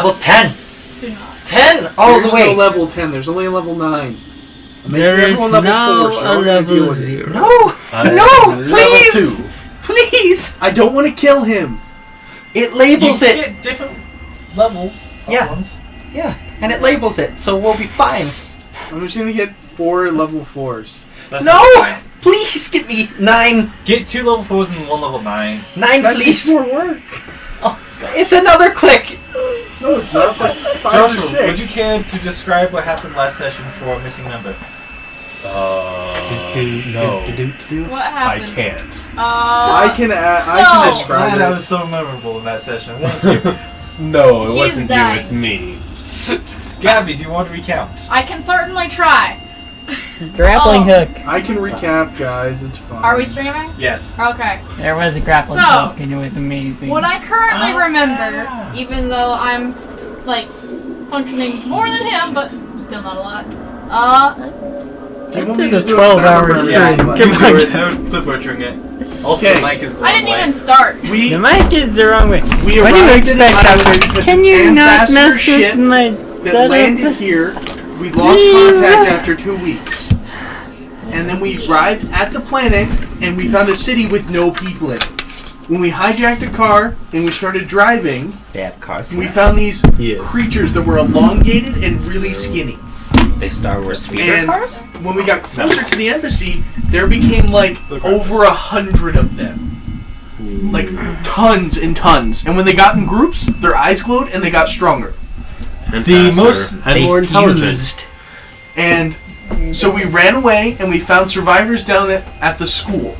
Level 10. Do not. 10 all the way. There's no level 10. There's only a level 9. There is now a level 0. No, please, Level 2. please. I don't want to kill him. It labels You it. get different levels. Yeah. Ones. Yeah, and it labels it, so we'll be fine. I'm just gonna get 4 level 4s. That's No, fine. please give me 9. Get 2 level 4s and 1 level 9. 9, That takes please. more work. It's another click. No, it's not. It's like 5 or Joshua, 6. would you care to describe what happened last session for a missing member? No. What I happened? can't. I can So- describe Glad I it. was so memorable in that session. Thank you. No, it He's wasn't dying. you, it's me. Gabby, do you want to recount? I can certainly try. Grappling Oh. hook. I can recap, guys. It's fine. Are we streaming? Yes. Okay. There was a grappling So, hook and it was amazing. What I currently Ah. remember, even though I'm, like, functioning more than him, but still not a lot. Do you want me did to a do 12-hour separate stream. round? Come You on. do it. The butchering it. Also, Okay. the mic is the I didn't wrong way. even start. The We mic is the wrong way. we What do you arrived in expect? Ireland because Can an you not ambassador mess ship with my that landed setup? here. We lost Please. contact after 2 weeks. And then we arrived at the planet and we found a city with no people in it. When we hijacked a car and we started driving, They have cars. we found these Yes. creatures that were elongated and really skinny. They Star Wars speeder And cars. when we got closer to the embassy, there became like over 100 of them. Like tons and tons. And when they got in groups, their eyes glowed and they got stronger. And The faster, most- and They more intelligent. fused. And so we ran away and we found survivors down at the school.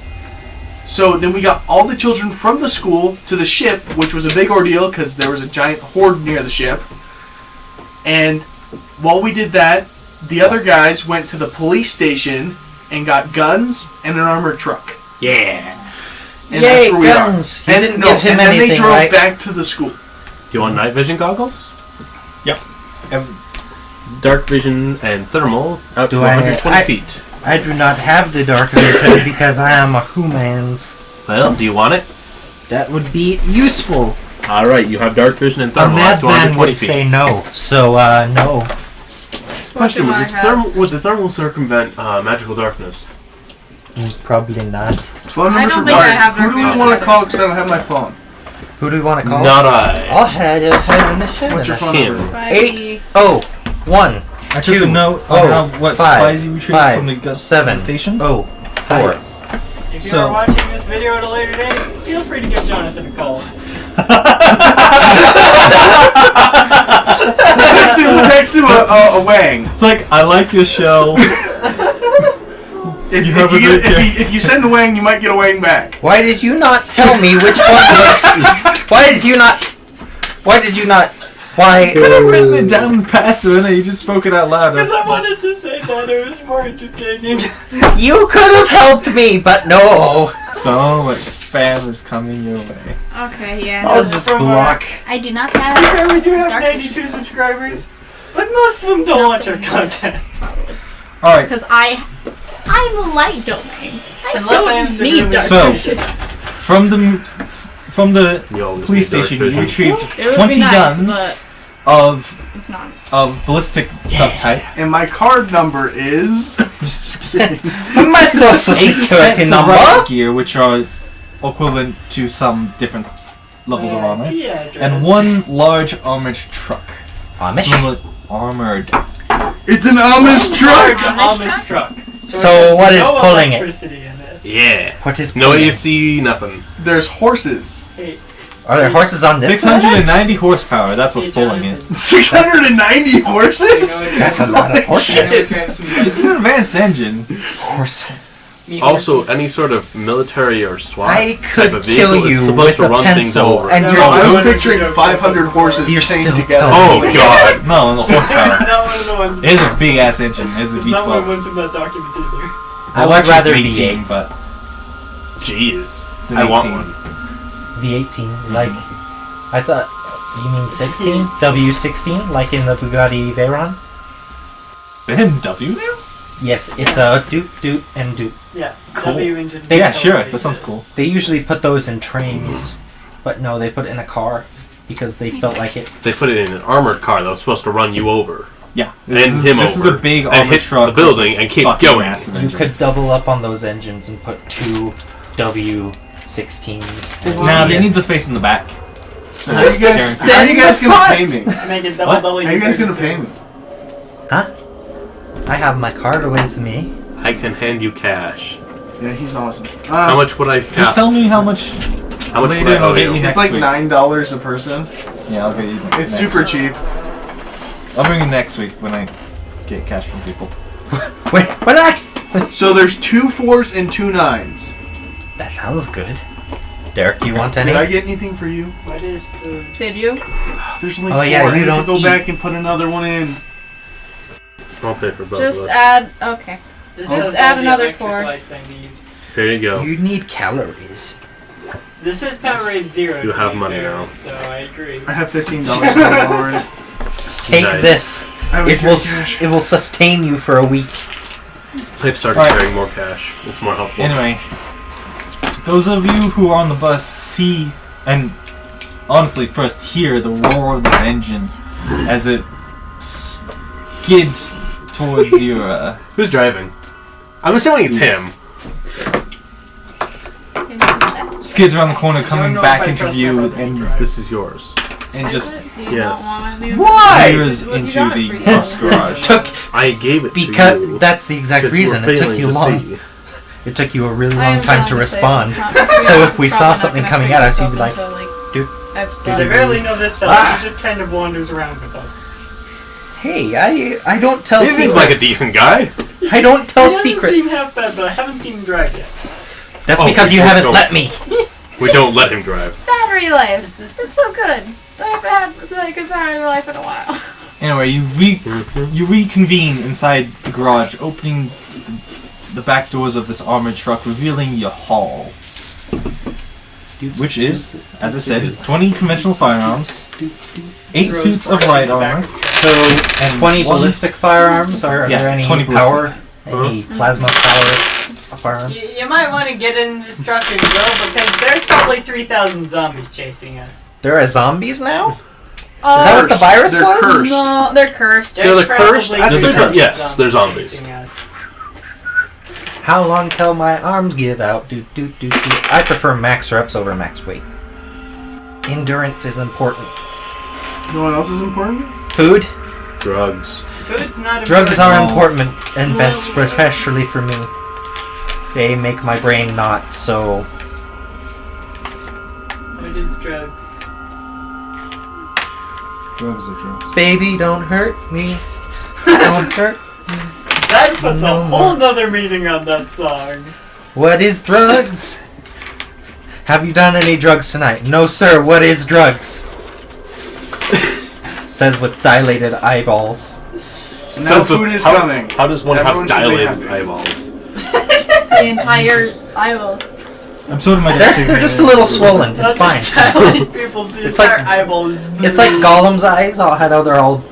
So then we got all the children from the school to the ship, which was a big ordeal because there was a giant horde near the ship. And while we did that, the other guys went to the police station and got guns and an armored truck. Yeah. And Yay, that's where we guns. are. You And didn't no, give him and then they anything, drove right? back to the school. Do you want night vision goggles? Yep. Dark vision and thermal out Do to I- 120 I- feet. I do not have the dark vision because I am a humans. Well, do you want it? That would be useful. Alright, you have dark vision and A thermal out to madman 120 would feet. say no. So, no. Question, What do I have? would the thermal circumvent magical darkness? Probably not. Phone I numbers don't are think I guarded. have Who do we their want to phones call because I don't have my phone? Who do we want to call? Not I. I'll head ahead. What's your phone Him. number? 801. I took Two. a note Oh, on what five, supplies you retrieved five, from the gas seven. station. Oh, 4. If So- you're watching this video at a later date, feel free to give Jonathan a call. Text him a wang. It's like, I like your show. If, You if, have a you good get, day. if you send a wang, you might get a wang back. Why did you not tell me which one was? Why did you not? Why? could have written it down faster and you just spoke it out loud. Because I wanted to say that it was more entertaining. You could have helped me, but no. So much spam is coming your way. Okay, yeah. I'll just From, block. I do not To be have. fair, we do have Dark 92 subscribers, but most of them don't watch our content. Alright, Because I'm a light domain. I Unless I am don't severely need dark So- vision. from the You always police need dark station, you vision. retrieved It would 20 be nice, guns but of it's not. ballistic subtype. And my card number is. My social 8 security sets of number. riot gear, which are equivalent to some different levels of armor, IP address. and 1 large armored truck. Amish. Similar armored. It's an Amish truck. Amish truck. So what is no pulling it? electricity in it. Yeah. What is No pulling it? AC, nothing. There's horses. Hey, Are there horses on this planet? 690 horsepower, that's what's hey, pulling it. Jonathan, 690 you know horses? what That's a lot of horses. It's an advanced engine. Horse. Also, any sort of military or SWAT I type could of kill vehicle is you supposed with to a run things pencil, over. and No, you're I was wasn't picturing joking. 500 horses You're chained still together. Oh god. No, the horsepower. Not one of the ones. It is a big ass engine. It is a Not one of the V12. ones from that document either. I would rather it's V8. 18, but Jeez. it's an I 18. want one. V18, like I thought. You mean 16? W16, like in the Bugatti Veyron? BMW now? Yes, it's a doop and doop. Yeah. Cool. W engine. Yeah, sure. That sounds cool. They usually put those in trains, but no, they put it in a car. because they felt like it. They put it in an armored car that was supposed to run you over. Yeah. This is a big and armored hit truck. the building and keep fucking going. massive You engine. could double up on those engines and put 2 W16s. Now they need the space in the back. How are you guys gonna pay me? Make it What? double. How are you guys gonna pay me? Huh? I have my card with me. I can hand you cash. Yeah, he's awesome. How much would I? Just tell me how much. How much later would I and I'll owe get you? you next It's like week. $9 a person. Yeah, I'll get you. It's next super week. cheap. I'll bring you next week when I get cash from people. Wait, what? So there's 2 4s and 2 9s. That sounds good. Derek, you want any? Did I get anything for you? What is food? Did you? There's only Oh, 4. yeah, I you need to don't go eat. back and put another one in. I'll pay for both Just of us. add. Okay. This Just has add all the another electric 4. lights I need. Here you go. You need calories. This is power rate 0. You to have be money fair, now. So I agree. I have $15 already. Take Nice. this. I would It will. cash. It will sustain you for a week. I've started Alright. carrying more cash. It's more helpful. Anyway, those of you who are on the bus see and honestly first hear the roar of this engine as it skids towards your. Who's driving? I'm assuming it's Yes. him. Skids around the corner, I don't coming know back if I into trust view my brother to and drive. This is yours. just Yes. veers into the bus garage. Took I gave it to because you. that's the exact 'cause reason we're it took failing you to long. see. It took you a really I am long time bound to say respond. it's So if we probably saw not something gonna coming fix at us, you'd itself be like, until, dude. I barely know this fella. Ah. He just kind of wanders around with us. "Hey, I don't tell He secrets. seems like a decent guy. I don't tell He doesn't secrets. seem half bad, but I haven't seen him drive yet. That's Oh, because we you haven't don't- let me. We don't let him drive. Battery life. It's so good. I haven't had really good battery life in a while. Anyway, you reconvene inside the garage, opening the back doors of this armored truck, revealing your haul. Which is, as I said, 20 conventional firearms, 8 suits of light armor, So, and 20 one- ballistic firearms? Are Yeah, there any 20 power? ballistic. Any plasma power firearms? You might want to get in this truck and go because there's probably 3,000 zombies chasing us. There are zombies now? Oh, Is that what the Cursed. virus They're was? cursed. no, they're cursed. Yeah, they're cursed? probably I think 3,000 yes, they're zombies. chasing us. How long till my arms give out? Do. I prefer max reps over max weight. Endurance is important. You know what else is important? Food? Drugs. Food's not Drugs are important. important, and best, especially for me. They make my brain not so. What is drugs? drugs are drugs. Baby, don't hurt me. Don't hurt. That puts No a more. whole nother meaning on that song. What is drugs? Have you done any drugs tonight? No, sir. What is drugs? Says with dilated eyeballs. So now food is coming. How does one Everyone have should be dilated happy. eyeballs? The entire eyeballs. I'm sort of my They're just a little swollen. It's Not fine. just dilating people's It's entire like- eyeballs. It's like Gollum's eyes. How they're all. Did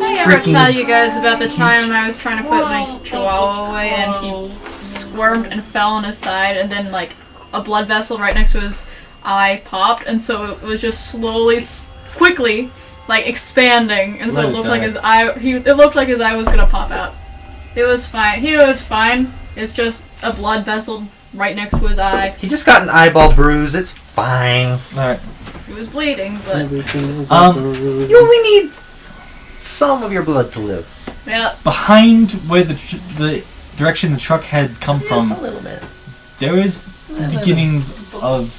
I ever Freaking tell you guys about the time I was trying to put my chihuahua away and he squirmed and fell on his side and then like a blood vessel right next to his eye popped and so it was just slowly, quickly, like expanding and so Let it it looked like die. his eye. It looked like his eye was gonna pop out. It was fine. He was fine. It's just a blood vessel right next to his eye. He just got an eyeball bruise. It's fine. Alright. He was bleeding, but You only need some of your blood to live. yeah. Behind where the direction the truck had come from, A little bit. there is beginnings of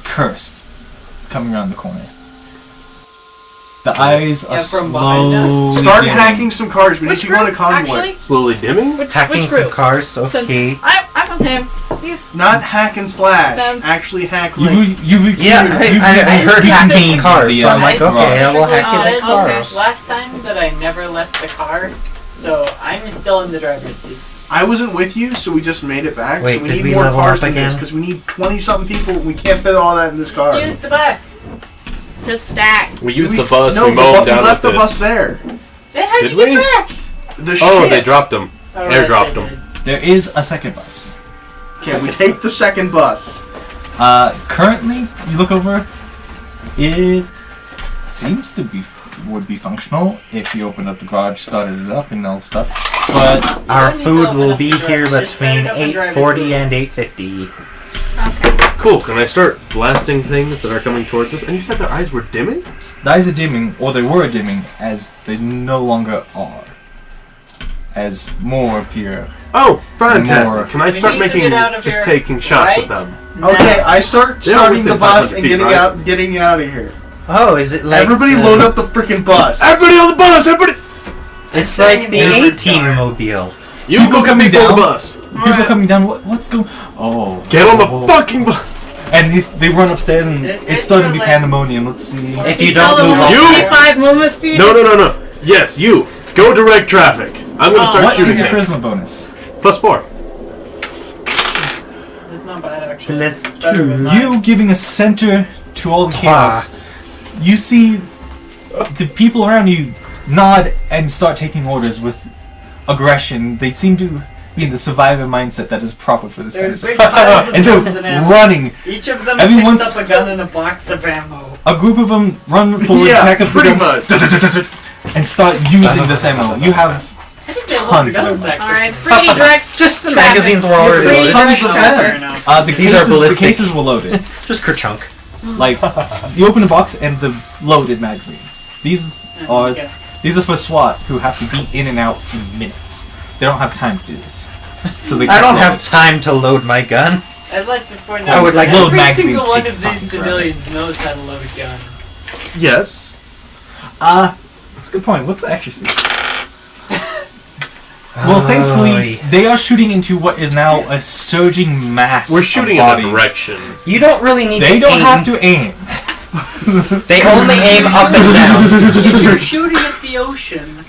cursed coming around the corner. The eyes are Yeah, from behind us. slowly Start dimming. hacking some cars. We need Which to go on a group, convoy. actually? Slowly dimming? Hacking Which some group? cars, Since okay. I'm with him. He's Not hack and slash. Them. Actually hack You've, link. Yeah, I heard hacking cars, so I'm like, garage. okay, I will hack Oh, the okay. cars. Last time that I never left the car, so I'm still in the driver's seat. I wasn't with you, so we just made it back. Wait, so we did need we more level cars up than this again? because we need 20-something people. We can't fit all that in this car. Use the bus. just stacked. We used the bus, No, we mowed we down left with the this. bus there. Then how'd Did you get we? back? The Oh, ship. they dropped them. Alright, Airdropped they them. did. There is a second bus. Okay, we take the second bus. Currently, you look over, It seems to would be functional if you opened up the garage, started it up, and all stuff. But Our don't need to food open will up be the here garage, just between start it up and drive 8:40 into it. and 8:50. Okay. Cool. Can I start blasting things that are coming towards us? And you said their eyes were dimming? the eyes are dimming, or they were dimming, as they no longer are. As more appear. Oh, fantastic. More. Can I We start need to making, get out of just here taking shots right at them? Okay, I start They are starting the within bus 500 and feet, getting right? getting out of here. Oh, is it like Everybody the- load up the freaking bus. Everybody on the bus! Everybody! It's Staying like in the the armored A-Team car. mobile. You People go get coming me on the down? bus! People coming down. What's going? Oh. Get on the fucking bus! And they run upstairs, and It's it's starting to be like- pandemonium. Let's see. If you tell don't them move we're off, You- 25 movement speed. No. Yes, you. Go direct traffic. I'm gonna start What shooting is your things. charisma bonus? +4. It's not bad, actually. Let's It's better than mine. You giving a center to all the chaos. You see the people around you nod and start taking orders with aggression. They seem to be in the survivor mindset that is proper for this kind of There's stuff. big piles of And guns and they're ammo. running. Each of them Everyone's- picks up a gun and a box of ammo. A group of them run forward, Yeah, pack up the pretty gun, much. and start using this ammo. You have I think they love Tons the of guns them. back there. Alright, pretty direct. Just the traffic. magazines were already Pretty loaded. direct Tons of traffic. them. the These are cases. The ballistic. cases were loaded. Just Kerchunk. Like you open a box and the loaded magazines. These are Okay. for SWAT who have to be in and out in minutes. They don't have time to do this. So they I can't don't load have time to load my gun. I'd like to point I out would like that load every magazines single one take of these fucking forever. civilians knows how to load a gun. Yes. That's a good point. What's the accuracy? Well, thankfully, they are shooting into what is now a surging mass. We're shooting of in bodies. that direction. You don't really need They to don't aim. have to aim. They only aim up and down. If you're shooting at the ocean,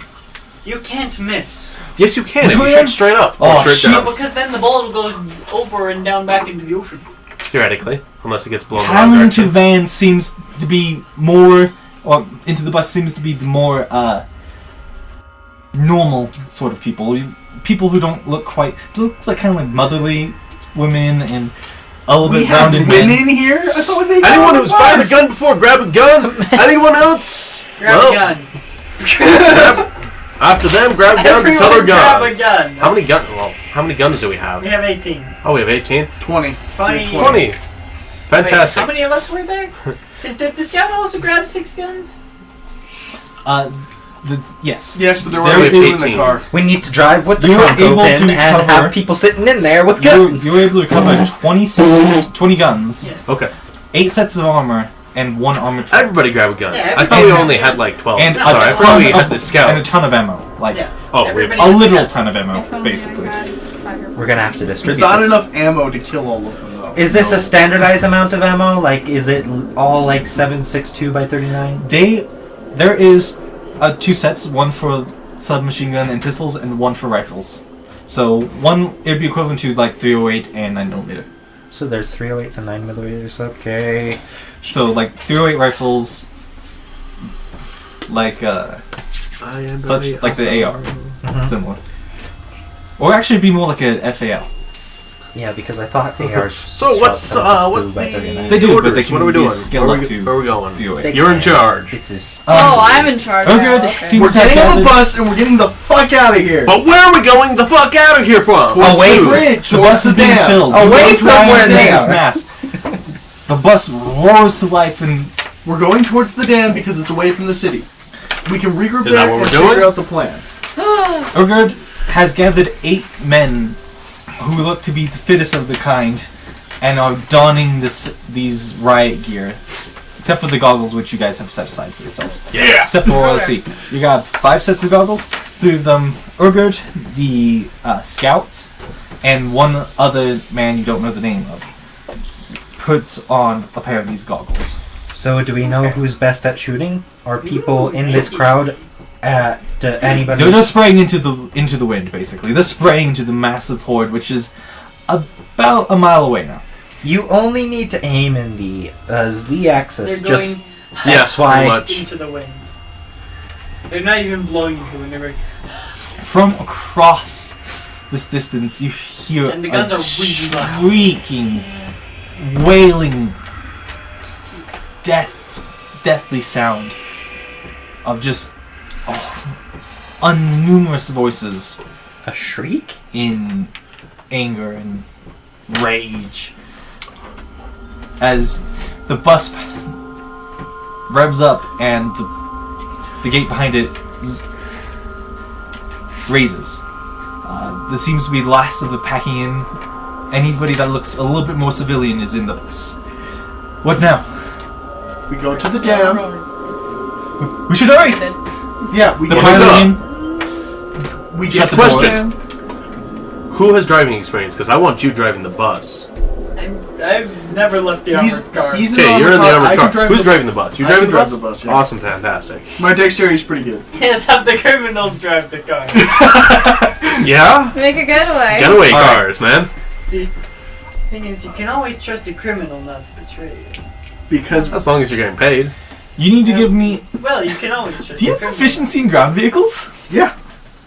you can't miss. Yes, you can. If you Between- shoot straight up. Oh, or straight shit. down. Because then the bullet will go over and down back into the ocean. Theoretically. Unless it gets blown the wrong Piling into direction. van seems to be more, or into the bus seems to be the more normal sort of people. People who don't look quite. Looks like kind of like motherly women and a little We bit have rounded women men. here? I thought they got Anyone on who's the fired a bus. gun before, grab a gun. Anyone else? Grab Well, a gun. After them, grab guns and tell Everyone their grab gun. a gun. How many guns do we have? We have 18. Oh, we have 18? 20. 20. 20. Wait, Fantastic. how many of us were there? Did the scout also grab 6 guns? Yes. Yes, but there There were is two in the 18. car. We need to drive with the You were trunk able open to and recover- have people sitting in there with You guns. were able to recover 20 guns, Yeah. Okay. 8 sets of armor, and 1 armored truck. Everybody grab a gun. Yeah, I thought we everybody- only had like 12. And Sorry, I a thought ton we had of the scout. and a ton of ammo. Like Yeah. Oh, we Everybody a has literal gun. ton of ammo, If only I basically. had fire. We're gonna have to It's distribute not this. enough ammo to kill all of them, though. Is this a standardized amount of ammo? Like, is it all like 7.62 by 39? There is 2 sets, one for submachine gun and pistols, and 1 for rifles. So one it'd be equivalent to like 308 and 9mm. So there's 308s and 9mm. Okay. So like 308 rifles, like such like the AR, similar. Or actually, it'd be more like a FAL. Yeah, because I thought ARs. So what's what's the They do, orders? but they can what are we be doing? scaled where, up are to we, where are we going? 308. You're in charge. This is. Oh, I'm in charge. Oh, now, good. okay. Seems We're to have getting on the gathered- bus and we're getting the fuck out of here. But where are we going the fuck out of here from? Away the from- bridge. The bus is being filled. Away You from drive where into they this are. mass. The bus roars to life, and We're going towards the dam because it's away from the city. We can regroup Is there that what and we're doing? figure out the plan. Urgard has gathered 8 men who look to be the fittest of the kind, and are donning these riot gear, except for the goggles which you guys have set aside for yourselves. Yeah. Except for, let's see, you got 5 sets of goggles, 3 of them Urgard, the scout, and 1 other man you don't know the name of, puts on a pair of these goggles. So do we know who's best at shooting? Are people in this crowd at anybody? They're just spraying into the wind, basically. They're spraying into the massive horde, which is about a mile away now. You only need to aim in the Z-axis. They're Just going Yes, XY. pretty much. into the wind. They're not even blowing into the wind. They're going, From across this distance, you hear And the guns a are really loud. shrieking, wailing, death deathly sound of just unnumerous voices A shriek? in anger and rage as the bus revs up and the gate behind it raises. This seems to be the last of the packing in. Anybody that looks a little bit more civilian is in the bus. What now? We go to the dam. We should hurry! Yeah, we The get pilot to we Shut get the to doors. dam. Who has driving experience? Because I want you driving the bus. I've never left the armored car. He's Okay, you're in the I armored can car. drive Who's the- driving the bus? You I driving can the drive bus? the bus, yeah. Awesome, fantastic. My dexterity is pretty good. Yes, have the criminals drive the car. Yeah? Make a getaway. Getaway All right. cars, man. See, thing is, you can always trust a criminal not to betray you. Because As long as you're getting paid. You need to give me... Well, you can always trust Do you a have criminal. proficiency in ground vehicles? yeah,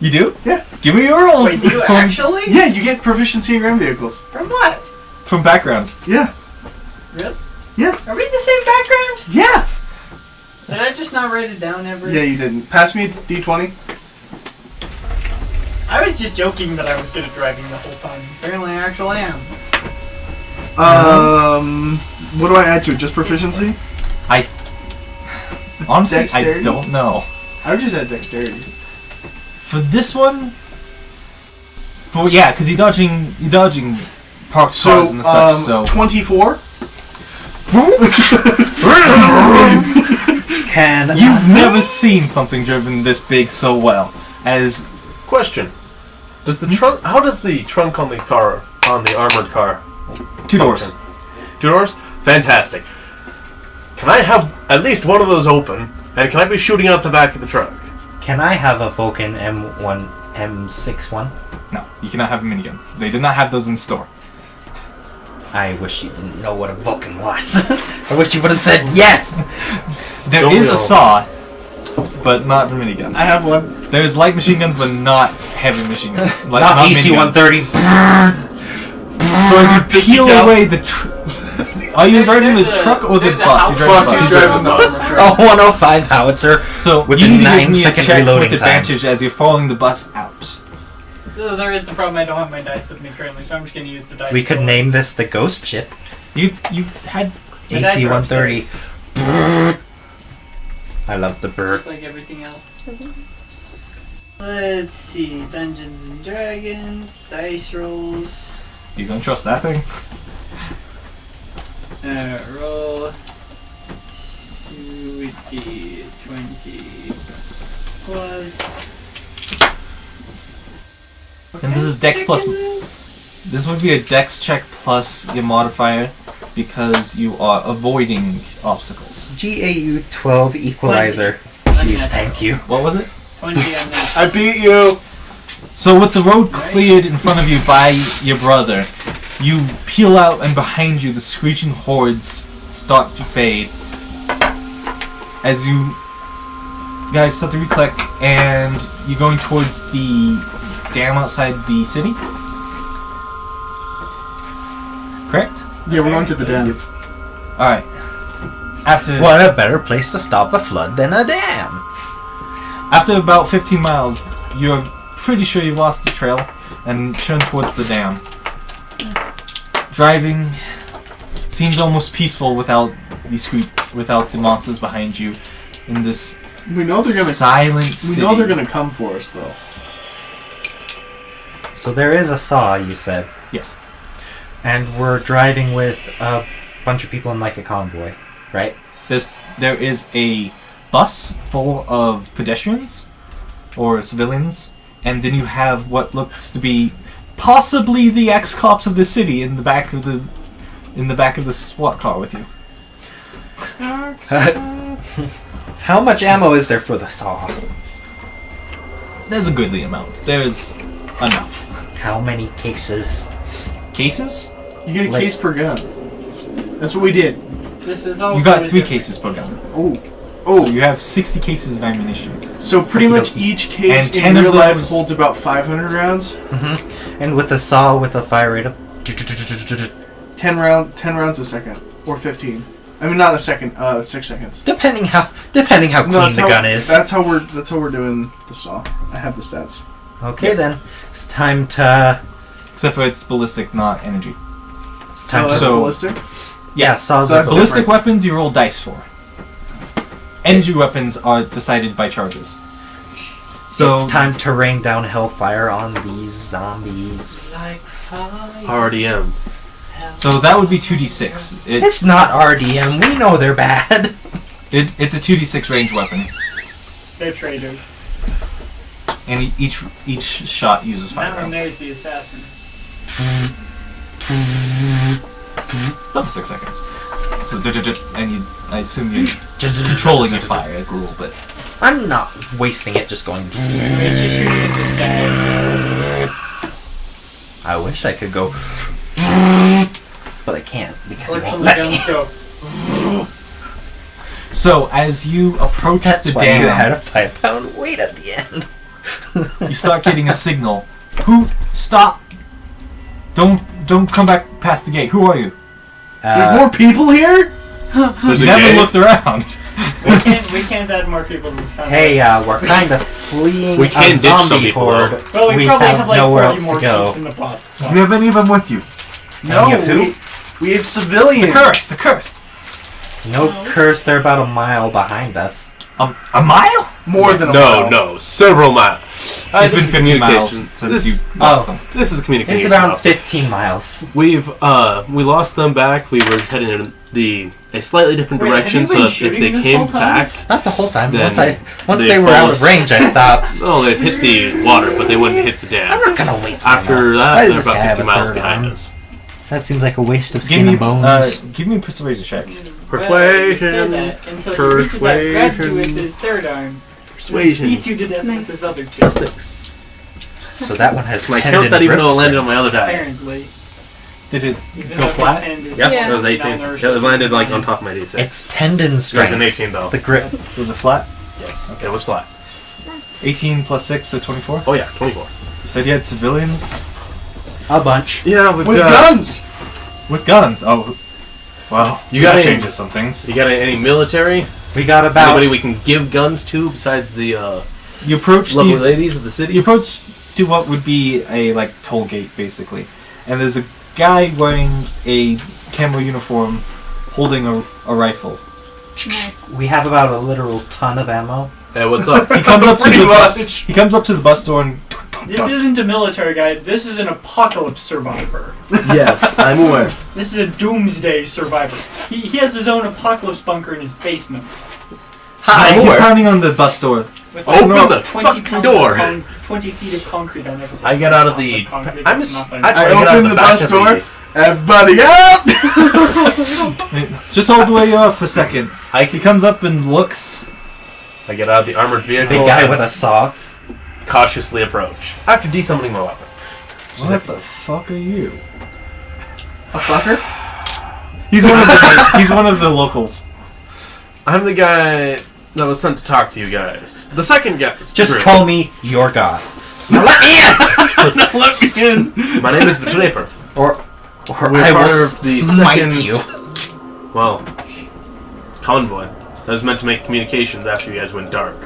You do? Yeah. Give me your roll. Wait, do you from, actually? yeah, you get proficiency in ground vehicles. From what? from background. Yeah, Really? Yeah. Are we in the same background? yeah. Did I just not write it down ever? Yeah, you didn't. Pass me D20. I was just joking that I was good at driving the whole time. Apparently I actually am. What do I add to it? Just proficiency? Honestly, I Dexterity? don't know. I would just add dexterity. For this one... because you're dodging parked cars and such, so... 24? Can You've never seen something driven this big so well as... Question. Does the trunk... How does the trunk on the car, on the armored car... 2 doors. function? 2 doors? Fantastic. Can I have at least one of those open, and can I be shooting out the back of the truck? Can I have a Vulcan M1 M61? No, you cannot have a minigun. They did not have those in store. I wish you didn't know what a Vulcan was. I wish you would have said yes. There Don't is we a all? saw, but not a minigun. I have one. There's light machine guns, but not heavy machine guns. Like, Not miniguns. AC-130. So as you peel away the... Are you driving the There's a- truck or the there's a bus? house- You're Bus, driving he's the bus. driving the bus. armored A truck. 105 howitzer. So With you a need to 9 give me a second check reloading with time. advantage as you're following the bus out. So there is the problem, I don't have my dice with me currently, so I'm just going to use the dice. We could roll. name this the Ghost Ship. You had... My dice are AC-130. upstairs, I love the bird. just like everything else. Let's see, Dungeons and Dragons, dice rolls, You don't trust that thing? roll 2d20 plus... And this is Dex plus... This would be a Dex check plus your modifier because you are avoiding obstacles. GAU 12 equalizer. Please, thank you. What was it? 20 on that. I beat you. So with the road cleared in front of you by your brother, you peel out and behind you the screeching hordes start to fade. As you guys start to recollect and you're going towards the dam outside the city. Correct? Yeah, we're going to the dam. Alright. After What a better place to stop a flood than a dam. After about 15 miles, you're pretty sure you've lost the trail and turn towards the dam. Driving seems almost peaceful without the monsters behind you in this We know they're gonna. silent We city. know they're gonna come for us, though. So there is a saw, you said, Yes. and we're driving with a bunch of people in like a convoy, right? There is a bus full of pedestrians or civilians, and then you have what looks to be possibly the ex-cops of the city in the back of the SWAT car with you. How much ammo is there for the saw? There's a goodly amount. There's enough. How many cases? Cases? You get a Like- case per gun. That's what we did. This is also You got a 3 different- cases per gun. Oh. So you have 60 cases of ammunition. So pretty much Okey-dokey. each case And in 10 of real life those- holds about 500 rounds. And with the saw with a fire rate of 10 rounds a second, or 15. I mean, not a second. 6 seconds. Depending how clean the gun is. That's how we're doing the saw. I have the stats. Okay then, it's time to. Except for it's ballistic, not energy. It's time That's to. ballistic. Yeah, saws So are that's Ballistic different. weapons you roll dice for. Energy weapons are decided by charges. So it's time to rain down hellfire on these zombies. RDM. So that would be 2d6. It's not RDM. We know they're bad. It's a 2d6 range weapon, They're traitors. and each shot uses 5 That one rounds. there's the assassin. It's up to 6 seconds. So and I assume you're controlling your fire like a little bit. I'm not wasting it just going. It's just shooting at this guy. I wish I could go. But I can't because you won't Fortunately, let me. guns go. So as you approach That's the why dam, you had a 5-pound weight at the end. you start getting a signal. Who? Stop! Don't come back past the gate. Who are you? There's more people here. There's You a never gate. looked around. We can't add more people this time. Hey, we're kind of fleeing We can a ditch some zombie people, horde. Well, we we probably have have like nowhere 40 else more to go. seats in the bus. Do you have any of them with you? No, you have two? we have civilians. The cursed. No curse, they're about a mile behind us. A mile? More than a mile. No, several miles. It's This been is 50 miles communications. since This- you lost them. This is the communication. It's around office. 15 miles. We lost them back. We were heading in a slightly different Wait, have direction, you so been that if shooting they this came whole time? back, Not the whole time. Then Once they they were fall out of asleep. range, I stopped. oh, they'd hit the water, but they wouldn't hit the I'm dam. not gonna waste After ammo. that, Why does they're this guy about have 50 a miles third behind arm? us. That seems like a waste of Give skin me and bones. give me a persuasion check. Well, you say that until he reaches out, grabs you with his third arm, Persuasion. beats you to death Nice. with his other two. 6. So that one has I tendon count that even grip though it landed strength. on my other die. Apparently. Did it Even go though his flat? hand is Yep, Yeah. it was 18. malnourished. It landed like on top of my D6. It's tendon It was strength. an 18 though. The grip. Was it flat? Yes. It was flat. 18 plus 6, so 24. Oh yeah, 24. You said you had civilians A bunch. Yeah, With guns. with guns. Oh, well, You got that any- changes some things. You got any military? We got about. Anybody we can give guns to besides the You approach lovely these. ladies of the city? You approach to what would be a toll gate basically, and there's a guy wearing a camo uniform, holding a rifle. Nice. We have about a literal ton of ammo. Hey, what's up? He comes up to Pretty the bus. much. He comes up to the bus door and This isn't a military guy, this is an apocalypse survivor. Yes, I'm aware. This is a doomsday survivor. He has his own apocalypse bunker in his basement. I'm he's aware. pounding on the bus door. With Open like the 20 fucking pounds door. Of 20 feet of concrete on every side. I get out of the. Concrete, I'm that's just. nothing. I I get out of open the back bus of door. Everybody up! Just hold where you are for a second. He comes up and looks. I get out of the armored vehicle. Big guy and with a saw. cautiously approach after desummoning my weapon. What the fuck are you? A fucker? He's one of the locals. I'm the guy that was sent to talk to you guys. The second guy. Just call me your god. Now let me in! Let me in. My name is the Draper. Or We're I part will of the smite second- you. Well, convoy. I was meant to make communications after you guys went dark.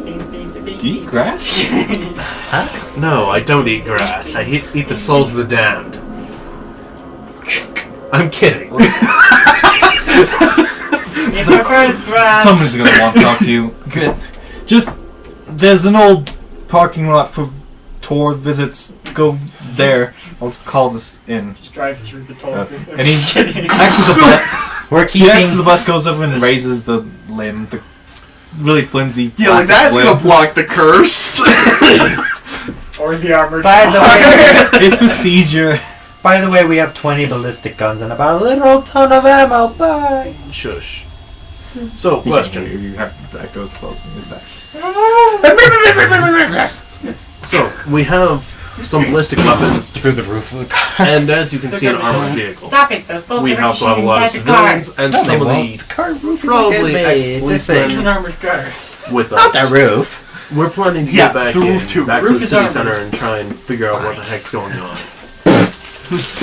Do you eat grass? No, I don't eat grass. I eat the souls of the damned. I'm kidding. He prefers grass. Someone's gonna want to talk to you. Good. Just there's an old parking lot for tour visits. Go there. I'll call this in. Just drive through the toll booth. I'm And he just kidding. exits the bus. We're He keeping. exits the bus, goes over and raises the limb, the really flimsy. Yeah, like plastic that's limb. gonna block the curse. Or the armored By the way, It's procedure. by the way, we have 20 ballistic guns and about a literal ton of ammo. Bye. Shush. So, question. You have that goes close in the back. So, we have some ballistic weapons, Through the roof of the car. and as you can see, an armored vehicle. Stop it, those bolts We are also have a machine lot of inside the car. civilians and No, some they of won't. the The car roof is probably like this ex-policemen. This is big. an armored car. with Not us. the roof. We're planning to Yeah, get back the roof too. back The to roof the is city armored. center and try and figure out what the heck's going on.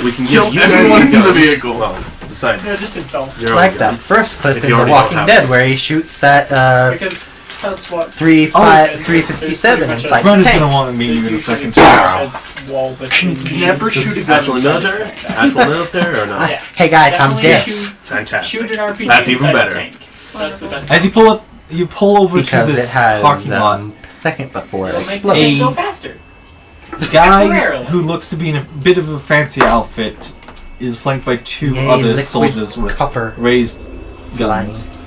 We can Kill give you everyone guys in the guns. vehicle. Well, Besides, No, just himself. you're Like only that good. first clip If in you The already Walking don't have Dead it. where he shoots that Because that's what. 357 There's inside Brendan's the tank. gonna want me in a second. Wall between Never shoot a gun Actual inside. military? Actual military or not? Yeah. Hey guys, I'm Definitely dead. Fantastic. Shoot an RPG. That's even inside the better. tank. That's the best. As you pull over to Because it this has parking lot, second before it It'll make explodes. things go faster. the guy Temporarily. who looks to be in a bit of a fancy outfit is flanked by two Yay, other liquid soldiers with copper raised guns.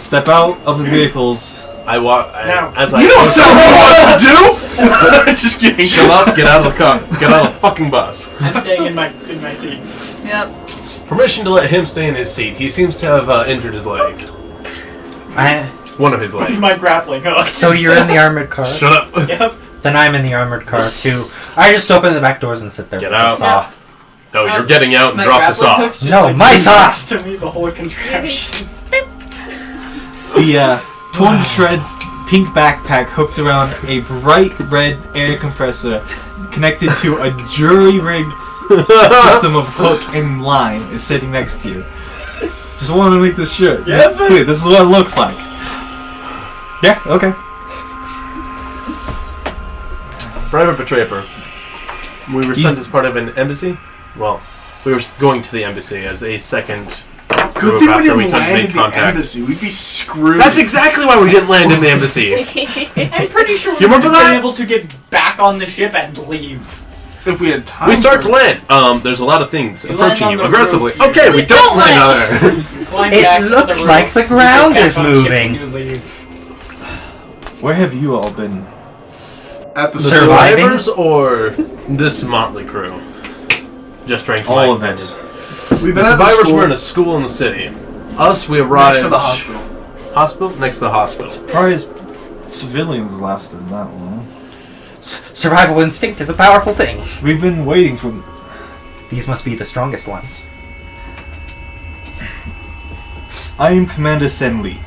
Step out of the vehicles. I walk. Now. As I You don't tell me what to do! Just kidding. Shut up! Get out of the car! Get out of the fucking bus! I'm staying in my seat. Yep. Permission to let him stay in his seat. He seems to have injured his leg. One of his legs. My grappling hook. So you're in the armored car? Shut up! Yep. Then I'm in the armored car too. I just open the back doors and sit there. Get with the out. saw. No, you're getting out and My drop the grappling saw. hook's just No, like my saw! next to me, the whole contraption. The torn to shreds pink backpack hooked around a bright red air compressor connected to a jury-rigged system of hook and line is sitting next to you. Just want to make this sure. Yes, That's clear. This is what it looks like. Yeah, okay. Private Betrayer. We were sent as part of an embassy. Well, we were going to the embassy as a second Good group thing we after didn't we couldn't land make at the contact. embassy. We'd be screwed. That's exactly why we didn't land in the embassy. I'm pretty sure You we would remember have that? been able to get back on the ship and leave. if we had time. We start for to land. There's a lot of things You approaching land you on the aggressively. roof. Okay, we don't land on there. You climb It back to looks the like roof, the you get ground back is on the ship moving. and you leave. Where have you all been? At the The Surviving? survivors or this motley crew? Just trying to All like of it. We've The been at the survivors school were in a school in the city. Us, we arrived next to the hospital. Hospital? Next to the hospital. Surprised civilians lasted that long. Survival instinct is a powerful thing. We've been waiting for... These must be the strongest ones. I am Commander Sen Lee.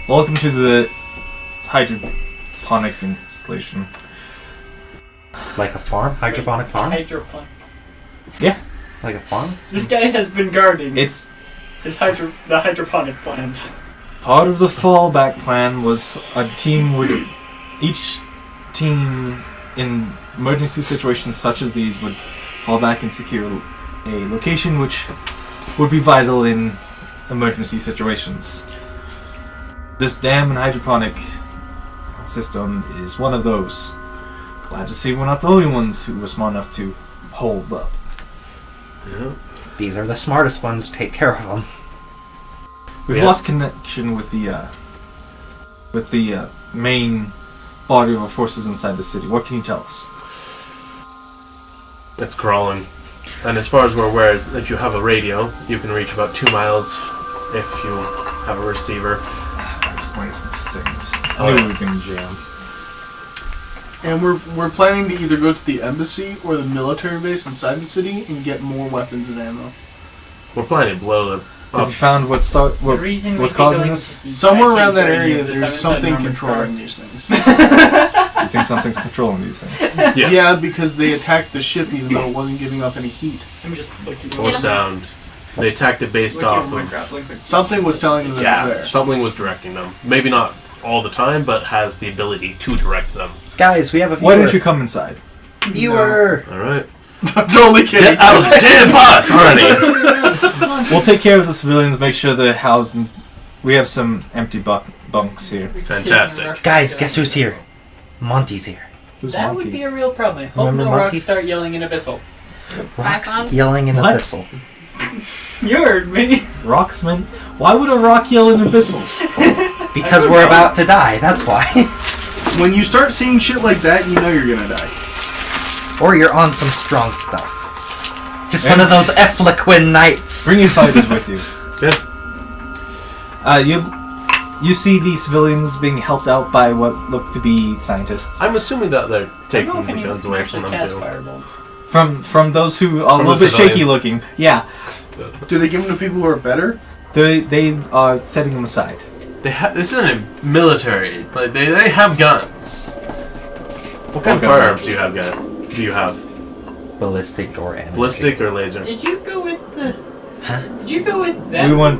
Welcome to the hydroponic installation. Like a farm? Hydroponic farm? Hydroponic. Like a farm? This guy has been guarding It's the hydroponic plant. part of the fallback plan was a team would... Each team in emergency situations such as these would fall back and secure a location which would be vital in emergency situations. This dam and hydroponic system is one of those. Glad to see we're not the only ones who were smart enough to hold up. Yeah. These are the smartest ones. Take care of them. We've Yeah. lost connection with the main body of our forces inside the city. What can you tell us? It's crawling. And as far as we're aware, is if you have a radio, you can reach about 2 miles if you have a receiver. Explain some things. Oh, I knew yeah. we've been jammed. And we're planning to either go to the embassy or the military base inside the city and get more weapons and ammo. We're planning to blow the Have you found what's The reason what's we'd be causing going this? to be Somewhere back around that in area, the there's 7-7 something armored controlling car. these things. You think something's controlling these things? Yes. Yeah, because they attacked the ship even though it wasn't giving off any heat. I'm just looking Or sound. They attacked it based off my of... grappling hook. Something was telling them that it was Yeah, there. something was directing them. Maybe not all the time, but has the ability to direct them. Guys, we have a viewer. Why don't you come inside? Viewer! Alright. I'm totally kidding. Get out of the damn bus already! We'll take care of the civilians, make sure they're housed, and we have some empty bunks here. Fantastic. Guys, guess who's here? Monty's here. Who's That Monty? would be a real problem. I hope Remember no Monty? rocks start yelling in Abyssal. Rock's on. yelling in a What? whistle. You heard me. Rocksman? Why would a rock yell in Abyssal? Because I don't we're know. about to die, that's why. When you start seeing shit like that, you know you're gonna die. Or you're on some strong stuff. It's one of those Efflequin nights. Bring your fighters with you. Good. You see these civilians being helped out by what look to be scientists. I'm assuming that they're I don't taking know if the he needs guns to away from actually them cast too. Firebolt. From those who are a From little the bit shaky civilians. looking. Yeah. Do they give them to people who are better? They are setting them aside. This isn't a military. Like they have guns. What kind of Okay. firearms do you have, guy? Do you have? ballistic or animated. Ballistic or laser? Did you go with the? Huh? Did you go with that? We want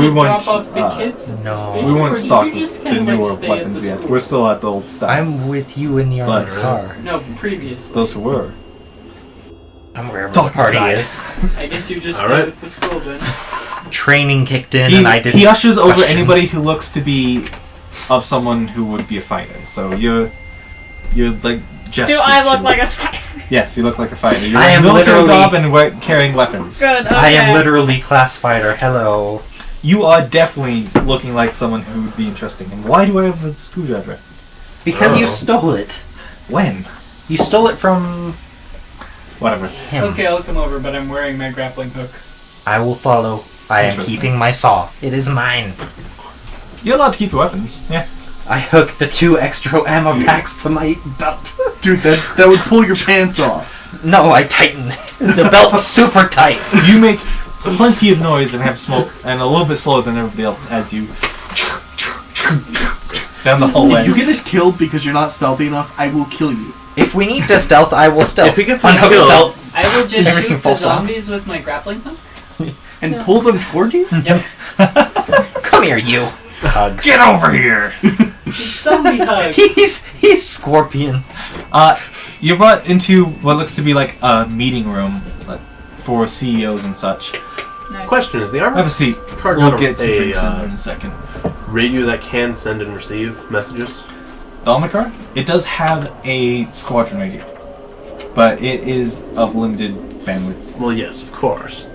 drop off the kids. At no. the we spaceship, won't or stock did you with just the kinda, like, newer stay at weapons the yet. school? We're still at the old style. I'm with you in the armored But- car. No, previously. Those who were. I'm wherever Talk the party inside. is. I guess you just All stayed right. at the school then. Training kicked in and I didn't. He ushers over question. anybody who looks to be of someone who would be a fighter. So you're like gestured Do I look to. like a fighter? Yes, you look like a fighter. You're I in am military literally- garb and carrying weapons. Good. Okay. I am literally class fighter. Hello. You are definitely looking like someone who would be interesting. And why do I have a screwdriver? Because you Oh. stole it. When? You stole it from Whatever. him. Okay, I'll come over, but I'm wearing my grappling hook. I will follow. I am Interesting. keeping my saw. It is mine. You're allowed to keep your weapons. Yeah. I hooked the 2 extra ammo packs to my belt. Dude, that would pull your pants off. No, I tightened. The belt's super tight. You make plenty of noise and have smoke, and a little bit slower than everybody else as you down the hallway. If you get us killed because you're not stealthy enough, I will kill you. If we need to stealth, I will stealth. If he gets us Unhook killed- belt. I will just Everything shoot the falls off. zombies with my grappling hook. And pull them toward you? Yep. Come here, you. Hugs. Get over here! Zombie hugs. He's Scorpion. You're brought into what looks to be like a meeting room for CEOs and such. Nice. Question: is the Have a armored seat. car We'll got get some drinks in a in a second. radio that can send and receive messages? The armor car? It does have a squadron radio, but it is of limited bandwidth. Well, yes, of course.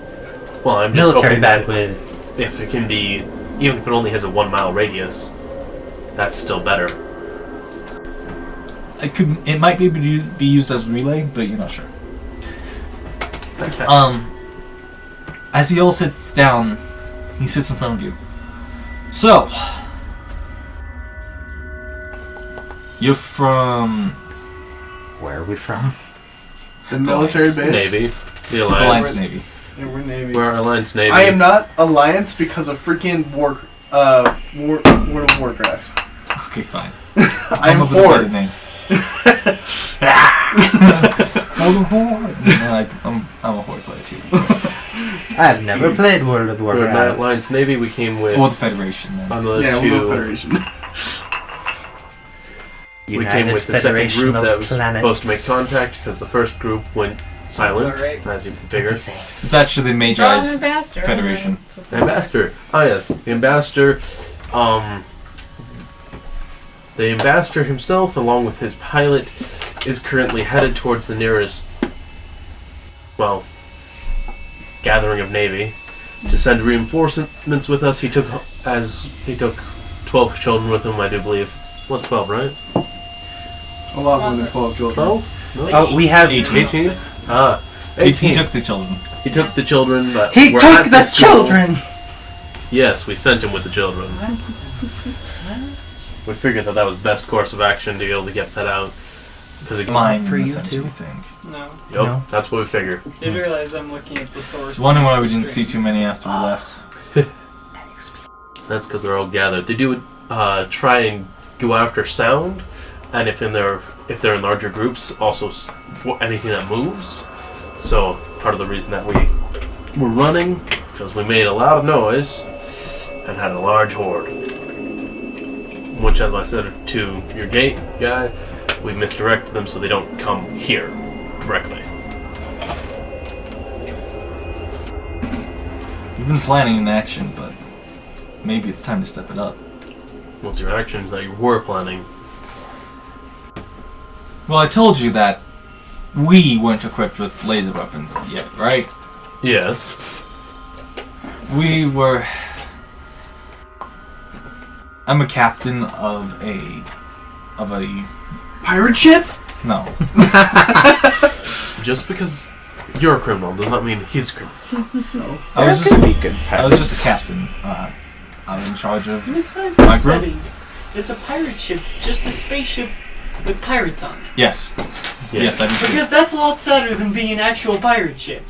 Well, I'm just Military hoping that bandwidth. if it can be, even if it only has a 1 mile radius, that's still better. It might be used as relay, but you're not sure. Okay. As he all sits down, he sits in front of you. So, you're from Where are we from? The military base? Navy, the Alliance Alliance. Navy. Yeah, we're Navy. We're Alliance Navy. I am not Alliance because of freaking World of Warcraft. Okay, fine. I am Come up with a better Horde. name. I'm a Horde player too. I've never played World of We're not Warcraft. Alliance Navy. We came with Or the Federation, then. on the Yeah, two. we'll go Federation. We came with the second Federation group of that was Planets. supposed to make contact because the first group went silent, Alright. as you What's figure. he saying? It's actually the Magi's Ambassador. Federation. Ambassador. Ah, yes, the ambassador. The ambassador himself, along with his pilot, is currently headed towards the nearest, well, gathering of Navy to send reinforcements with us. He took 12 children with him, I do believe. Was 12, right? A lot more than 12 children. 12? No? Oh, we have 18. Ah, He 18. took the children. He took the children. But He were took at the this school. children. Yes, we sent him with the children. We figured that was best course of action to be able to get that out. Because Mine For you essentially, too? I think. No. Yep, No. that's what we figured. Did realize I'm looking at the source. I was wondering why we didn't see screen. too many after we left. That's because they're all gathered. They do try and go after sound, and if they're in larger groups, also anything that moves. So part of the reason that we were running, because we made a lot of noise and had a large horde. Which, as I said to your gate guy, we misdirected them so they don't come here directly. We've been planning an action, but maybe it's time to step it up. What's your actions that you were planning? Well, I told you that we weren't equipped with laser weapons yet, right? Yes. We were... I'm a captain of a... Pirate ship? No. Just because you're a criminal does not mean he's a criminal. So. I was There could be just... good I was pirates. just a captain. I'm in charge of... In a My sci-fi group? setting, is a pirate ship just a spaceship with pirates on it? Yes. Yes, that is true. Because that's a lot sadder than being an actual pirate ship.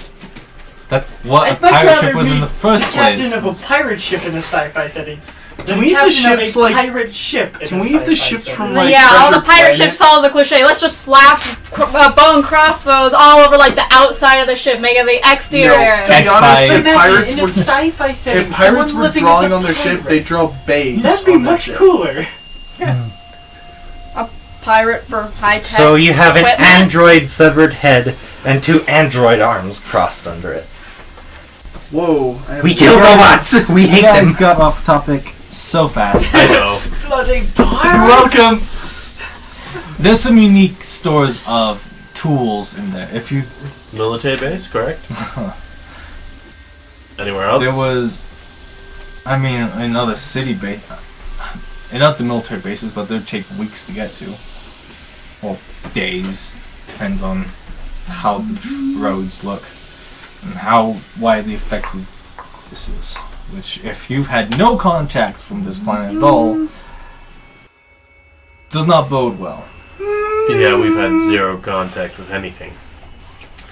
That's what I'd a much pirate rather ship was be in the first captain place. of a pirate ship in a sci-fi setting Can we have the ships like? pirate ship? Can we have the ships from like? yeah, all the Treasure pirate Planet? ships follow the cliche. Let's just slap bow and crossbows all over like the outside of the ship, making the exterior. To be That's honest, fine. if pirates in a were sci-fi setting, if pirates someone were living drawing as a on their ship, pirate. they'd draw babes. That'd be on their much ship. cooler. Pirate for high tech. So you have an equipment. android severed head and 2 android arms crossed under it. Whoa! I have We kill robots. We You hate them. guys got off topic so fast. I know. Bloody You're welcome. There's some unique stores of tools in there. If you Military base, correct? Anywhere else? there was, I mean, another city base, and not the military bases, but they'd take weeks to get to, or days. Depends on how the roads look and how widely affected this is. Which, if you've had no contact from this planet at all, does not bode well. Yeah, we've had 0 contact with anything.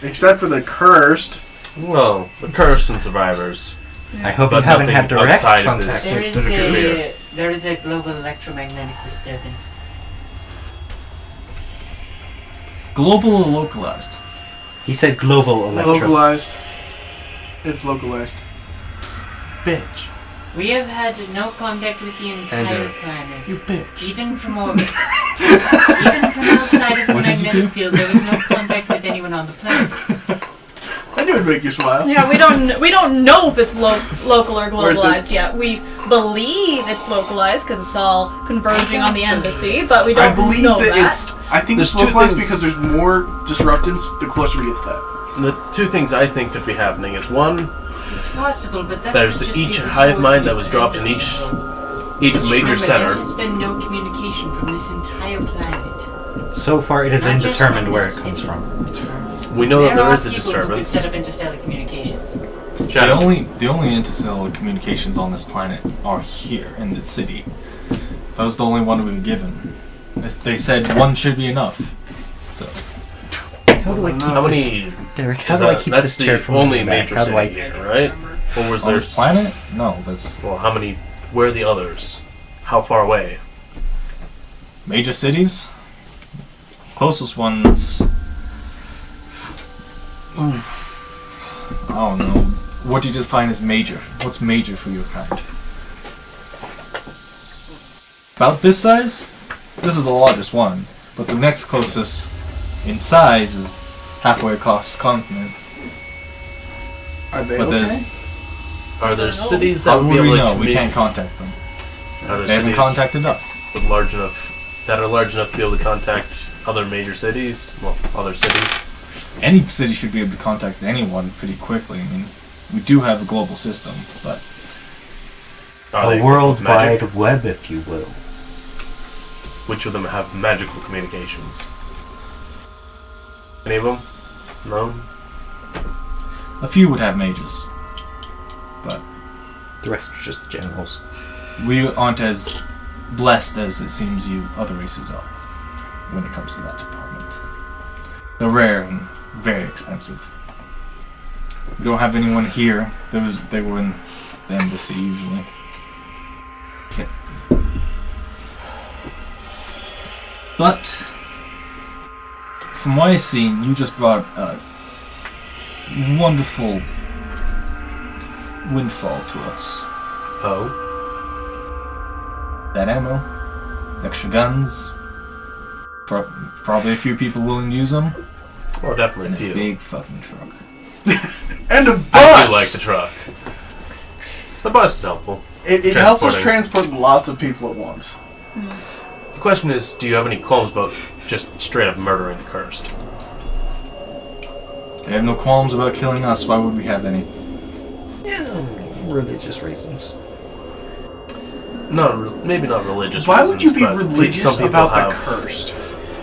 Except for the cursed. Well, the cursed and survivors. I hope you But haven't had nothing direct outside of contact this. There with is the Sphere. there is a global electromagnetic disturbance. Global or localized? He said global electro. Localized. It's localized. Bitch. We have had no contact with the entire planet. You bitch. Even from orbit. Even from outside of the What did you do? magnetic field, there was no contact with anyone on the planet. I knew it'd make you smile. Yeah, we don't know if it's local or globalized yet. We believe it's localized because it's all converging on the embassy, but we don't I believe know that it's. I think There's it's two localized things- because there's more disruptance the closer we get to that. The 2 things I think could be happening is one, It's possible, but that there's could just each be the hive source mind of that was dropped in the each world. major But center. there has been no communication from this entire planet. So far, it is Not just indetermined from where this it comes city. from. We know that there are is a people who could disturbance. set up interstellar communications. The Shadow. only interstellar communications on this planet are here in the city. That was the only one we were given. They said one should be enough. So How do I keep How this? many? Derek, how is do I that- keep that's this the chair from only moving back? major How do city I? here, right? Or was on there? this planet? No, that's Well, how many? Where are the others? How far away? major cities. Closest ones. I don't know. What do you define as major? What's major for your kind? About this size? This is the largest one, but the next closest in size is halfway across the continent. Are they But there's Are there cities that how would would be we able know? to We commu- can't contact them. Are there They haven't cities contacted us. with large enough that are large enough to be able to contact other major cities? Well, other cities. Any city should be able to contact anyone pretty quickly. I mean, we do have a global system, but Are they A with worldwide magic? web, if you will. Which of them have magical communications? Any of them? No. a few would have mages. But The rest are just generals. we aren't as blessed as it seems you other races are when it comes to that department. They're rare and very expensive. We don't have anyone here. They were in the embassy usually. Okay. But from what I've seen, you just brought a wonderful windfall to us. Oh. That ammo, extra guns, probably a few people willing to use them, Well, definitely and a few. a big fucking truck. And a bus. I do like the truck. The bus is helpful. It helps us Transporting. transport lots of people at once. The question is, do you have any qualms about just straight up murdering the cursed? They have no qualms about killing us. Why would we have any? Religious reasons. Maybe not religious Why reasons, would you be but religious some people about the have cursed?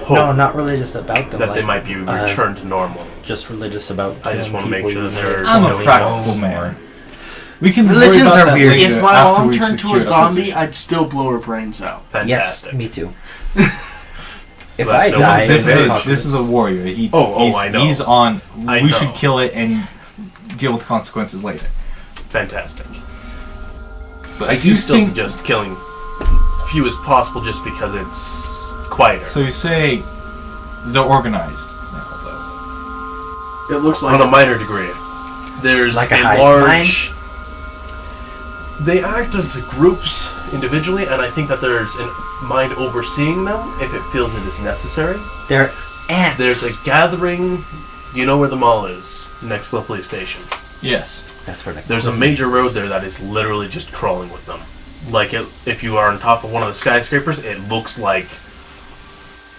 hope No, not religious about them. that like, they might be returned to normal. Just religious about. I just killing wanna make people sure you that they're- know. I'm no, a he practical knows man. We can Religions worry about are that weird. later If my after mom we've turned to a secured our zombie, position. I'd still blow her brains out. Fantastic. Yes, me too. If But I no, die, This very is a popular. warrior. Oh, I know. He's on. I We know. should kill it and deal with the consequences later. Fantastic. But I if you do still think, suggest killing few as possible just because it's quieter. so you say they're organized now, though. It looks like On a minor degree. There's Like a a hive large... They act as groups individually, and I think that there's a mind overseeing them if it feels it is necessary. They're ants. There's a gathering, you know where the mall is, next to the police station. Yes. That's where There's a major road there that is literally just crawling with them. Like, if you are on top of one of the skyscrapers, it looks like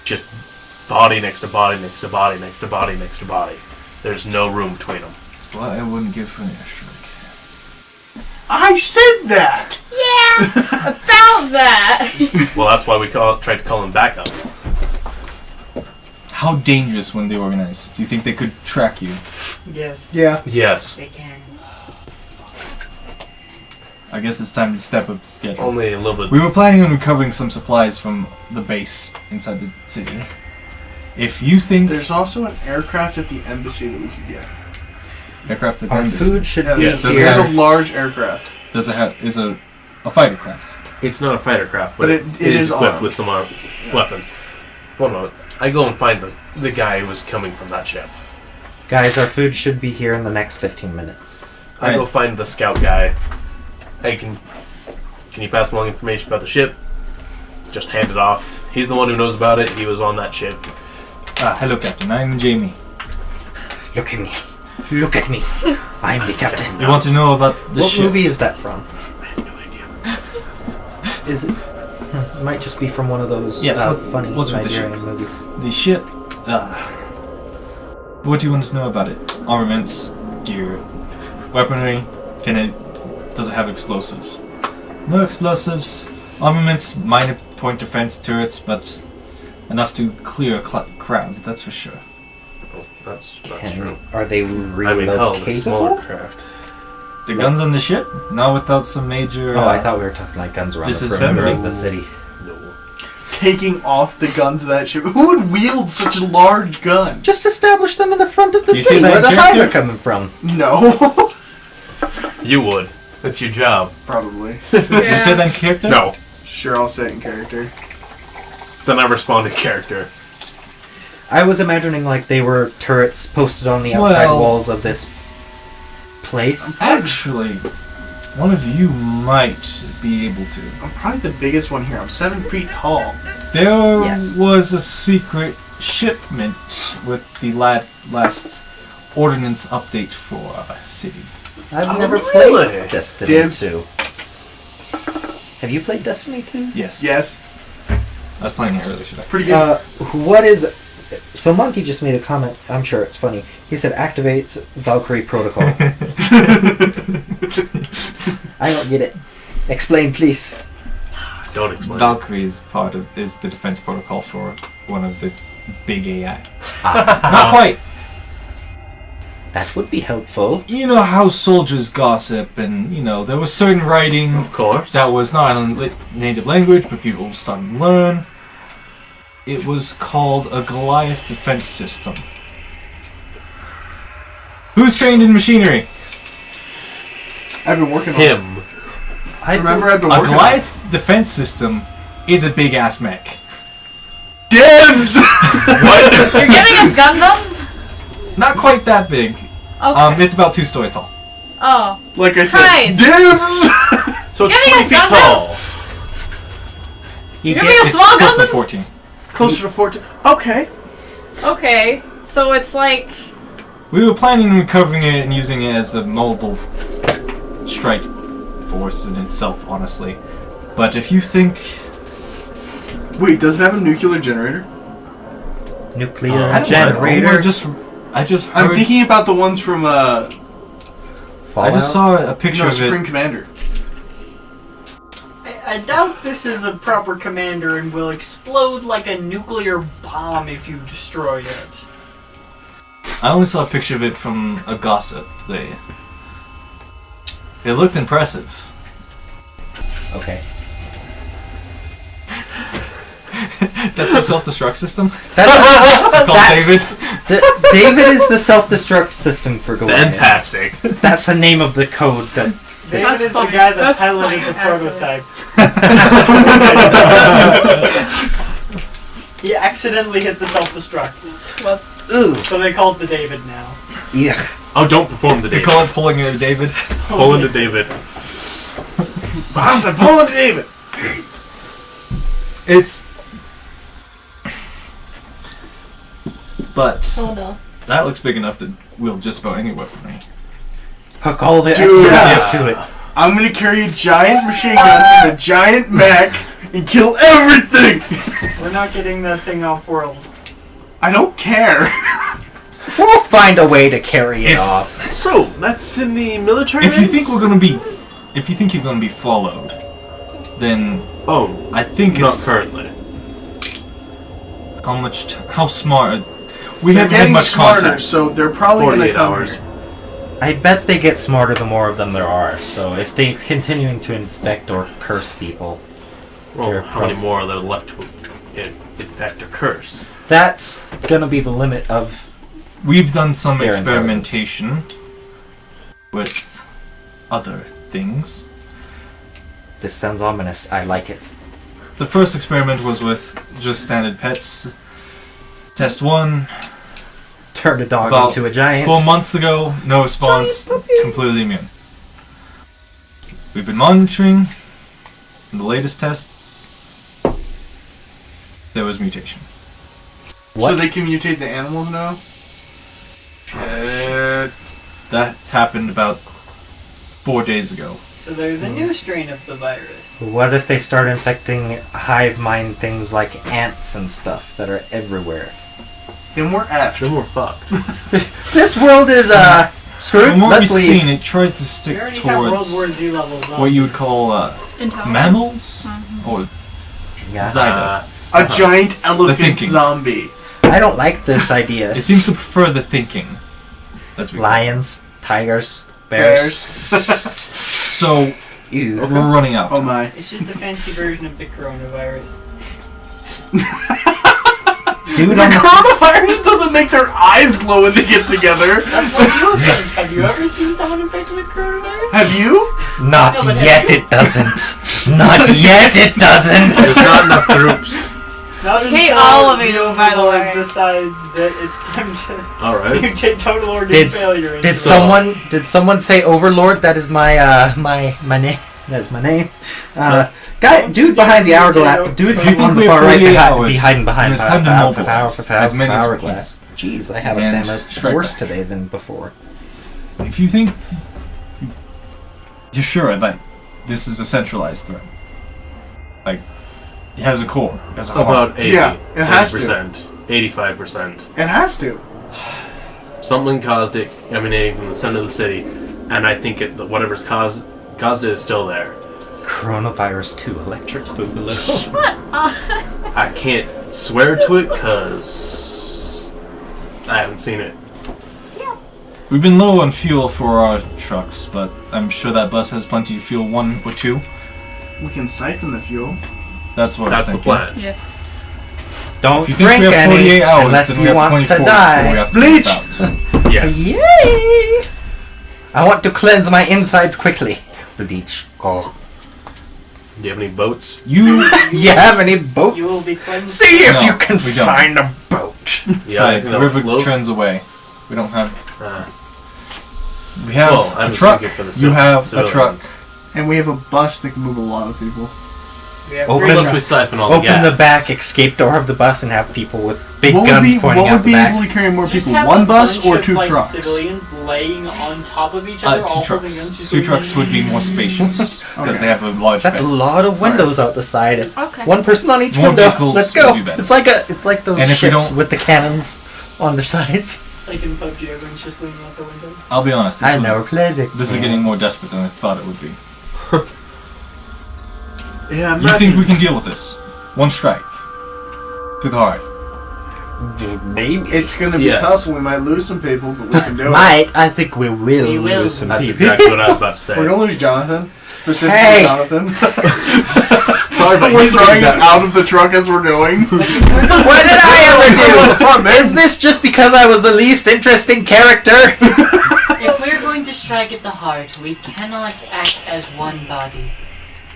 just body next to body next to body next to body next to body. There's no room between them. Well, I wouldn't give for an airstrike. I said that! Yeah, about that. Well, that's why we tried to call them back up. How dangerous when they organize? Do you think they could track you? Yes, Yeah. Yes. they can. I guess it's time to step up the schedule. Only a little bit. We were planning on recovering some supplies from the base inside the city. If you think There's also an aircraft at the embassy that we could get. aircraft at the Our embassy, food should Yeah, be Yes. there's, here. there's a large aircraft. does it have is a fighter craft? It's not a fighter craft, But but it it is is equipped armed. with some weapons. One moment. I go and find the guy who was coming from that ship. Guys, our food should be here in the next 15 minutes. I go find the scout guy. Hey, can you pass along information about the ship? Just hand it off. He's the one who knows about it. He was on that ship. Hello, Captain. I'm Jamie. Look at me. Look at me. I'm the captain. You want to know about the What ship? movie is that from? I have no idea. Is it? It might just be from one of those Yes, funny what's with the Nigerian ship? movies. The ship. What do you want to know about it? Armaments, gear, weaponry. Does it have explosives? No explosives. Armaments, minor point defense turrets, but enough to clear a crowd. That's for sure. Oh, that's And true. are they I mean, hell, the smaller relocatable? craft. The guns on the ship? Not without some major. Oh, I thought we were talking like guns around the Disassemble. perimeter of the city. No. Taking off the guns of that ship. Who would wield such a large gun? Just establish them in the front of the You see city that where the hive character? are coming from. No. You would. That's your job. Probably. Can you say that in character? No. Sure, I'll say it in character. Then I respond in character. I was imagining like they were turrets posted on the outside Well- walls of this place. Actually, one of you might be able to. I'm probably the biggest one here. I'm 7 feet tall. There Yes. was a secret shipment with the last ordnance update for our city. I've never really? played Destiny Dibs. 2. Have you played Destiny 2? Yes. Yes. I was playing it earlier today. Pretty good. What is... So Monkey just made a comment, I'm sure it's funny. He said activates Valkyrie protocol. I don't get it. Explain, please. Don't explain. Valkyrie is the defense protocol for one of the big AI. Ah, Not quite. that would be helpful. You know how soldiers gossip, and there was certain writing Of course. that was not in native language, but people were starting to learn. It was called a Goliath defense system. Who's trained in machinery? I've been working on it. him. I remember I've been A working on Goliath defense system is a big ass mech. it. Dibs! You're giving us Gundam? Not quite that big. Okay. It's about 2 stories tall. Oh. Like I said, Guys. dibs! So it's Giving 20 us feet Gundam? tall. You You're get giving us It's small close to Gundam? 14. Closer to 14. Okay. Okay. So it's like... We were planning on recovering it and using it as a mobile strike force in itself, honestly. But if you think... Wait, does it have a nuclear generator? nuclear I don't know, generator. I just heard... I'm thinking about the ones from I Fallout? just saw a picture of Supreme it. Commander. I doubt this is a proper commander and will explode like a nuclear bomb if you destroy it. I only saw a picture of it from a gossip. It looked impressive. Okay. That's a self-destruct system? That's, It's called That's- David. David is the self-destruct system for Goliath. Fantastic. That's the name of the code that David That's is funny. the guy that That's piloted funny, the prototype. He accidentally hit the self-destruct, Whoops. Ooh. so they call it the David now. Yeah. Oh, don't perform the They David. call it pulling a David. Pull into David. Boss, I'm pulling into David. It's. But Oh no. that looks big enough to wield just about any weaponry. Hook all the Dude. extras to it. I'm gonna carry a giant machine gun and a giant mech and kill everything! We're not getting that thing off world. I don't care. We'll find a way to carry it off. So, that's in the military If you base? think we're gonna be, if you think you're gonna be followed, then Oh, I think not it's currently. how smart. We They're haven't had getting much smarter, contact. so they're probably gonna 48 come hours. here. I bet they get smarter the more of them there are. So if they're continuing to infect or curse people, Well, They're how many more are there left to infect or curse? that's gonna be the limit of. We've done some Their experimentation with other things. This sounds ominous. I like it. The first experiment was with just standard pets. Test 1, Turn a dog About into a giant. 4 months ago, no response, completely immune. We've been monitoring. In the latest test, there was mutation. What? So they can mutate the animals now? That's happened about 4 days ago. So there's a new strain of the virus. What if they start infecting hive mind things like ants and stuff that are everywhere? Then we're effed. Then we're fucked. This world is screwed. From what we've Let's leave. seen, it tries to We stick already have World towards War Z level zombies. what you would call Intelligent. mammals or Yeah. Zyda. A giant elephant thinking. zombie. I don't like this idea. It seems to prefer the thinking. That's what we call it. Lions, tigers, bears. So Ew. we're running out. Oh my. It's just a fancy version of the coronavirus. Dude, The coronavirus doesn't make their eyes glow when they get together. That's what you think. Have you ever seen someone infected with coronavirus? Have you? not No, but yet. It doesn't. Not yet. It doesn't. There's not enough groups. Not Hate until all of you, by the Overlord way. decides that it's time to Alright. mutate total organ Did failure. did So- someone say Overlord? That is my my name. That is my name. Dude behind the hourglass. Dude If you think on the we have far right 48 behind, hours, be hiding behind then it's time to mobilize as many as we can. hourglass. Jeez, I have a And stamina strike worse back. today than before. If you think you're sure that this is a centralized threat, like it has a core, it has a heart. About 80. Yeah, it has to. 80%. 85%. It has to. Something caused it emanating from the center of the city, and I think whatever's caused it is still there. Coronavirus 2, electric boogaloo. I can't swear to it because I haven't seen it. We've been low on fuel for our trucks, but I'm sure that bus has plenty of fuel, 1 or 2. We can siphon the fuel. That's what I was That's the thinking. plan. Yeah. Don't If you think drink we have 48 any hours, unless then you we have want 24 to before we die. have to Bleach! move out. Yes. Yay! I want to cleanse my insides quickly. Bleach. Oh. Do you have any boats? You You have any boats? You will be cleansed. See if No, you can we don't. find a boat. Besides, the no, river float. trends away. We don't have. Uh, We have well, I a was truck. thinking for the You have a truck. civilians. And we have a bus that can move a lot of people. We have Open three Unless we trucks. siphon all the Open gas. the back escape door of the bus and have people with big What would guns be, pointing what out would the be back. able to carry more Just people? have One a bus bunch or of, 2 like, trucks? civilians laying on top of each other, 2 all holding trucks. guns, just 2 going trucks would be more spacious because Okay. they have a large That's a bed. lot of windows out the side. Okay. One person on each More window. vehicles Let's would go. be better. It's like those And if we ships don't- with the cannons on their sides. Like in PUBG, everyone's just leaning out the window. I'll be honest. This I was- never played it. This is getting more desperate than I thought it would be. Yeah, You think we can deal with this? 1 strike. To the heart. Maybe. It's gonna be Yes. tough and we might lose some people, but we can do it. Might. I think we will We will. lose some That's people. exactly what I was about to say. We're gonna lose Jonathan. Specifically Hey! Jonathan. Sorry, but We're you throwing think him that. out of the truck as we're going. What did I ever do? Is this just because I was the least interesting character? If we're going to strike strike at the heart. We cannot act as one body.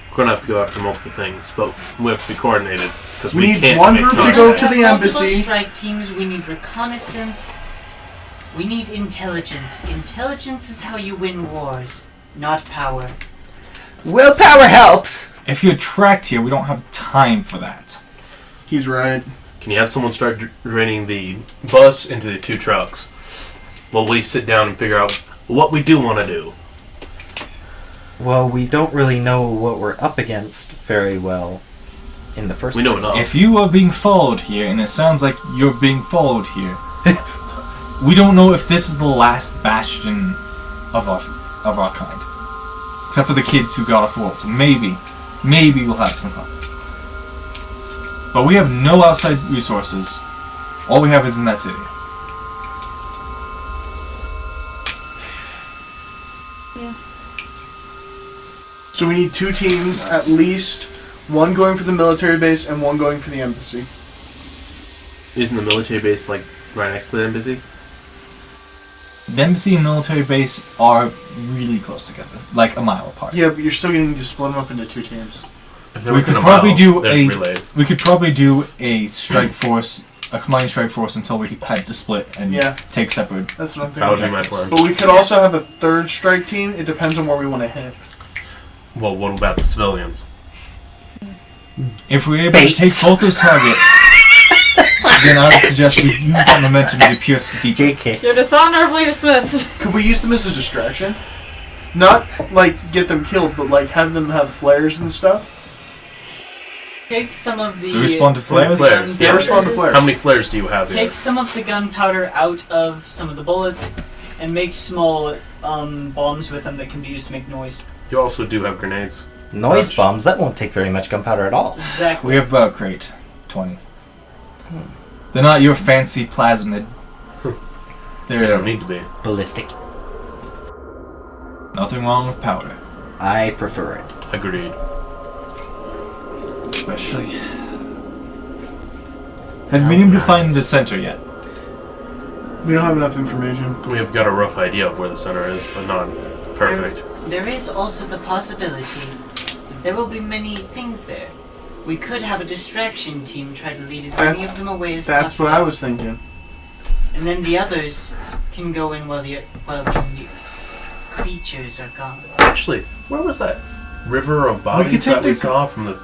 We're gonna have to go after multiple things, but we have to be coordinated because We need can't one make group to noise. go We to have the multiple embassy. strike teams. We need reconnaissance. We need intelligence. Intelligence is how you win wars, not power. Willpower helps. If you're tracked here, we don't have time for that. He's right. Can you have someone start draining the bus into the 2 trucks while we sit down and figure out what we do want to do? Well, we don't really know what we're up against very well in the first We know place. enough. If you are being followed here, and it sounds like you're being followed here, we don't know if this is the last bastion of our kind. Except for the kids who got off world, so maybe we'll have some fun. But we have no outside resources. All we have is in that city. So we need 2 teams at least. One going for the military base and one going for the embassy. Isn't the military base like right next to the embassy? The embassy and military base are really close together, like a mile apart. Yeah, but you're still going to need to split them up into 2 teams. If they're We within could a probably mile, do there's relay. We could probably do a strike force, a combined strike force, until we had to split and Yeah. take separate. That's what I'm That would thinking. be my plan. But we could also have a 3rd strike team. It depends on where we want to hit. Well, what about the civilians? If we're able to take both those targets, then I would suggest we use that momentum to pierce the deep. JK. You're dishonorably dismissed. Could we use them as a distraction? Not like get them killed, but like have them have flares and stuff. Take some of the. Do we respond to flares? Flares, They yes. respond to flares. How many flares do you have here? Take some of the gunpowder out of some of the bullets, and make small bombs with them that can be used to make noise. You also do have grenades. Noise Such. bombs, that won't take very much gunpowder at all. Exactly. We have about a crate, 20. They're not your fancy plasmid. They don't They're need to be. Ballistic. nothing wrong with powder, I prefer it. Agreed. especially. Have been able to find the center yet? We don't have enough information. We have got a rough idea of where the center is, but not perfect. There is also the possibility that there will be many things there. We could have a distraction team try to lead as many of them away as That's possible. what I was thinking. And then the others can go in while the creatures are gone. Actually, where was that river of bodies could take that we this- saw from the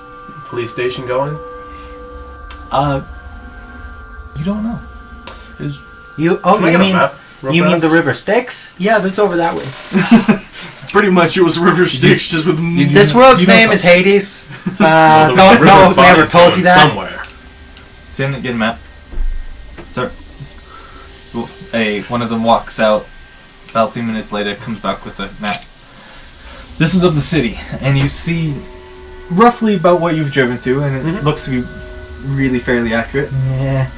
police station going? You don't know. You Can I you get a map real mean fast? the river Styx? Yeah, that's over that way. Pretty much, it was River Styx just with. This world's you know name is Hades. Well, the Don't river know of if I ever bodies told going you that. Somewhere. Didn't get a map. Sir. One of them walks out. About 2 minutes later, comes back with a map. This is of the city, and you see roughly about what you've driven to, and it looks to be really fairly accurate. Yeah.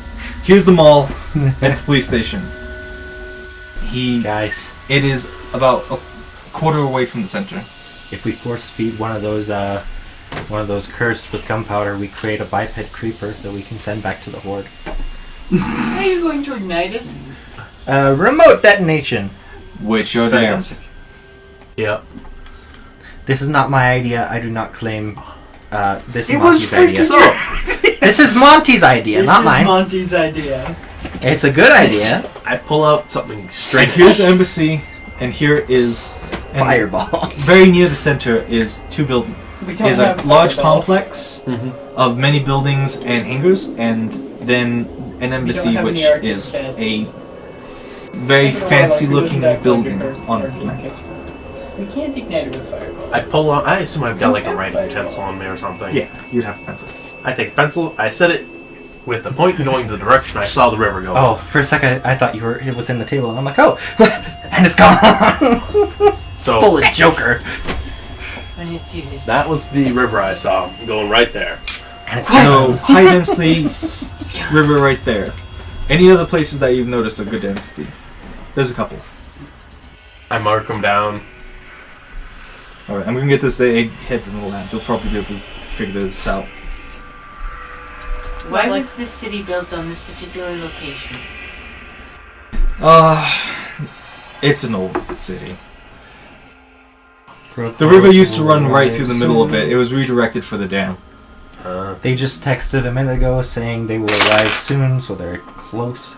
Here's the mall and the police station. Guys, It is about a quarter away from the center. if we force feed one of those cursed with gunpowder, we create a biped creeper that we can send back to the horde. How are you going to ignite it? Remote detonation. Which you're doing. Fantastic. Yeah. This is not my idea. I do not claim. This is It was Monty's idea. freaking. This is Monty's idea, This not is mine. Monty's idea. It's a good idea. I pull out something And straight. here's the embassy, and here is... and Fireball. Very near the center is We don't is a have large fireball. complex Mhm. of many buildings and hangars, and then an embassy, have which any arcade is a facilities. very fancy-looking building on the We can't ignite it with fireball. I pull out. I assume I've got like a writing pencil on me or something. Yeah, you'd have a pencil. I take a pencil. I set it with the point going the direction I saw the river go. Oh, for a second I thought it was in the table, and I'm like, oh, and it's gone. So Full of Joker, When you see this. that was the river I saw going right there. and it's So, high density river right there. Any other places that you've noticed a good density? There's a couple. I mark them down. Alright, I'm gonna get this to Egg heads in the lab. They'll probably be able to figure this out. Why was this city built on this particular location? It's an old city. The river used to run right through the middle of it. It was redirected for the dam. They just texted a minute ago saying they will arrive soon, so they're close.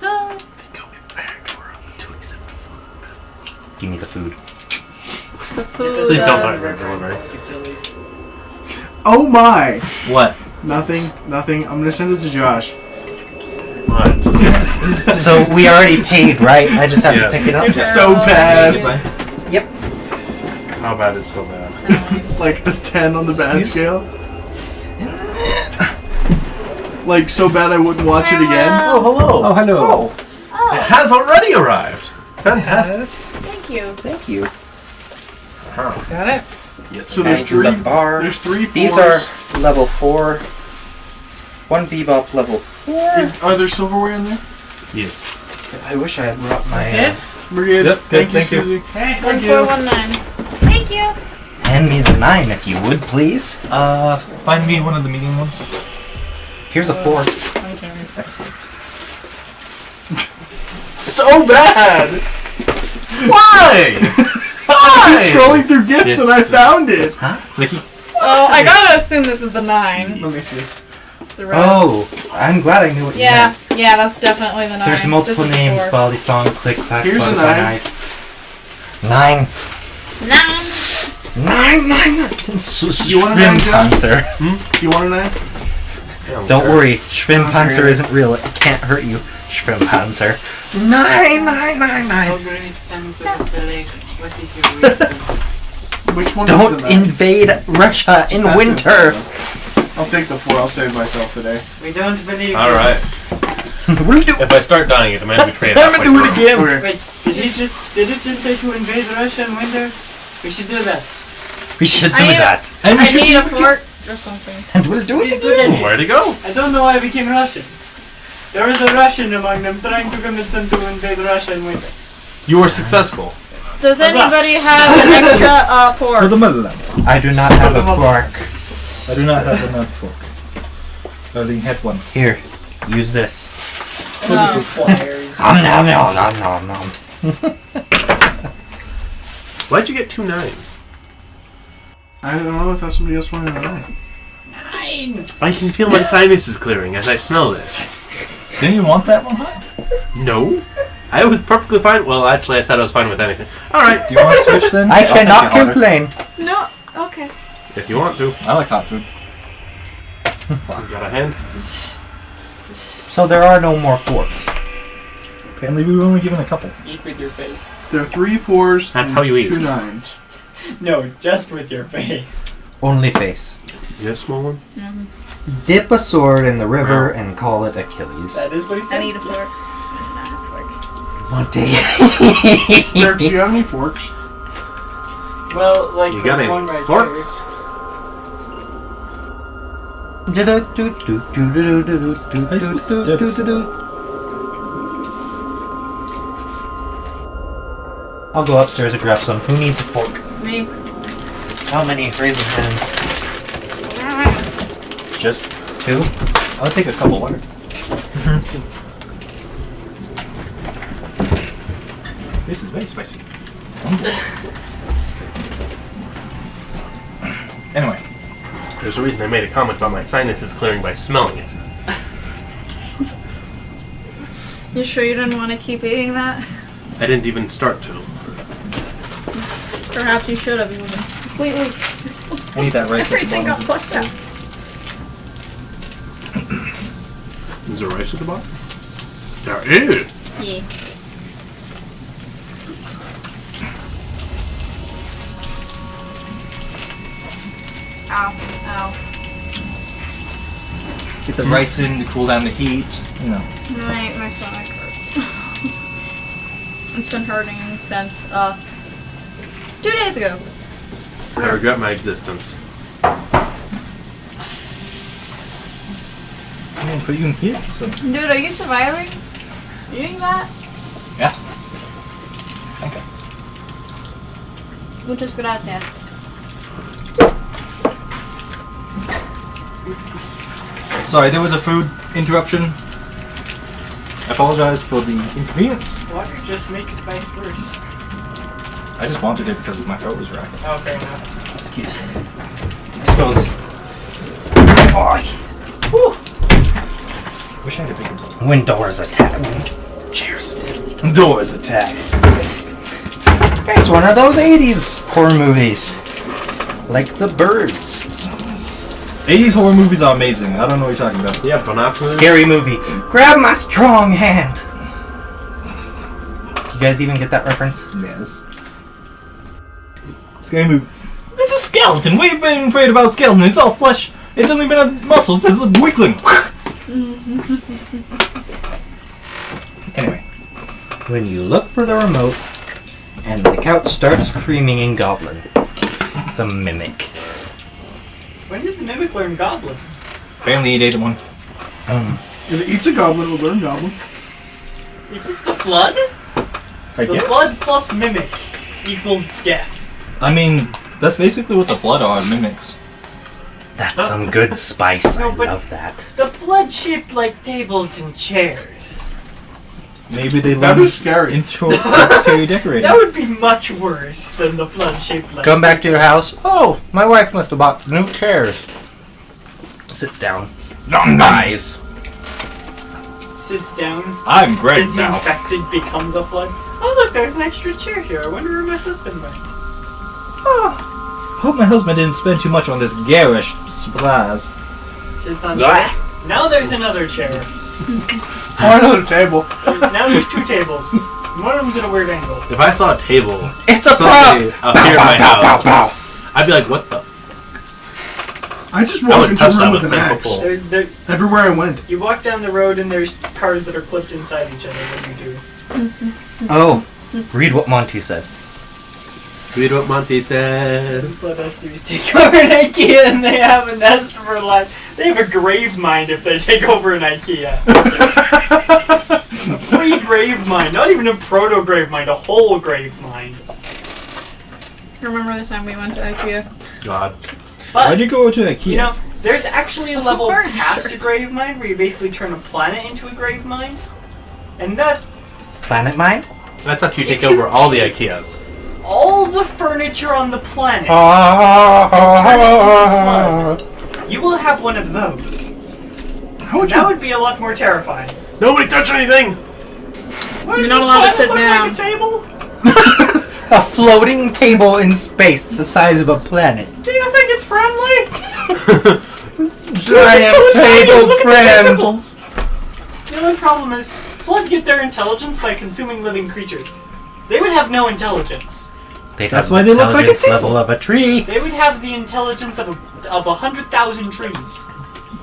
Food. Go get back to her to accept food. Give me the food. The food. Please don't buy red delivery. Oh my! What? Nothing. I'm gonna send it to Josh. What? So we already paid, right? I just have Yes. to pick it up. It's so bad. Yep. How bad is so bad? Like a 10 on the bad Excuse? scale. Like so bad I wouldn't watch it again. Oh, hello. Oh, hello. It has already arrived. Fantastic. Thank you. Thank you. Got it? Yes. So there's And this is a three. bar. There's three. These fours. are level 4. One bebop level 4. Are there silverware in there? Yes. I wish I had brought my. Good? We're good. Yep, good, Thank you, thank you. Susie. Hey, Thank you. 1419. Thank you. Hand me the 9 if you would, please. Find me one of the medium ones. Here's a 4. Excellent. So bad. Why? I was scrolling through gifts and I found it. Nikki? Oh, I gotta assume this is the 9. Let me see. The red. Oh, I'm glad I knew what you Yeah, meant. yeah, that's definitely the 9. There's multiple This is names. the 4. Baldi song, click, clack, Here's a butterfly 9. knife. 9. 9. You want a 9, John? Schwimmpanzer. You want a 9? Don't worry, Schwimmpanzer isn't real. It can't hurt you. Schwimmpanzer. 9. Oh, great fans of the lake. What is your wisdom? Which one Don't is the 9? invade Russia in That's winter. it. I'll take the 4. I'll save myself today. We don't believe All you. right. What do you do? If I start dying, it demands we trade. I'm gonna do it again. Okay. Wait, did it just say to invade Russia in winter? We should do that. We should do I need- that. And we I should need a fork or something. And we'll do it Please do again. that. Where'd he go? I don't know why I became Russian. There is a Russian among them trying to convince them to invade Russia in winter. You were successful. Does anybody have an extra For fork? the motherland. I do not have a fork. I do not have a nut fork. I only had one. Here, use this. No. Nom, nom, nom, nom, nom. Why'd you get 2 9s? I don't know if that's somebody else wanted a 9. 9! I can feel my sinuses clearing as I smell this. Didn't you want that one, huh? No. I was perfectly fine. Well, actually, I said I was fine with anything. All right. Do you want to switch then? I I'll take cannot it hotter. complain. No. Okay. If you want to. I like hot food. You got a hand? So there are no more forks. Apparently we were only given a couple. Eat with your face. There are 3 4s. That's and how you eat. 2 9s. No, just with your face. Only face. You got a small one? Dip a sword in the river and call it Achilles. That is what he I said. need a fork. Not a fork. One day. Derek, do you have any forks? Well, like You got the one any right forks? I'll go upstairs and grab some. Who needs a fork? Me. How many? Raise your hands. Just 2? I'll take a couple water. This is very spicy. Anyway, There's a reason I made a comment about my sinuses clearing by smelling it. You sure you didn't want to keep eating that? I didn't even start to. Perhaps you should have. You would have completely. I need that rice at the Everything got bottom. flushed out. Is there rice at the bottom? There is. Yeah. Ow. Ow. Get the rice in to cool down the heat. You know. My stomach hurts. It's been hurting since 2 days ago. I regret my existence. I'm gonna put you in here. So Dude, are you surviving? Eating that? yeah. Okay. Muchas gracias. Sorry, there was a food interruption. I apologize for the inconvenience. Water just makes spice worse. I just wanted it because my throat was racked. Oh, fair enough. Excuse me. This goes. Wish I had a bigger bowl. When doors attack. Cheers. Doors attack. It's one of those 80s horror movies. Like The Birds. 80s horror movies are amazing. I don't know what you're talking about. Yeah, binoculars. Scary movie. Grab my strong hand. You guys even get that reference? Yes. Scary movie. It's a skeleton. We've been afraid about skeleton. It's all flesh. It doesn't even have muscles. It's a weakling. Anyway. When you look for the remote and the couch starts screaming in Goblin. It's a mimic. When did the mimic learn goblin? Apparently it ate one. If it eats a goblin, it'll learn goblin. Is this the flood? I The guess. flood plus mimic equals death. I mean, that's basically what the blood are, mimics. That's some good spice. No, I but- love that. The flood shaped like tables and chairs. Maybe they That learned was scary. interior decorating. That would be much worse than the flood shaped like. Come back to your house. Oh, my wife must have bought new chairs. Sits down. Dies. Sits down. I'm great Gets now. infected, becomes a flood. Oh look, there's an extra chair here. I wonder where my husband went. Hope my husband didn't spend too much on this garish supplies. Sits on chair. Now there's another chair. Or another table. Now there's two tables. One of them's at a weird angle. If I saw a table It's a suddenly prop. appear in my house, I'd be like, what the? I just I walk would into touch a that room with with an axe. thankful. Everywhere I went. You walk down the road and there's cars that are clipped inside each other. What do you do? Oh, read what Monty said. Read what Monty said. Let us take over an IKEA and they have a nest for life. They have a grave mind if they take over an IKEA. A free grave mind, not even a proto grave mind, a whole grave mind. Remember the time we went to IKEA? God. Why'd But you go to IKEA? you know, there's actually a That's level furniture. past a grave mind where you basically turn a planet into a grave mind, and that's Planet Mind? That's after you take over all the IKEAs. all the furniture on the planet. You will have one of those. That would be a lot more terrifying. Nobody touch anything! What, You're does not this allowed to planet sit look down. Like a table? A floating table in space the size of a planet. Do you think it's friendly? Giant table friend. The only problem is, Flood get their intelligence by consuming living creatures. They would have no intelligence. That's why they look like a intelligence table. level of a tree. They would have the intelligence of 100,000 trees.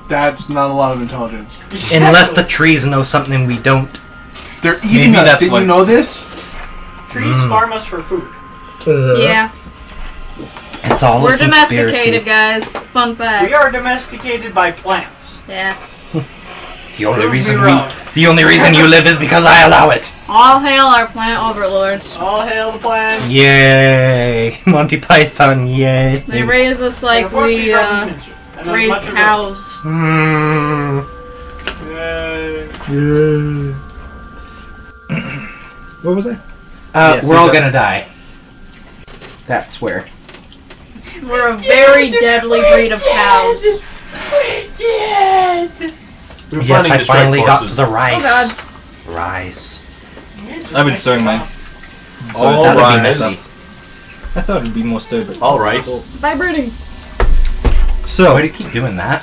That's not a lot of intelligence. Unless the trees know something we don't. They're eating Maybe us. that's Didn't what- you know this? Trees farm us for food. Yeah. It's all We're a conspiracy. domesticated, guys. Fun We fact. are domesticated by plants. Yeah. The only Prove me reason wrong. the only reason you live is because I allow it. All hail our plant overlords. All hail the plants. Yay, Monty Python, yay. They raise us And like of course we farm these miniatures. And there's raise lots of cows. Mm. those. What was I? We're see all that- gonna die. That's where. We're a very deadly breed of cows. We're dead. We were Yes, planning I to strike finally got to forces. the rice. Oh god. Rice. I've been stirring mine. So All it's That'd be right. messy. I thought it'd be more stirred, but All right. Vibrating. So, Why do you keep doing that?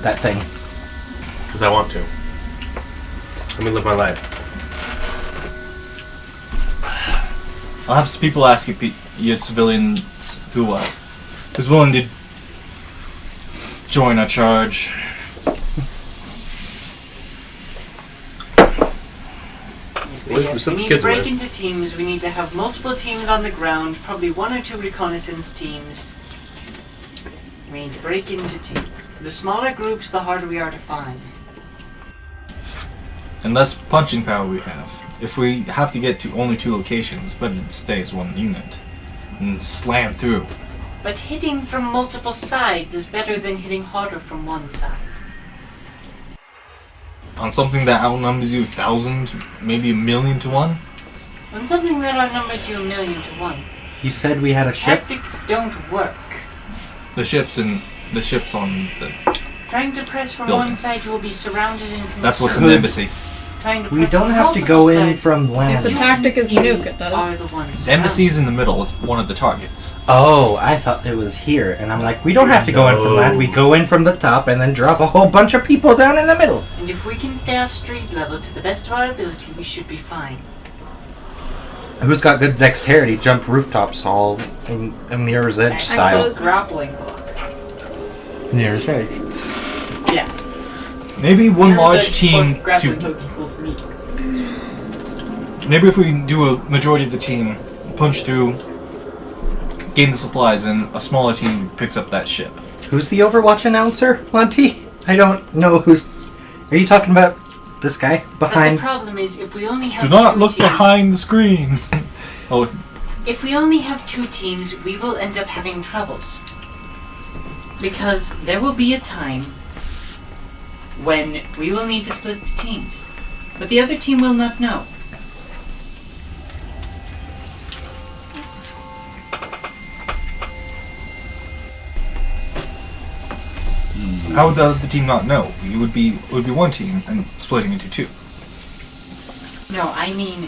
That thing. Because I want to. Let me live my life. I'll have some people ask you civilians who's willing to join our charge. Yes, Some we need to kids break away. into teams. We need to have multiple teams on the ground, probably 1 or 2 reconnaissance teams. We need to break into teams. The smaller groups, the harder we are to find. And less punching power we have. If we have to get to only 2 locations, it's better to stay as one unit and slam through. But hitting from multiple sides is better than hitting harder from one side. On something that outnumbers you 1,000, maybe 1,000,000 to 1? On something that outnumbers you 1,000,000 to 1. You said we had a ship? Tactics don't work. The ship's on the. Trying to press from Building. one side, you will be surrounded and consumed. That's what's in the embassy. Trying to We press don't from have to multiple go in sides, from If land. the tactic is nuke, it are does. the ones The embassy's in the middle. It's one of the targets. Oh, I thought it was here. And I'm like, we don't have to go in from land. We go in from the top and then drop a whole bunch of people down in the middle. And if we can stay off street level to the best of our ability, we should be fine. Who's got good dexterity? Jump rooftops all in Mirror's Edge I style. close- Grappling hook. Mirror's Edge. Yeah. Maybe one Mirror's large Edge team plus grappling to. hook equals me. Maybe if we can do a majority of the team, punch through, gain the supplies, and a smaller team picks up that ship. Who's the Overwatch announcer, Monty? I don't know who's... Are you talking about this guy But behind... the problem is, if we only have Do not two look teams, behind the screen. Oh, if we only have 2 teams, we will end up having troubles. Because there will be a time when we will need to split the teams. But the other team will not know. how does the team not know? It would be one team and splitting into 2. No, I mean,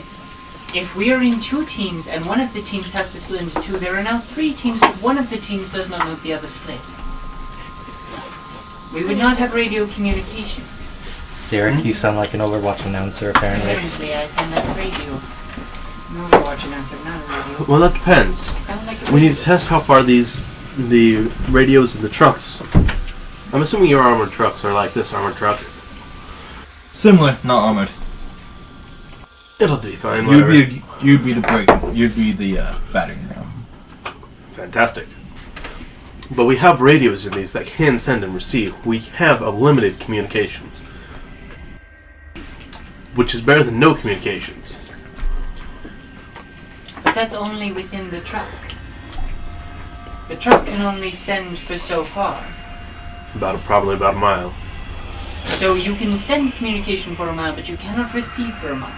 if we are in 2 teams and one of the teams has to split into 2, there are now 3 teams, but one of the teams does not know the other split. We would not have radio communication. Derek, you sound like an Overwatch announcer, apparently. Apparently, I sound like radio. No Overwatch announcer, not a radio. Well, that depends. Sound like a We need to test how far the radios in the trucks. I'm assuming your armored trucks are like this armored truck. Similar, not armored. It'll be fine. You'd Whatever. be the break. You'd be the battering ram. Fantastic. But we have radios in these that can send and receive. We have a limited communications, which is better than no communications. But that's only within the truck. The truck can only send for so far. Probably about a mile. So you can send communication for a mile, but you cannot receive for a mile.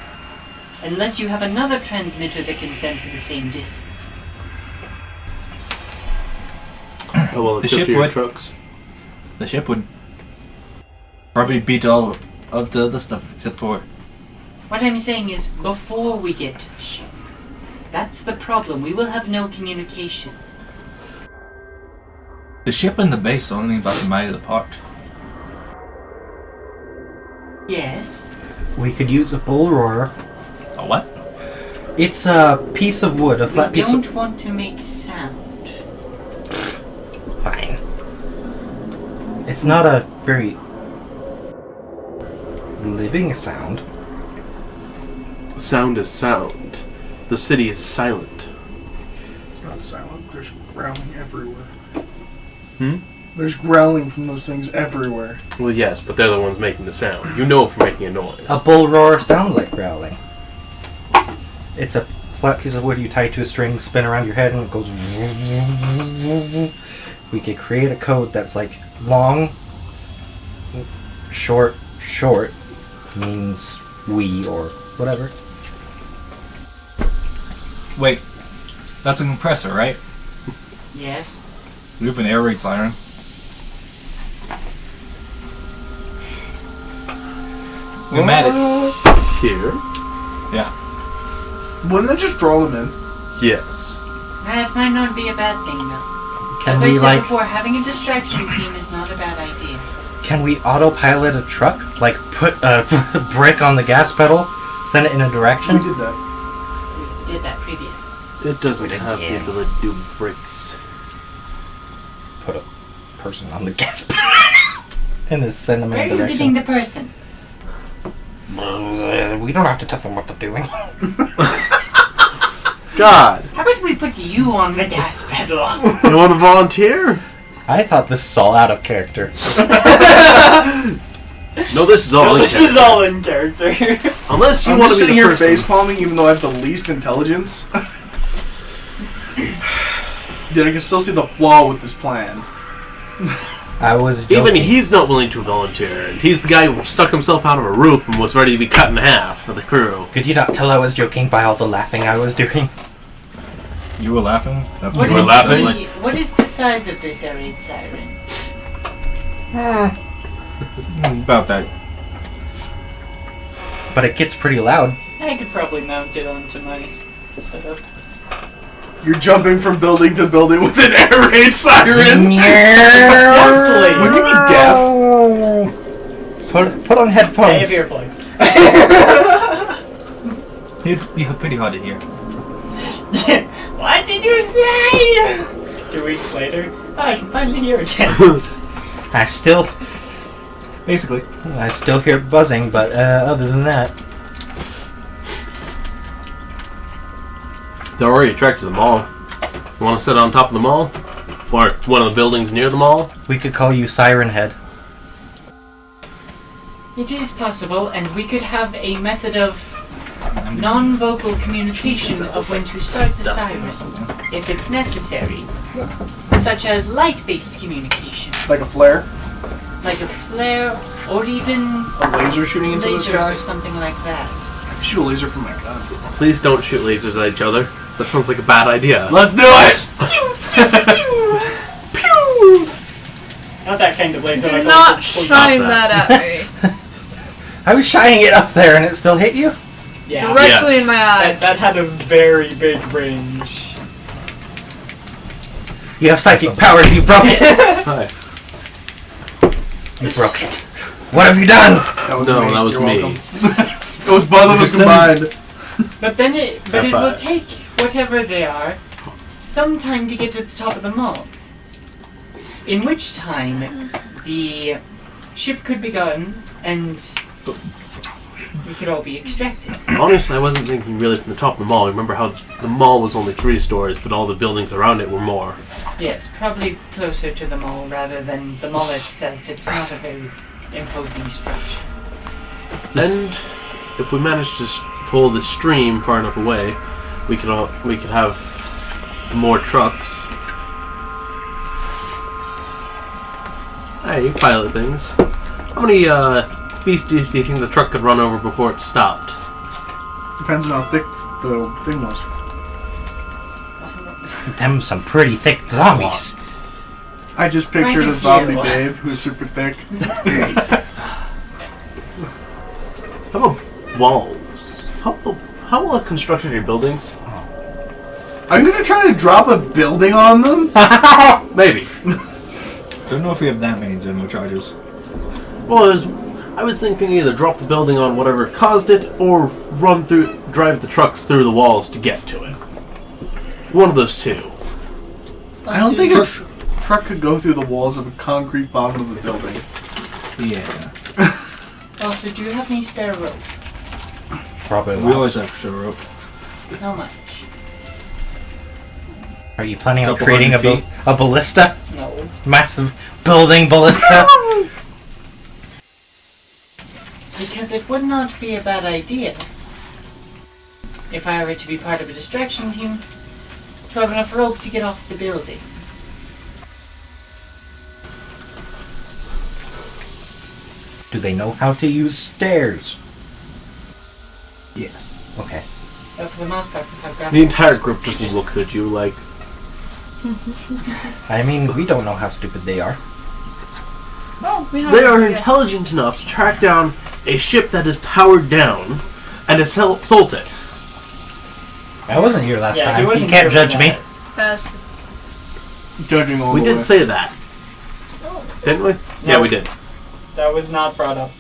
Unless you have another transmitter that can send for the same distance. Oh well, The except ship for your would- trucks. The ship would probably beat all of the other stuff except for. What I'm saying is, before we get to the ship, that's the problem. We will have no communication. The ship and the base are only about a mile apart. Yes. We could use a bull roarer. A what? It's a piece of wood, a We flat piece don't of... want to make sound. Fine. It's not a very... living sound. Sound is sound. The city is silent. It's not silent. There's growling everywhere. Hmm? There's growling from those things everywhere. Well, yes, but they're the ones making the sound. You know if you're making a noise. A bull roar sounds like growling. It's a flat piece of wood you tie to a string, spin around your head, and it goes... We could create a code that's like long, short means we or whatever. Wait, that's a compressor, right? Yes. We have an air raid siren. We mad it. Here? Yeah. Wouldn't that just draw them in? Yes. That might not be a bad thing, though. Can As we I said like... before, having a distraction team is not a bad idea. Can we autopilot a truck? Like put a brick on the gas pedal, send it in a direction? We did that. We did that previously. It doesn't have the Again. ability to do bricks. Put a person on the gas pedal and just send them Where are in a you getting direction. the person? We don't have to tell them what they're doing. God! How about we put you on the gas pedal? You want to volunteer? I thought this is all out of character. No, this is all in This is character. all in character. Unless you I'm want just to be sitting the here person. face palming, even though I have the least intelligence. Dude, I can still see the flaw with this plan. I was joking. Even he's not willing to volunteer, and he's the guy who stuck himself out of a roof and was ready to be cut in half for the crew. Could you not tell I was joking by all the laughing I was doing? You were laughing? That's What You were is laughing? what is the size of this air raid siren? About that. But it gets pretty loud. I could probably mount it onto my setup. You're jumping from building to building with an air raid siren. Exactly. Would you be deaf? Put on I have headphones. earplugs. It'd be pretty hard to hear. What did you say? 2 weeks later, I can finally hear again. I still hear buzzing, but other than that, They're already tracked to the mall. You want to sit on top of the mall? Or one of the buildings near the mall? we could call you Siren Head. It is possible, and we could have a method of non-vocal communication of when to start the siren, if it's necessary, such as light-based communication, Like a flare? like a flare or even A laser shooting into the lasers sky? or something like that. I can shoot a laser from my gun. Please don't shoot lasers at each other. That sounds like a bad idea. Let's do it! Not that kind of laser. Do like not a- shine that. that at me. I was shining it up there and it still hit you? Yeah. Directly Yes. in my That, eyes. that had a very big range. You have psychic powers, you broke it! Hi. You broke it. What have you done? That was No, me. that was You're me. welcome. It was both of us It's in- combined. But then it High will five. take whatever they are some time to get to the top of the mall. In which time the ship could be gone and we could all be extracted. Honestly, I wasn't thinking really from the top of the mall. Remember how the mall was only 3 stories, but all the buildings around it were more. Yes, probably closer to the mall rather than the mall itself. It's not a very imposing structure. And if we managed to pull the stream far enough away, we could have more trucks. Hey, you pilot things. How many beasties do you think the truck could run over before it stopped? Depends on how thick the thing was. Them some pretty thick zombies. I just pictured a Right, zombie yeah. babe who's super thick. How about walls? How well constructed are your buildings? I'm gonna try to drop a building on them. Maybe. Don't know if we have that many demo charges. Well, I was thinking either drop the building on whatever caused it, or drive the trucks through the walls to get to it. One of those two. I don't think a truck could go through the walls of a concrete bottom of a building. Yeah. Also, do you have any spare rope? Probably We not. always have extra rope. How much? Are you planning on Couple creating hundred a ballista? No. Massive building ballista? Because it would not be a bad idea if I were to be part of a distraction team to have enough rope to get off the building. Do they know how to use stairs? Yes. Okay. But for the most part, without grabbing The entire group just looks at you like, I mean, we don't know how stupid they are. Oh, we have they an are idea. intelligent enough to track down a ship that is powered down and assault it. I wasn't here last Yeah, he time. You wasn't can't here for judge me. that. Judging all We the did way. say that, didn't we? Yeah, we did. That was not brought up.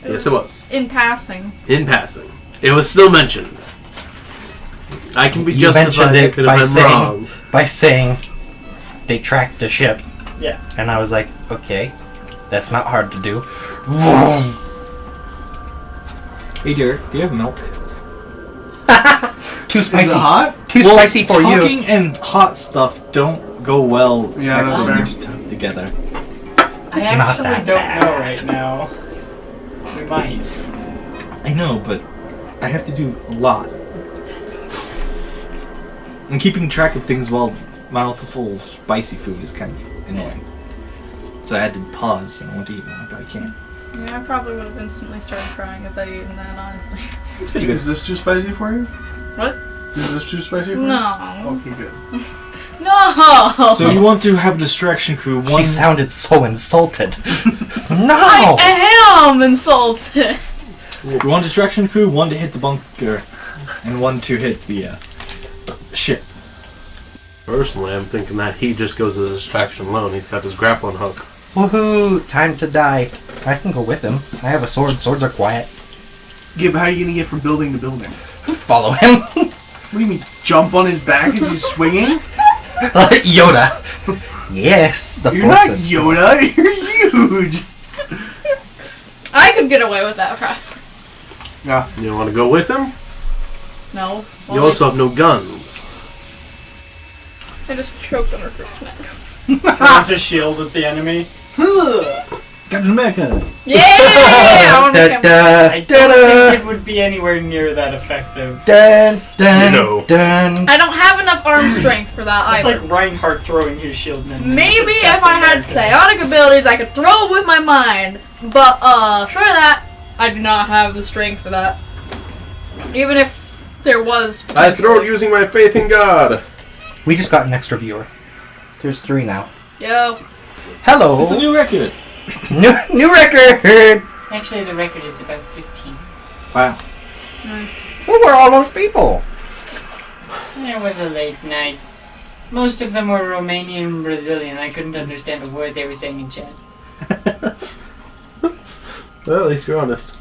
Yes, it was. In passing. In passing. It was still mentioned. I can be You justified. mentioned I it could by have been saying- wrong. By saying they tracked the ship. Yeah. And I was like, okay, that's not hard to do. Hey, Derek, do you have milk? Too Is spicy. it hot? Too spicy for you. Talking and hot stuff don't go well Yeah, that's excellent together. I It's not actually that don't bad. know right now. We might. I know, but I have to do a lot. And keeping track of things while mouthful of spicy food is kind of annoying. So I had to pause and I want to eat more, but I can't. Yeah, I probably would have instantly started crying if I'd eaten that, honestly. It's pretty good. Is this too spicy for you? What? Is this too spicy for you? No. Okay, good. No! So you want to have a distraction crew. One. She sounded so insulted. No! I am insulted! You want a distraction crew, one to hit the bunker, and one to hit the ship. Personally, I'm thinking that he just goes as a distraction alone. He's got his grappling hook. Woohoo! Time to die. I can go with him. I have a sword. Swords are quiet. Yeah, but how are you gonna get from building to building? Follow him. What do you mean, jump on his back as he's swinging? Yoda. Yes, the You're not forces. Yoda, you're huge! I could get away with that, right? Yeah. You want to go with him? No. You also have no guns. I just choked on her fruit snack. Throws a shield at the enemy. Captain America! Yeah! I want to Da, become- da, I da, don't da, think it would be anywhere near that effective. dun, dun, No. dun. I don't have enough arm strength for that It's either. like Reinhardt throwing his shield and then Maybe if I had psionic abilities, I could throw it with my mind. But, sure that, I do not have the strength for that. Even if there was I throw it using my faith in God. We just got an extra viewer. There's 3 now. Yo. Hello. It's a new record! New record. Actually, the record is about 15. Wow. Nice. Who were all those people? It was a late night. Most of them were Romanian and Brazilian. I couldn't understand a word they were saying in chat. Well, at least you're honest.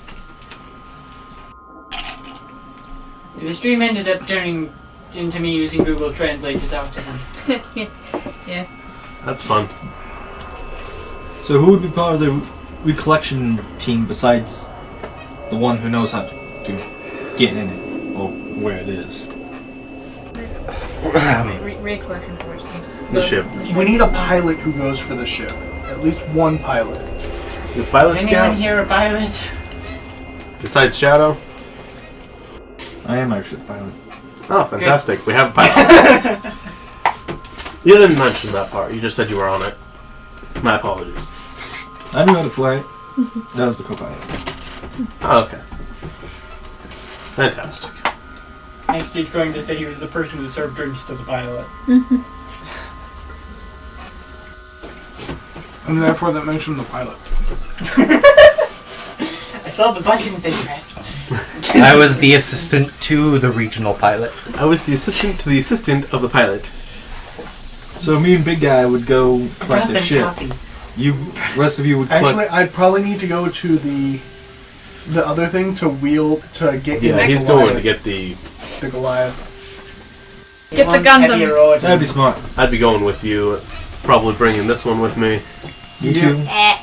The stream ended up turning into me using Google Translate to talk to them. Yeah. That's fun. So who would be part of the recollection team besides the one who knows how to get in it, or where it is? Recollection towards me. The ship. We need a pilot who goes for the ship. At least one pilot. The pilot Anyone scout? here a pilot? Besides Shadow? I am actually the pilot. Oh, fantastic. We have a pilot. You didn't mention that part. You just said you were on it. My apologies. I knew how to fly it. That was the co-pilot. Oh, okay. Fantastic. Next he's going to say he was the person who served drinks to the pilot. And therefore that makes him the pilot. I saw the buttons they pressed. I was the assistant to the regional pilot. I was the assistant to the assistant of the pilot. So me and Big Guy would go collect Brought the them ship. coffee. You, rest of you would collect. Actually, I'd probably need to go to the other thing to get Yeah, in he's the going Goliath. to get the... The Goliath. Get the One's Gundam. heavier ordnance. That'd be smart. I'd be going with you. Probably bringing this one with me. You Yeah. two, Eh.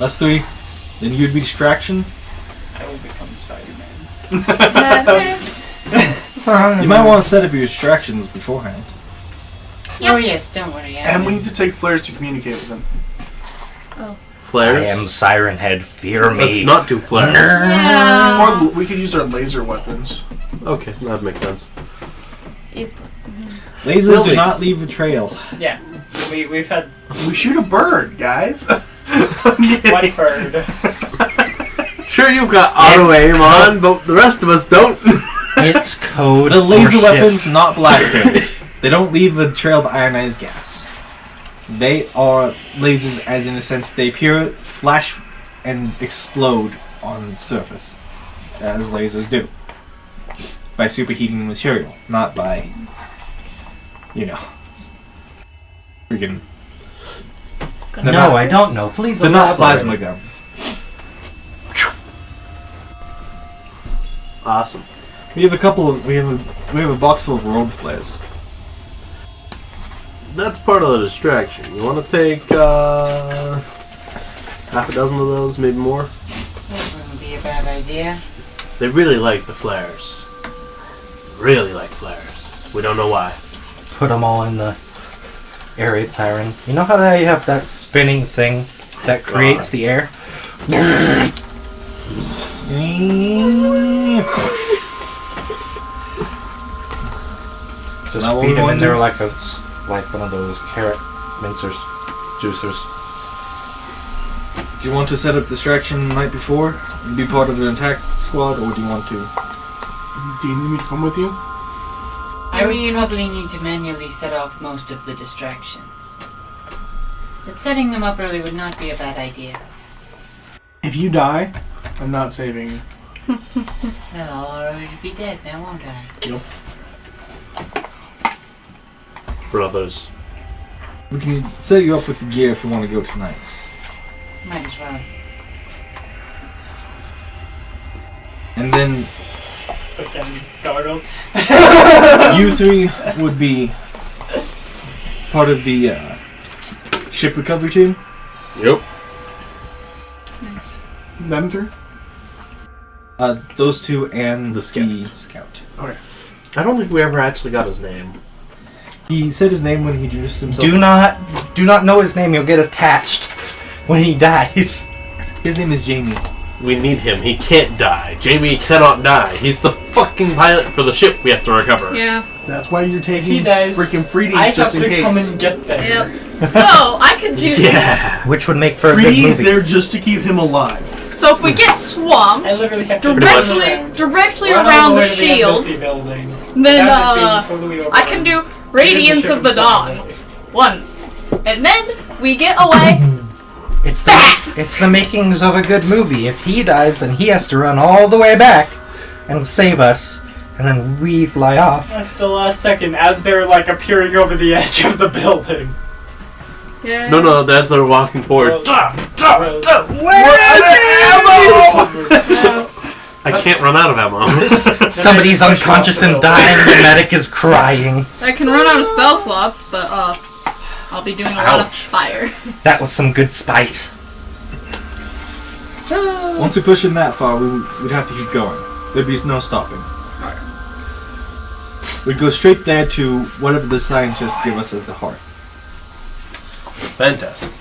us 3. Then you'd be distraction. I will become Spider-Man. You might want to set up your distractions beforehand. Oh yes, don't worry. And we need to take flares to communicate with them. Flares? I am Siren Head. Fear me. Let's not do flares. Yeah. Or we could use our laser weapons. Okay, that makes sense. Lasers Really? do not leave a trail. Yeah, we've had We shoot a bird, guys. one bird. Sure, you've got auto aim on, but the rest of us don't. It's code. The laser for weapons, ship. not blasters. They don't leave a trail of ionized gas. They are lasers, as in a sense they appear, flash, and explode on the surface, as lasers do. By superheating the material, not by, freaking. No, I don't know. Please They're not elaborate. plasma guns. Awesome. We have a box full of road flares. That's part of the distraction. You want to take half a dozen of those, maybe more? That wouldn't be a bad idea. They really like the flares. Really like flares. We don't know why. Put them all in the air raid siren. You know how they have that spinning thing that creates the air? Just Now what feed we them wanna in there do? like one of those carrot mincers, juicers. Do you want to set up distraction the night before and be part of the attack squad, or do you want to? Do you need me to come with you? I would probably need to manually set off most of the distractions. But setting them up early would not be a bad idea. If you die, I'm not saving you. Well, I'll already be dead now, won't I? Yep. Brothers. We can set you up with the gear if you want to go tonight. Might as well. And then Again, goggles. you three would be part of the ship recovery team. Yep. Nice. Them three? Those two and The scout. Okay. I don't think we ever actually got his name. He said his name when he introduced himself. Do not know his name. You'll get attached when he dies. His name is Jamie. We need him. He can't die. Jamie cannot die. He's the fucking pilot for the ship we have to recover. Yeah. That's why you're taking he dies, freaking freedies I have just in to case. come and get them. Yep. So I could do. Yeah. Which would make for a good Freedies movie. there just to keep him alive. So if we get swamped I literally have to directly Run all around way the to shield, embassy building. then Have it being totally I can do overrun. Radiance of the Dawn once, and then we get away. It's Fast! it's the makings of a good movie. If he dies, then he has to run all the way back and save us, and then we fly off. At the last second, as they're like appearing over the edge of the building. Yeah. No, as they're walking forward. I can't run out of ammo. Somebody's unconscious and dying. The medic is crying. I can run out of spell slots, but I'll be doing a lot of fire. That was some good spice. Once we push in that far, we'd have to keep going. There'd be no stopping. We'd go straight there to whatever the scientists give us as the heart. Fantastic.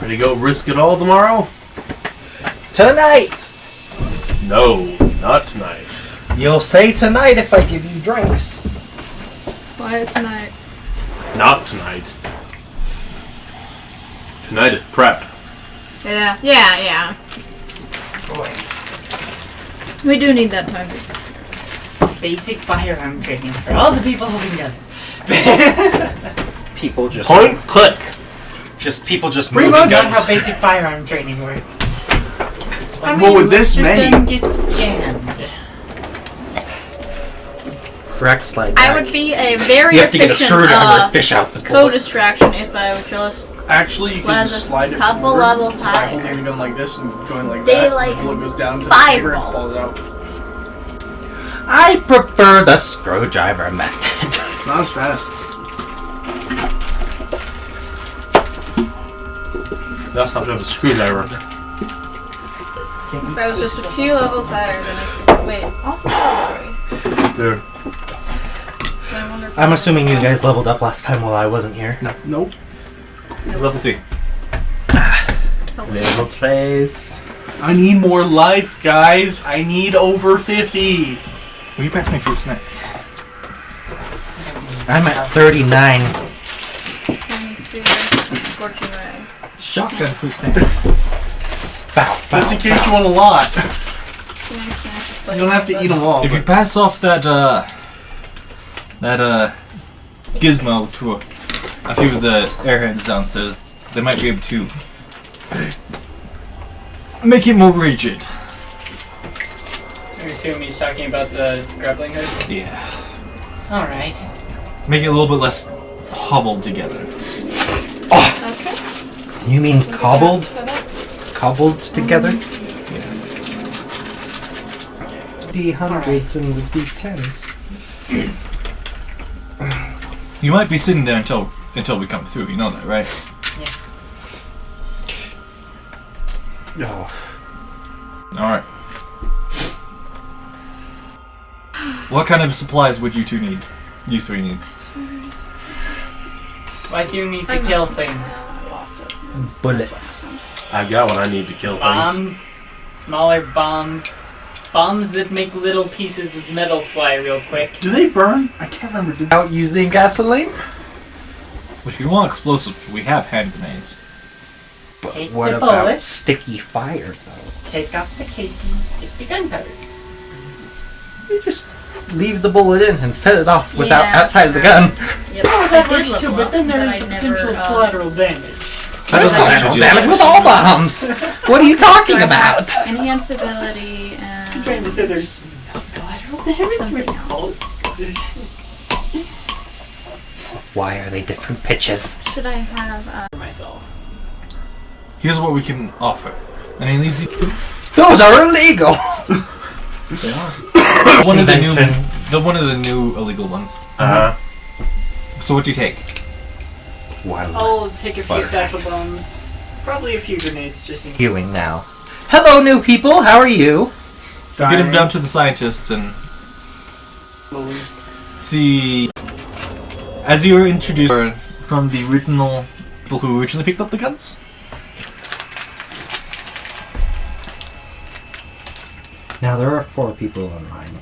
Ready to go risk it all tomorrow? Tonight! No, not tonight. You'll say tonight if I give you drinks. Quiet tonight. Not tonight. Tonight is prep. Yeah. Boy. We do need that time. Basic firearm training for all the people holding guns. People just Point, click. people just Pretty moving much. Not guns. how basic firearm training works. Well, with this many. Gun gets jammed. Correct slide. I would be a very You have to get a efficient screwdriver and fish out the co-distraction if I would just Actually, you can Was just a slide it couple forward levels by higher. holding the gun like this and going like Daylight that. The bullet goes down to the fireball. trigger and it falls out. I prefer the screwdriver method. Not as fast. That's not just a screwdriver. if I was just a few levels higher than I could. Wait, also probably. There. I wonder if I'm assuming you guys leveled up last time while I wasn't here. Nope. Level 3. Level 3. I need more life, guys. I need over 50. Will you pass my fruit snack? I'm at 39. Let me see. Scorching ray. Shotgun fruit snack. Bow, Just in bow, case bow. you want a lot. You You don't have to eat them all. If you pass off that gizmo to a few of the airheads downstairs, they might be able to make it more rigid. I assume he's talking about the grappling hook. Yeah. Alright. Make it a little bit less hobbled together. Okay. You mean cobbled? Cobbled together? D100s and the D10s. You might be sitting there until we come through. You know that, right? Yes. Oh. All right. What kind of supplies would you two need? You three need. Why do you need I to must- kill things? Lost it. Bullets. I got what I need to kill things. Bombs? Smaller bombs? Bombs that make little pieces of metal fly real quick. Do they burn? I can't remember. Out using gasoline? If you want explosives, we have hand grenades. But Take what the about bullets. sticky fire, though? Take off the casing, get the gunpowder. You just leave the bullet in and set it off without Yeah. outside of the gun. Yep. Oh, that I did works look too, them but up, then there but is the I potential never, collateral damage. There's collateral damage with all bombs. What are you talking about? Enhance ability I'm trying to and say there's collateral damage Something with else. bolt. Why are they different pitches? should I have Myself. Here's what we can offer. And he leaves you Those are illegal. one of the Convention. one of the new illegal ones. So what do you take? One. I'll take a few Butter. satchel bombs, probably a few grenades just in case. Healing now. Hello, new people. How are you? Get him down to the scientists and see. As you were introduced from the original people who originally picked up the guns. Now there are 4 people online.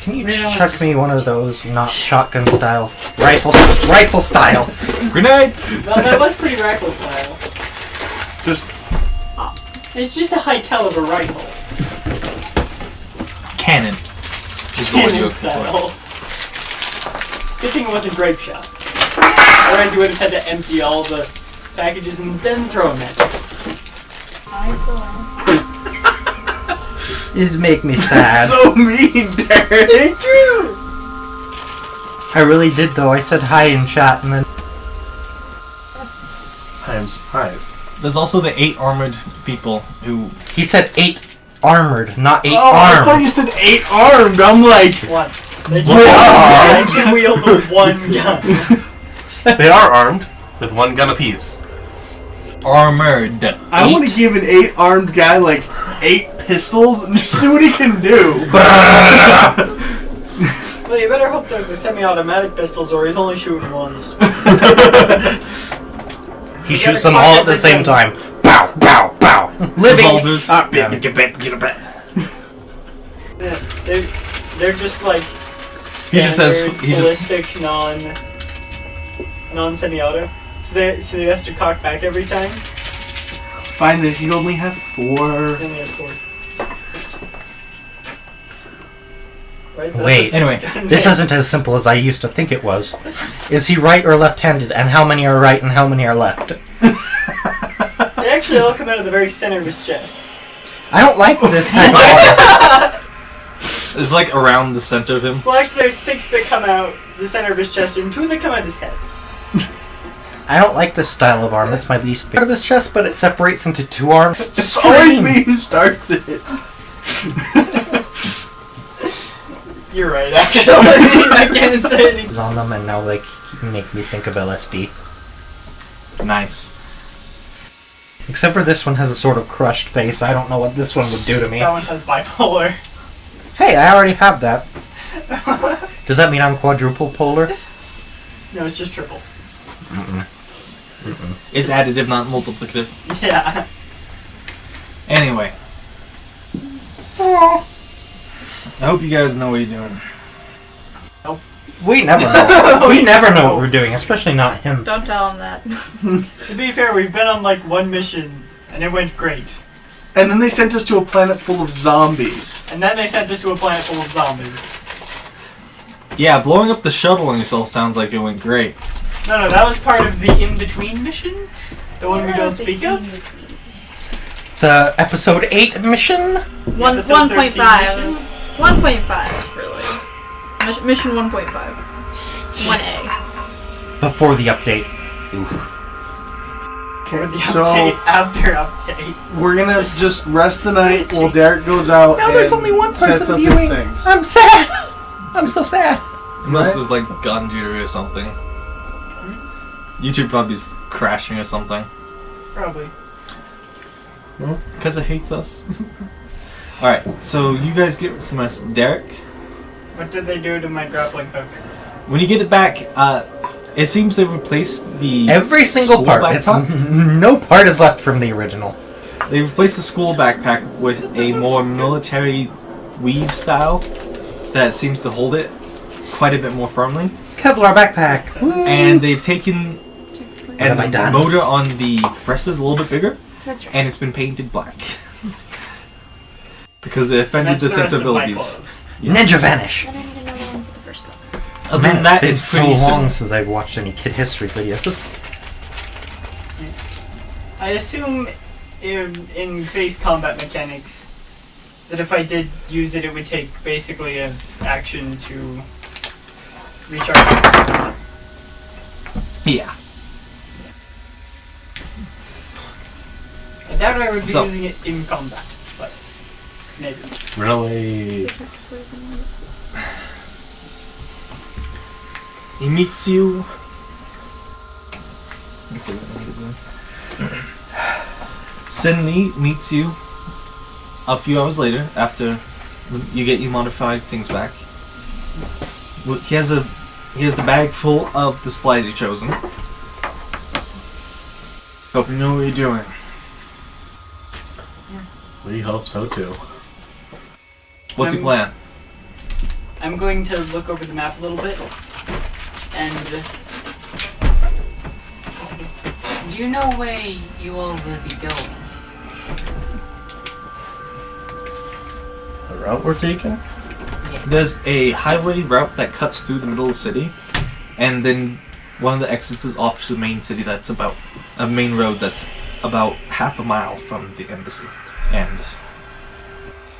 Can you chuck me one of those, not shotgun style, rifle style? Grenade! Well, that was pretty rifle style. Just It's just a high caliber rifle. Cannon. Is the word you're Cannon looking for. style. Good thing it wasn't grape shot. Otherwise you would have had to empty all the packages and then throw them at you. These make me sad. so mean, Derek. True! I really did though. I said hi in chat and then Highs. There's also the 8 armored people who. he said 8 armored, not 8 Oh, I thought armed. you said 8 armed. I'm like, One. They Wow. can wield the one gun. They are armed with one gun apiece. Armored. I want to give an 8 armed guy like 8 pistols and just see what he can do. Well, you better hope those are semi-automatic pistols or he's only shooting once. He shoots them all at the same time. Bow, bow, bow. Living. Revolvers. Yeah, they're just like He just says- standard he just- ballistic non-semi-auto. So they has to cock back every time. Fine, then you only have 4. They only have 4. Right, Wait. Anyway, This isn't as simple as I used to think it was. Is he right or left-handed? And how many are right and how many are left? They actually all come out of the very center of his chest. I don't like this type of it's like around the center of him. Well, actually, there's 6 that come out the center of his chest and 2 that come out his head. I don't like this style of arm. That's my least favorite. Part of his chest, but it separates into 2 arms. It's always me who starts it. You're right, actually. I can't say anything. On them, and now they make me think of LSD. Nice. Except for this one has a sort of crushed face. I don't know what this one would do to me. That one has bipolar. Hey, I already have that. Does that mean I'm quadruple polar? No, it's just triple. It's additive, not multiplicative. Yeah. Anyway. I hope you guys know what you're doing. We never know. We never know what we're doing, especially not him. Don't tell him that. To be fair, we've been on like one mission and it went great. And then they sent us to a planet full of zombies. And then they sent us to a planet full of zombies. Yeah, blowing up the shuttle on yourself sounds like it went great. No, that was part of the in-between mission? The one we don't speak of? The episode 8 mission? One Episode 13 1.5. missions? 1.5, really. Mission 1.5. 1A. Before the update. Or the So- update after update. We're gonna just rest the night while Derek goes out Now there's and only one sets person up viewing. his things. I'm sad. I'm so sad. It must have like gotten jittery or something. YouTube probably's crashing or something. Probably. Because it hates us. Alright, so you guys get some rest. Derek, What did they do to my grappling hook? when you get it back, it seems they've replaced the Every single school part. It's, backpack. no part is left from the original. They've replaced the school backpack with a more military weave style. that seems to hold it quite a bit more firmly. Kevlar backpack. And they've taken have I and the done? motor on the breast is a little bit bigger, That's right. and it's been painted black because it offended the That's rest of my sensibilities. clothes. Ninja vanish. I didn't even know that one for the first time. Other Man, than that, it's been it's so pretty long sim- since I've watched any kid history videos. I assume in base combat mechanics that if I did use it, it would take basically an action to recharge. Yeah. I doubt I would be So- using it in combat, but maybe. Really? He meets you. Let's see what I'm doing. Sydney meets you a few hours later after you get your modified things back. He has the bag full of the supplies you've chosen. Hope you know what you're doing. We hope so too. What's your plan? I'm going to look over the map a little bit and Do you know where you all will be going? The route we're taking? There's a highway route that cuts through the middle of the city, and then one of the exits is off to the main city that's about a main road that's about half a mile from the embassy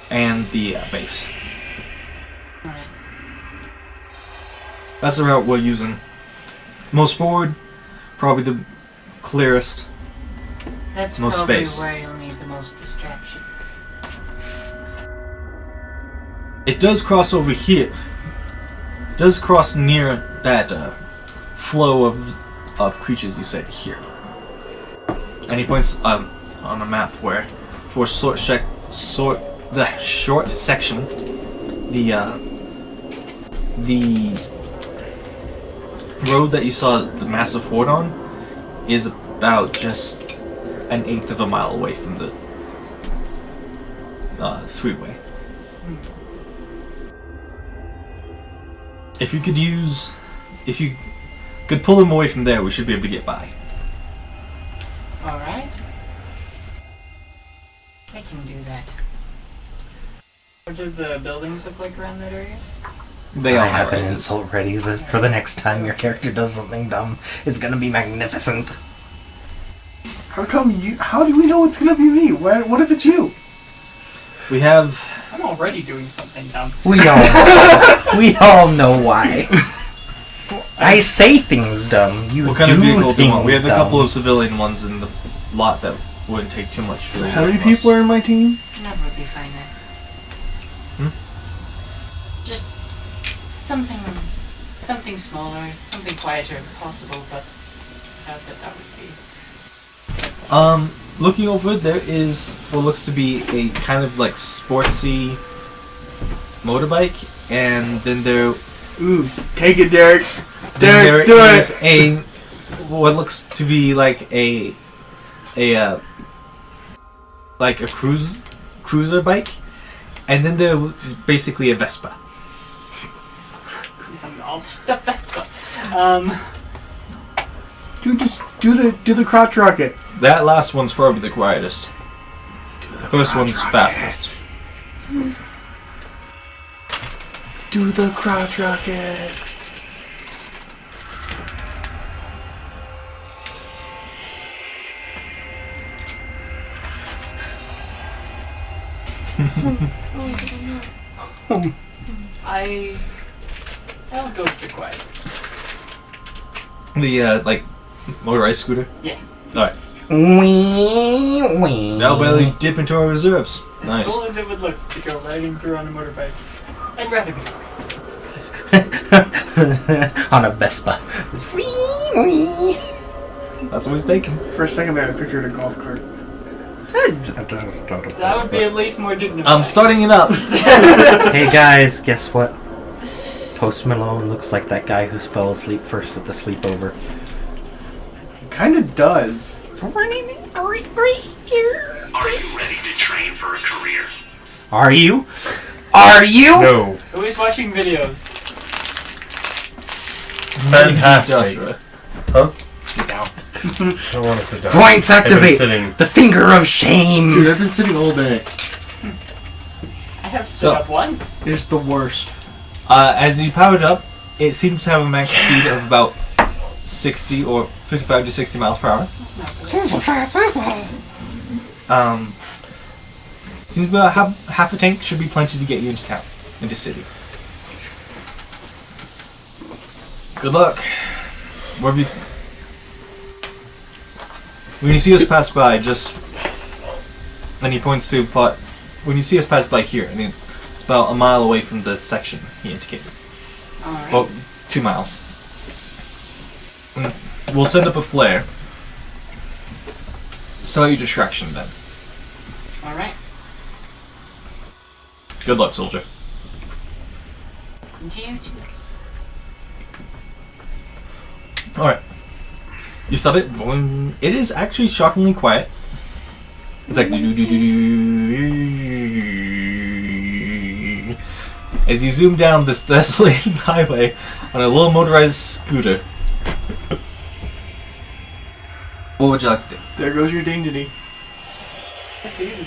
and the base. Alright. That's the route we're using. Most forward, probably the clearest. That's Most probably space. where you'll need the most distractions. It does cross over here. It does cross near that flow of creatures you said here. And he points on a map where, for the short section, the road that you saw the massive horde on is about just an eighth of a mile away from the freeway. If you could pull them away from there, we should be able to get by. Alright. I can do that. what do the buildings look like around that area? They I all have an rises. insult ready for the next time your character does something dumb. It's gonna be magnificent. How come you? How do we know it's gonna be me? What if it's you? We have I'm already doing something dumb. We all know why. I say things dumb. You what kind do of vehicle do you want? things We have a dumb. couple of civilian ones in the lot that wouldn't take too much. So how many people are in my team? That would be fine then. Just something smaller, something quieter if possible, but I doubt that would be. Looking over, there is what looks to be a kind of like sportsy motorbike, and then there Ooh, take it, Derek. then Derek, there do is it. a what looks to be like a cruiser bike, and then there is basically a Vespa. Do the crotch rocket. That last one's probably the quietest. First one's fastest. Do the crotch rocket. I'll go with the quiet. The like motorized scooter. Yeah. All right. Wee, wee. Now barely dip into our reserves. As Nice. cool as it would look to go riding through on a motorbike, I'd rather be quiet. On a Vespa. Wee, wee. That's what he's taking. For a second there, I pictured a golf cart. That would be at least more dignified. I'm starting it up. Hey guys, guess what? Post Malone looks like that guy who fell asleep first at the sleepover. Kinda does. Are you ready to train for a career? Are you? Are you? No. Who is watching videos? Fantastic. Joshua. I don't want to sit down. Points I've been activate. sitting. The finger of shame. Dude, I've been sitting all day. I have stood So- up once. It's the worst. As you power it up, it seems to have a max speed of about 60 or 55 to 60 miles per hour. Seems about half a tank should be plenty to get you into town, into city. Good luck. Wherever you... When you see us pass by, just... And he points to plots. When you see us pass by here, I mean, it's about a mile away from the section he indicated. Alright. Well, 2 miles. We'll send up a flare. Start your distraction then. Alright. Good luck, soldier. Alright. You stop it. It is actually shockingly quiet. It's like as you zoom down this desolated highway on a little motorized scooter. What would you like to do? There goes your dignity.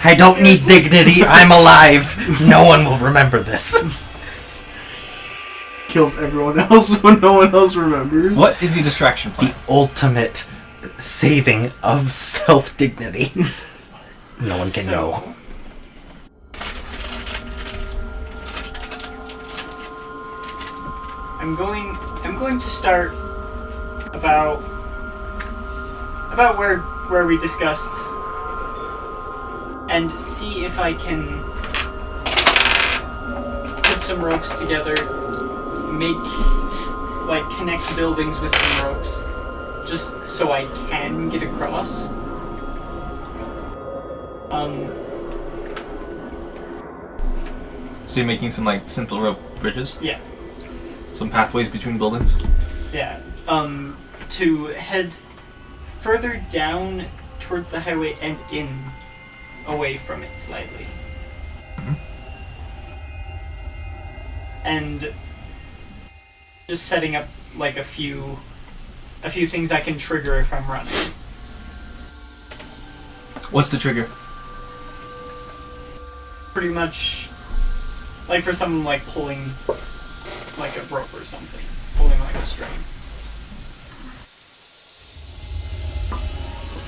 I don't need dignity. I'm alive. No one will remember this. Kills everyone else so no one else remembers. What is the distraction The plan? ultimate saving of self-dignity. No one can So- know. I'm going to start about where we discussed and see if I can put some ropes together, connect buildings with some ropes, just so I can get across. So you're making some like simple rope bridges? Yeah. Some pathways between buildings? Yeah. To head further down towards the highway and away from it slightly. And just setting up like a few things I can trigger if I'm running. What's the trigger? Pretty much like for someone like pulling like a rope or something. Pulling like a string.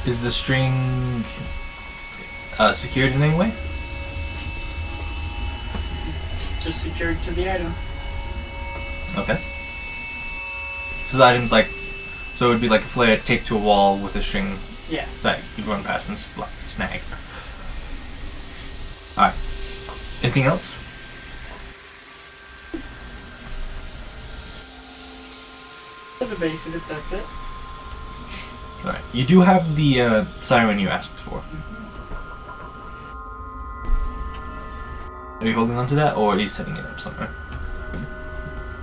Is the string secured in any way? Just secured to the item. Okay. So the item's like, so it would be like a flare taped to a wall with a string Yeah. that you'd run past and snag. Alright. Anything else? For the base of it, that's it. Alright. You do have the siren you asked for. Are you holding on to that, or are you setting it up somewhere?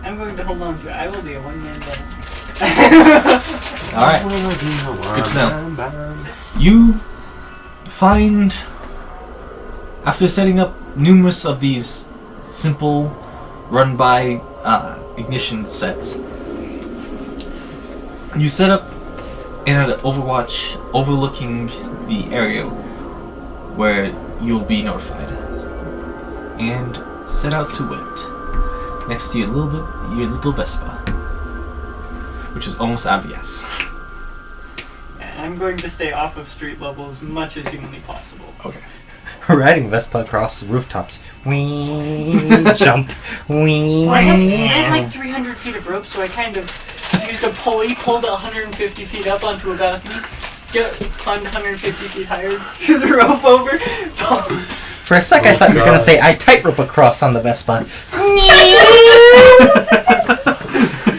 I'm going to hold on to it. I will be a one-man band. Alright. Good to know. You find, after setting up numerous of these simple, run-by ignition sets, you set up in an overwatch overlooking the area where you'll be notified, and set out to wait next to your little Vespa, which is almost obvious. And I'm going to stay off of street level as much as humanly possible. Okay. Riding Vespa across the rooftops. Wee, jump, wee. Well, I had like 300 feet of rope, so I kind of used a pulley, pulled it 150 feet up onto a balcony, climbed 150 feet higher, threw the rope over. For a sec, I thought you were going to say I tightrope across on the Vespa.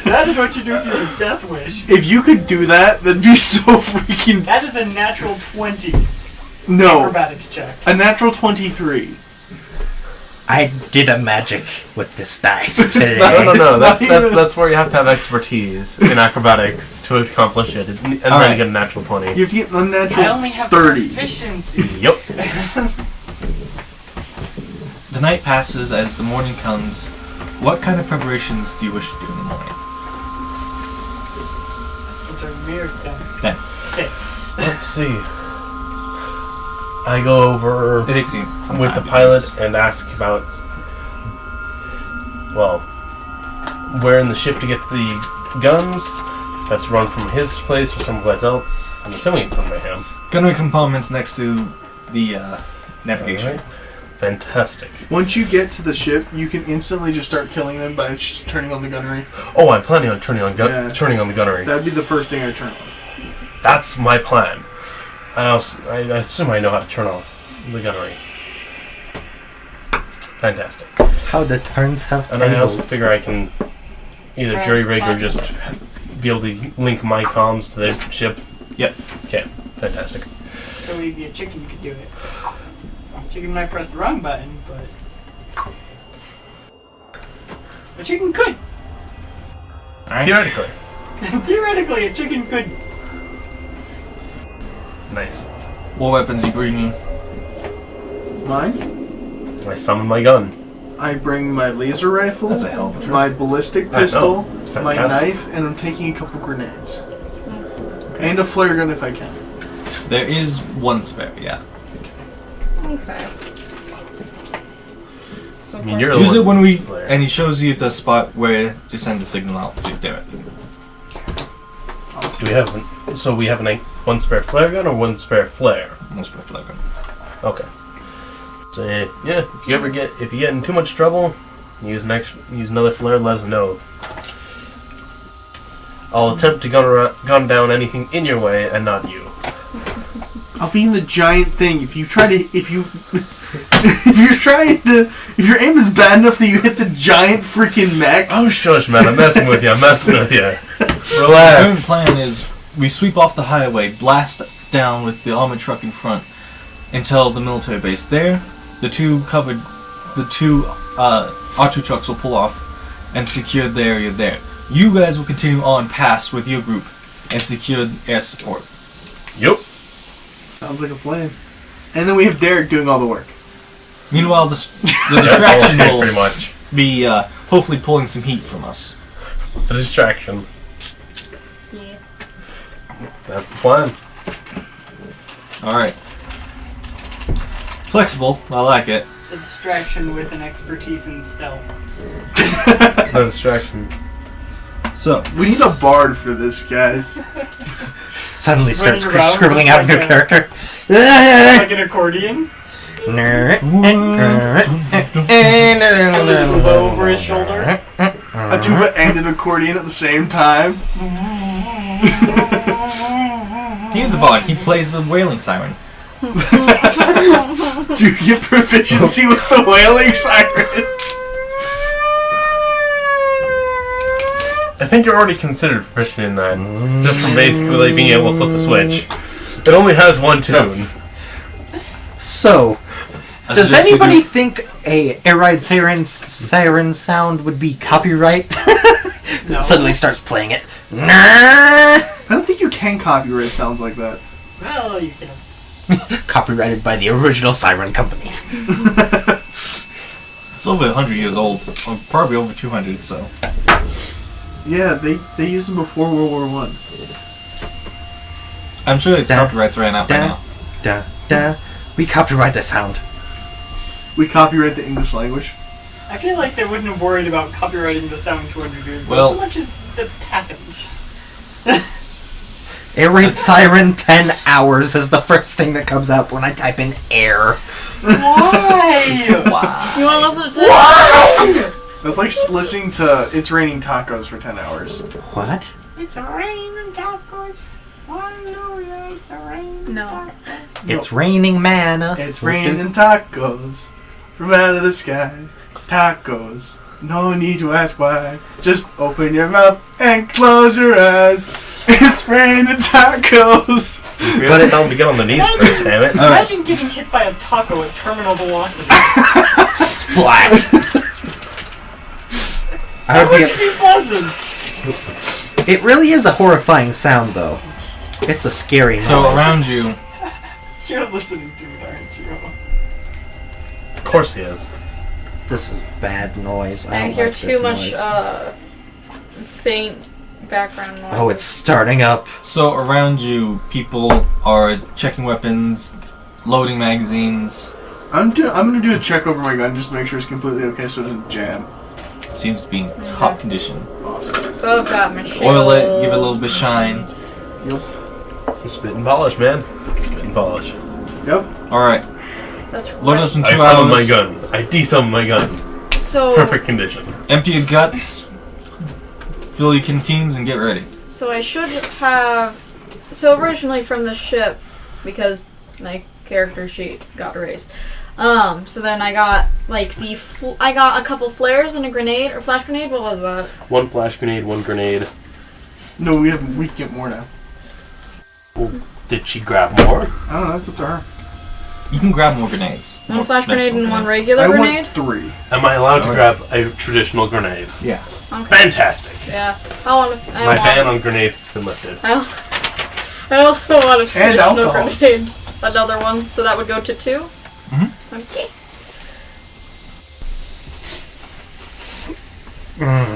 That is what you do with your death wish. If you could do that, that'd be so freaking... That is a natural 20 No. acrobatics check. A natural 23. I did a magic with this dice today. No. It's not even- That's where you have to have expertise in acrobatics to accomplish it, and then you Alright. get a natural 20. You have to get a natural I only have 30. proficiency. Yep. the night passes as the morning comes. What kind of preparations do you wish to do in the morning? Enter mirror gun. Then. Okay. Let's see. I go over It takes you some with time the to pilot do this. and ask about, well, where in the ship to get the guns. That's run from his place or someplace else. I'm assuming it's run by him. Gunnery compartments next to the navigation. Alright. Fantastic. Once you get to the ship, you can instantly just start killing them by just turning on the gunnery. Oh, I'm planning on turning on Yeah. turning on the gunnery. That'd be the first thing I turn on. That's my plan. I assume I know how to turn off the gunnery. Fantastic. How the turns have And I also tabled. figure I can either Right, jury rig or fine. just be able to link my comms to the ship. Yep. Okay, fantastic. So easy a chicken could do it. Chicken might press the wrong button, but a chicken could. Alright. Theoretically. Theoretically, a chicken could. Nice. What weapons are you bringing? Mine? I summon my gun. I bring my laser rifle, That's a hell of a trip. my ballistic I know. pistol, It's my fantastic. knife, and I'm taking a couple grenades. And a flare gun if I can. There is one spare, yeah. Okay. So I mean, you're the Use one it when we... who's there. And he shows you the spot where to send the signal out to Derek. So we have one spare flare gun or one spare flare? One spare flare gun. Okay. So yeah, if you get in too much trouble, use another flare. Let us know. I'll attempt to gun down anything in your way and not you. I'll be in the giant thing. If your aim is bad enough that you hit the giant freaking mech. Oh shush, man! I'm messing with you. I'm messing with you. The current Relax. plan is we sweep off the highway, blast down with the armored truck in front until the military base. There, the two R2 trucks will pull off and secure the area there. You guys will continue on past with your group and secure the air support. Yup. Sounds like a plan. And then we have Derek doing all the work. Meanwhile, the All distraction take will pretty much. be hopefully pulling some heat from us. The distraction. Yeah. That's the plan. Alright. Flexible, I like it. The distraction with an expertise in stealth. No distraction. So, We need a bard for this, guys. Suddenly starts Running around scribbling with out a new like a- character. Like an accordion. A A tuba over his shoulder. A tuba and an accordion at the same time. he's a bard. He plays the wailing siren. Do you get proficiency with the wailing siren? I think you're already considered proficient in that, just from basically like being able to flip a switch. It only has one tune. So, I does suggest you anybody do- think a air ride siren sound would be copyright? No. Suddenly starts playing it. Nah. I don't think you can copyright sounds like that. Well, you can. Copyrighted by the original siren company. It's over 100 years old. Or probably over 200, so. Yeah, they used them before World War One. I'm sure its Da- copyrights ran out by da- now. Da, da. We copyright the sound. We copyright the English language. I feel like they wouldn't have worried about copyrighting the sound 200 years ago Well- so much as the patents. Air raid siren 10 hours is the first thing that comes up when I type in air. Why? You want to listen to That's like listening to It's Raining Tacos for 10 hours. What? It's raining tacos. Hallelujah, it's raining No. tacos. It's raining manna. It's raining tacos from out of the sky. Tacos. No need to ask why. Just open your mouth and close your eyes. It's raining tacos. We have to tell him to get on the knees first, damn it. Imagine getting hit by a taco at terminal velocity. Splat! I That would would be be pleasant. it really is a horrifying sound, though. It's a scary noise. So around you, You're listening to it, aren't you? Of course he is. This is bad noise. I I don't hear like too this much noise. faint background noise. Oh, it's starting up. So around you, people are checking weapons, loading magazines. I'm gonna do a check over my gun just to make sure it's completely okay so it doesn't jam. Seems to be in top condition. Awesome. So I've got my shield. Oil it, give it a little bit of shine. Spit and polish, man. Spit and polish. Yep. Alright, That's load up in 2 I hours. summon my gun. I desummon my gun. So Perfect condition. Empty your guts, fill your canteens, and get ready. So I should have. So originally from the ship, because my character sheet got erased. So then I got like I got a couple flares and a grenade or flash grenade. What was that? 1 flash grenade, 1 grenade. No, we can get more now. Well, did she grab more? I don't know. That's up to her. You can grab more grenades. One More flash grenade and conventional one grenades. regular I grenade. want 3. Am I allowed to Okay. grab a traditional grenade? Yeah. Okay. Fantastic. Yeah. I My ban want. on grenades has been lifted. I also want a And traditional alcohol. grenade. Another one. So that would go to 2. Mhm. Okay.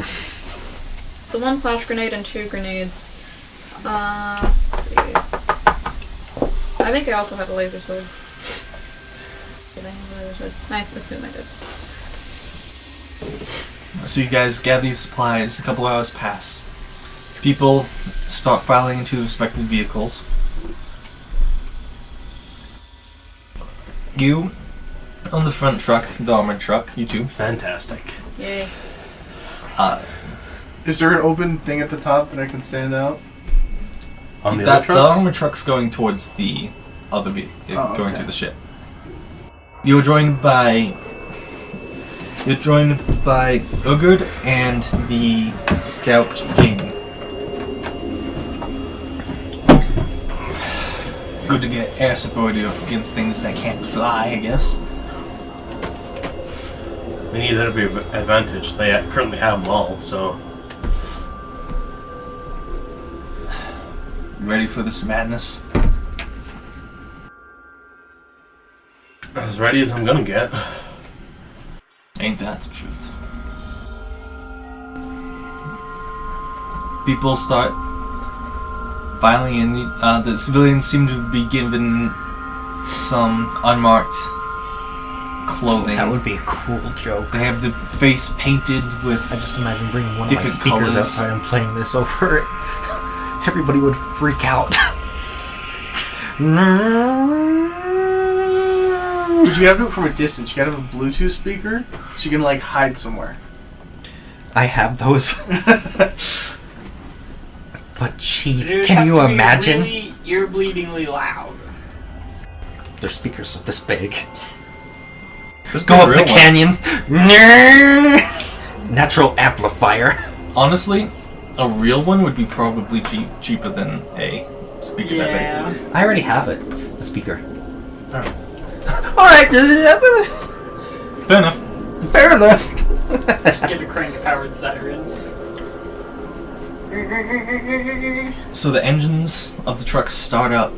So 1 flash grenade and 2 grenades. Let's see. I think I also had a laser sword. Did I have a laser sword? I assume I did. So you guys gather these supplies, a couple hours pass. People start filing into respective vehicles. You, on the front truck, the armored truck, you two. Fantastic. Yay. Is there an open thing at the top that I can stand out? On the the other trucks? armored truck's going towards the other vehicle, Oh, going okay. to the ship. You're joined by Ugard and the scout Jamie. Good to get air support against things that can't fly, I guess. We need that to be an advantage. They currently have them all, so. You ready for this madness? As ready as I'm gonna get. Ain't that the truth? People start filing in. The civilians seem to be given some unmarked clothing. That would be a cool joke. They have the face painted with. I just imagine bringing one of my Different speakers colours. outside and playing this over it. Everybody would freak out. But you have to do it from a distance. You gotta have a Bluetooth speaker so you can like hide somewhere. I have those. But jeez, It would can have you to be imagine? Really ear-bleedingly loud. Their speakers are this big. Just Go get a up the real one. canyon. Natural amplifier. Honestly, a real one would be probably cheaper than a speaker that Yeah. I already have it. The speaker. Alright. big. Fair enough. Fair enough. Just get a crank-powered siren. So the engines of the truck start up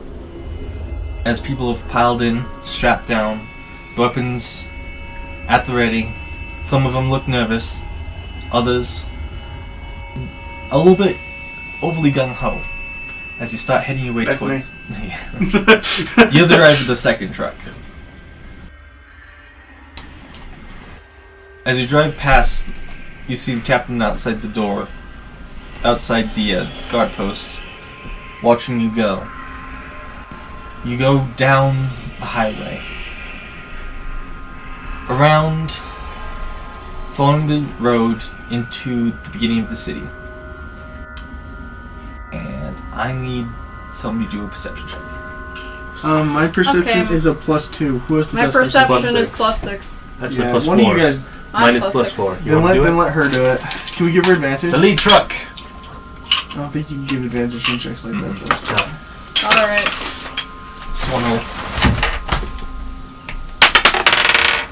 as people have piled in, strapped down, weapons at the ready. Some of them look nervous, others a little bit overly gung-ho as you start heading your way That's towards... You're the driver of the second truck. As you drive past, you see the captain outside the door, outside the guard post, watching you go. You go down the highway, around, following the road into the beginning of the city. And I need somebody to do a perception check. My perception Okay. is a +2. Who has the My best perception is +6. +6. Actually, Yeah, plus one 4. of you guys. Mine is I'm plus +6. 4. You Then want to do it? let her do it. Can we give her advantage? The lead truck. I don't think you can give advantage on checks like that. Though. Alright. Swan roll.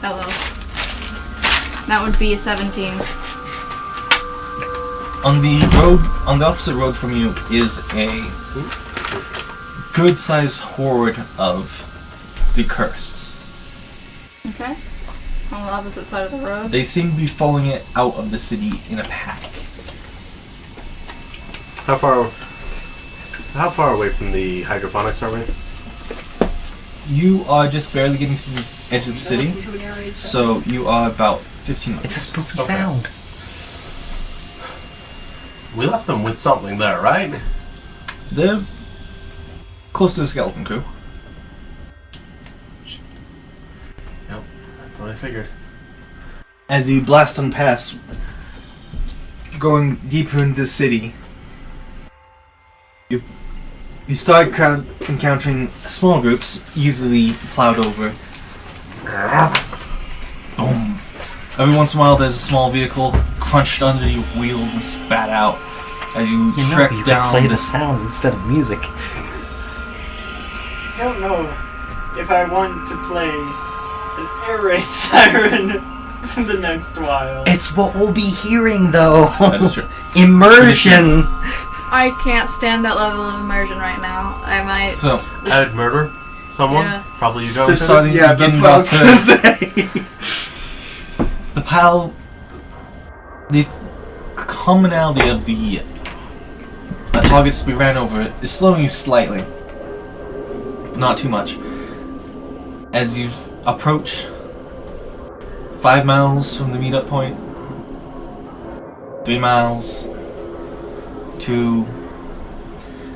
Hello. That would be a 17. On the road, on the opposite road from you, is a good-sized horde of the cursed. Okay. How on the opposite side of the road? They seem to be following it out of the city in a pack. How far away from the hydroponics are we? You are just barely getting to the edge of the city, so you are about 15 minutes. It's a spooky Okay. sound. We left them with something there, right? They're close to the skeleton crew. Yep, that's what I figured. As you blast on past, going deeper into the city, you start encountering small groups, easily plowed over. Boom. Every once in a while, there's a small vehicle crunched under your wheels and spat out as you trek you down could play the this. sound instead of music. I don't know if I want to play an air raid siren in the next while. It's what we'll be hearing, though. That is true. Immersion. I can't stand that level of immersion right now. I might. So, I'd murder someone. Yeah. Probably you They're guys. starting yeah, to that's get what I was about gonna to- say. the the commonality of the targets we ran over is slowing you slightly. Not too much. As you approach 5 miles from the meetup point, 3 miles, 2,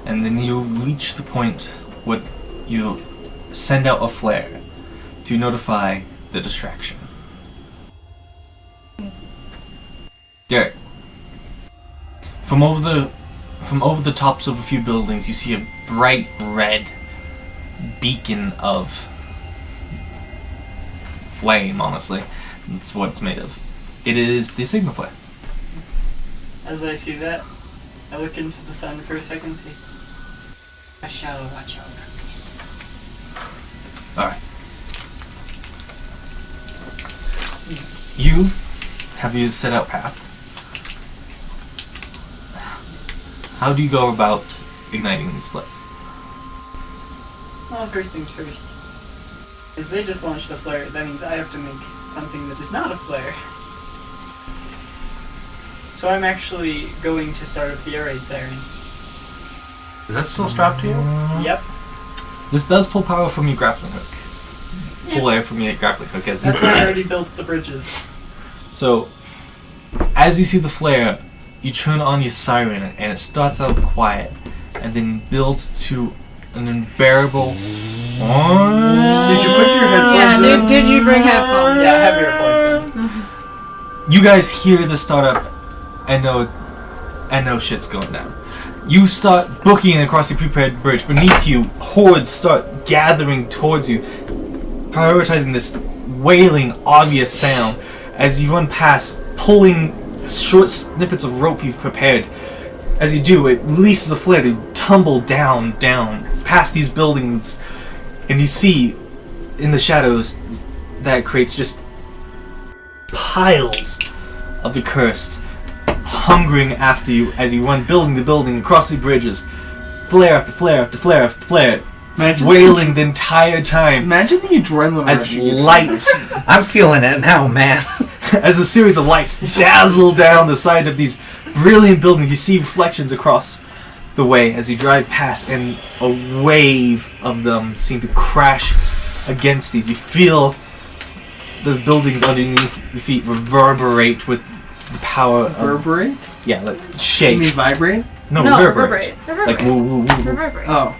and then you reach the point where you send out a flare to notify the distraction. Derek, from over the tops of a few buildings, you see a bright red beacon of flame. Honestly, that's what it's made of. It is the signal flare. As I see that, I look into the sun for a second, see. I shall watch over. All right. You have used set out path. How do you go about igniting this place? Well, first things first. As they just launched a flare, that means I have to make something that is not a flare. So I'm actually going to start up the air raid siren. Is that still strapped to you? Yep. This does pull power from your grappling hook. Pull air from your grappling hook. As That's why I already built the bridges. So, as you see the flare, you turn on your siren, and it starts out quiet, and then builds to an unbearable. Did you put your headphones Yeah, in? did you bring headphones? Yeah, I have earplugs in. You guys hear the startup, and know shit's going down. You start booking across the prepared bridge. Beneath you, hordes start gathering towards you, prioritizing this wailing, obvious sound as you run past, pulling short snippets of rope you've prepared. As you do, it releases a flare. They tumble down, past these buildings, and you see in the shadows that it creates just piles of the cursed, hungering after you as you run building to building across the bridges. Flare after flare after flare after flare. Imagine Wailing the entire time Imagine the adrenaline as rush you get. lights, I'm feeling it now, man. as a series of lights dazzle down the side of these brilliant buildings. You see reflections across the way as you drive past, and a wave of them seem to crash against these. You feel the buildings underneath your feet reverberate with the power of... Reverberate? Yeah, like You mean shake. vibrate? No, No, reverberate. reverberate. Like woo, woo, woo, woo. Reverberate. Oh.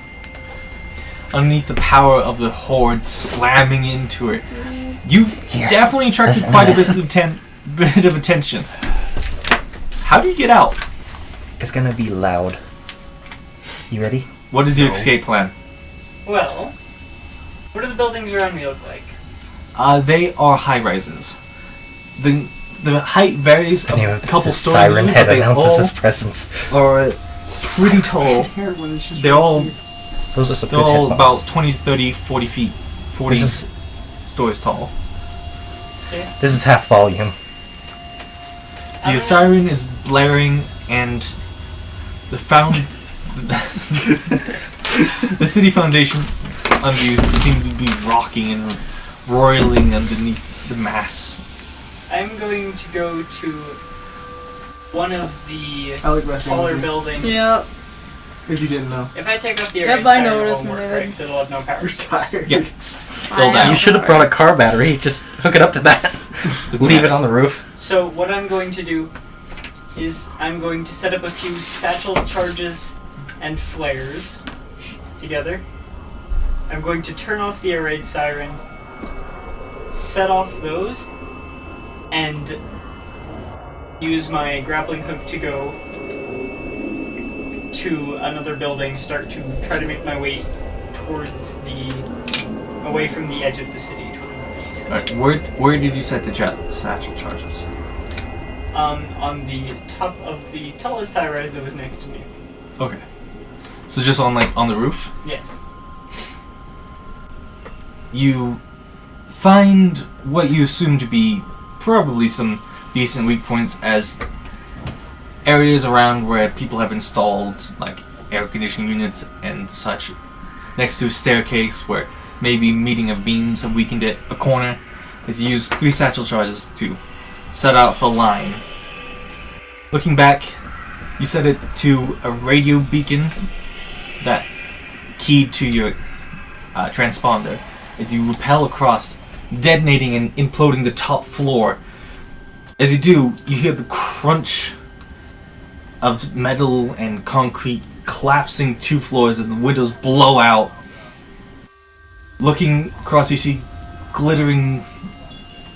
Underneath the power of the horde slamming into it. You've Here, definitely attracted listen to quite a this. bit of attention. How do you get out? It's gonna be loud. You ready? What is your No. escape plan? Well, what do the buildings around me look like? They are high rises. The height varies Anyway, a couple this stories, siren but head they announces all his presence. are pretty tall. They're all Those are some they're good all headphones. about 20, 30, 40 feet, 40 This stories tall. is half volume. The siren is blaring, and the the city foundation under you seem to be rocking and roiling underneath the mass. I'm going to go to one of the I like messing taller with you. buildings. Yep. If you didn't know. If I take off the Yep, array I siren, it noticed, won't work, man. right? 'Cause it'll have no power You're source. tired. Yep. I Build am out. You should have brought a car battery. Just hook it up to that. Isn't Leave that- it on the roof. So what I'm going to do is I'm going to set up a few satchel charges and flares together. I'm going to turn off the air raid siren, set off those, and use my grappling hook to go to another building, start to try to make my way towards away from the edge of the city, towards the center. Alright, where did you set the satchel charges? On the top of the tallest high-rise that was next to me. Okay. So just on the roof? Yes. You find what you assume to be probably some decent weak points as areas around where people have installed like air conditioning units and such, next to a staircase where maybe meeting of beams have weakened it. A corner is used 3 satchel charges to set out for line. Looking back, you set it to a radio beacon that keyed to your transponder as you rappel across, detonating and imploding the top floor. As you do, you hear the crunch of metal and concrete collapsing 2 floors and the windows blow out. Looking across, you see glittering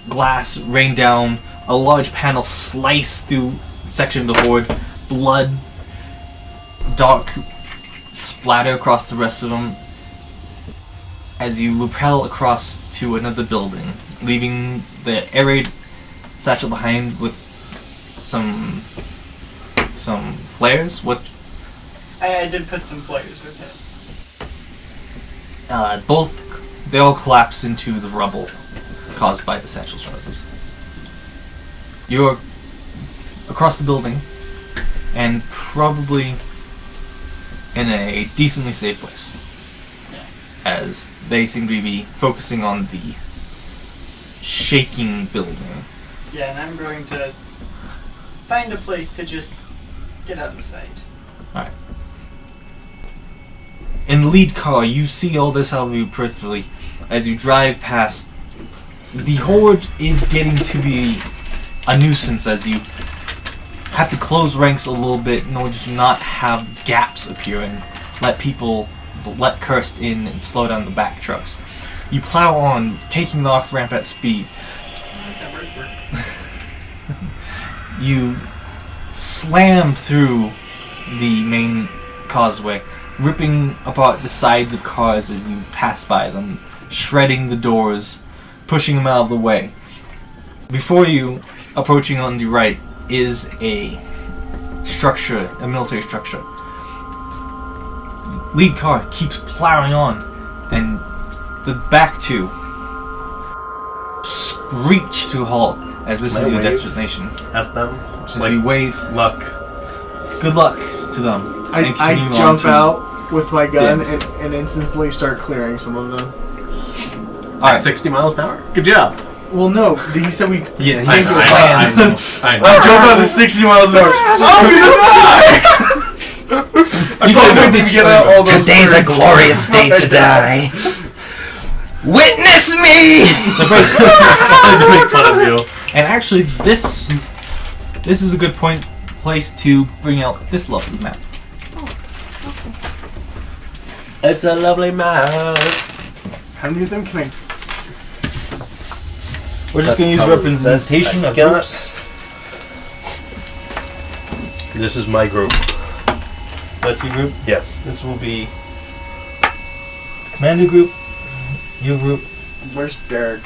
glass rain down, a large panel slice through a section of the board, blood, dark splatter across the rest of them as you rappel across to another building, leaving the air raid satchel behind with some flares. What? I did put some flares with it. They all collapse into the rubble caused by the satchel charges. You're across the building and probably in a decently safe place, as they seem to be focusing on the shaking building. Yeah, and I'm going to find a place to just get out of sight. Alright. In the lead car, you see all this out of you peripherally as you drive past. The horde is getting to be a nuisance as you have to close ranks a little bit in order to not have gaps appear and let cursed in and slow down the back trucks. You plow on, taking the off-ramp at speed. That's how birds work. You slam through the main causeway, ripping apart the sides of cars as you pass by them, shredding the doors, pushing them out of the way. Before you, approaching on the right, is a structure, a military structure. Lead car keeps plowing on, and the back two screech to a halt as this Can is I your wave detonation. at them. As Like you wave, luck. good luck to them. I and continue on jump to- out with my gun Yes. and instantly start clearing some of them. Alright. 60 miles an hour. Good job. Well, no, he said we. Yeah, I he's know. I jump out at 60 miles an hour. I'm gonna die! I probably didn't get out all those Today's a birds. glorious day to die. Witness me! to make fun of you. And actually, this is a good place to bring out this lovely map. It's a lovely map. How many of them can I? We're just going to use representation of got- groups. This is my group. That's your group. Yes. This will be commander group, your group. Where's Derek?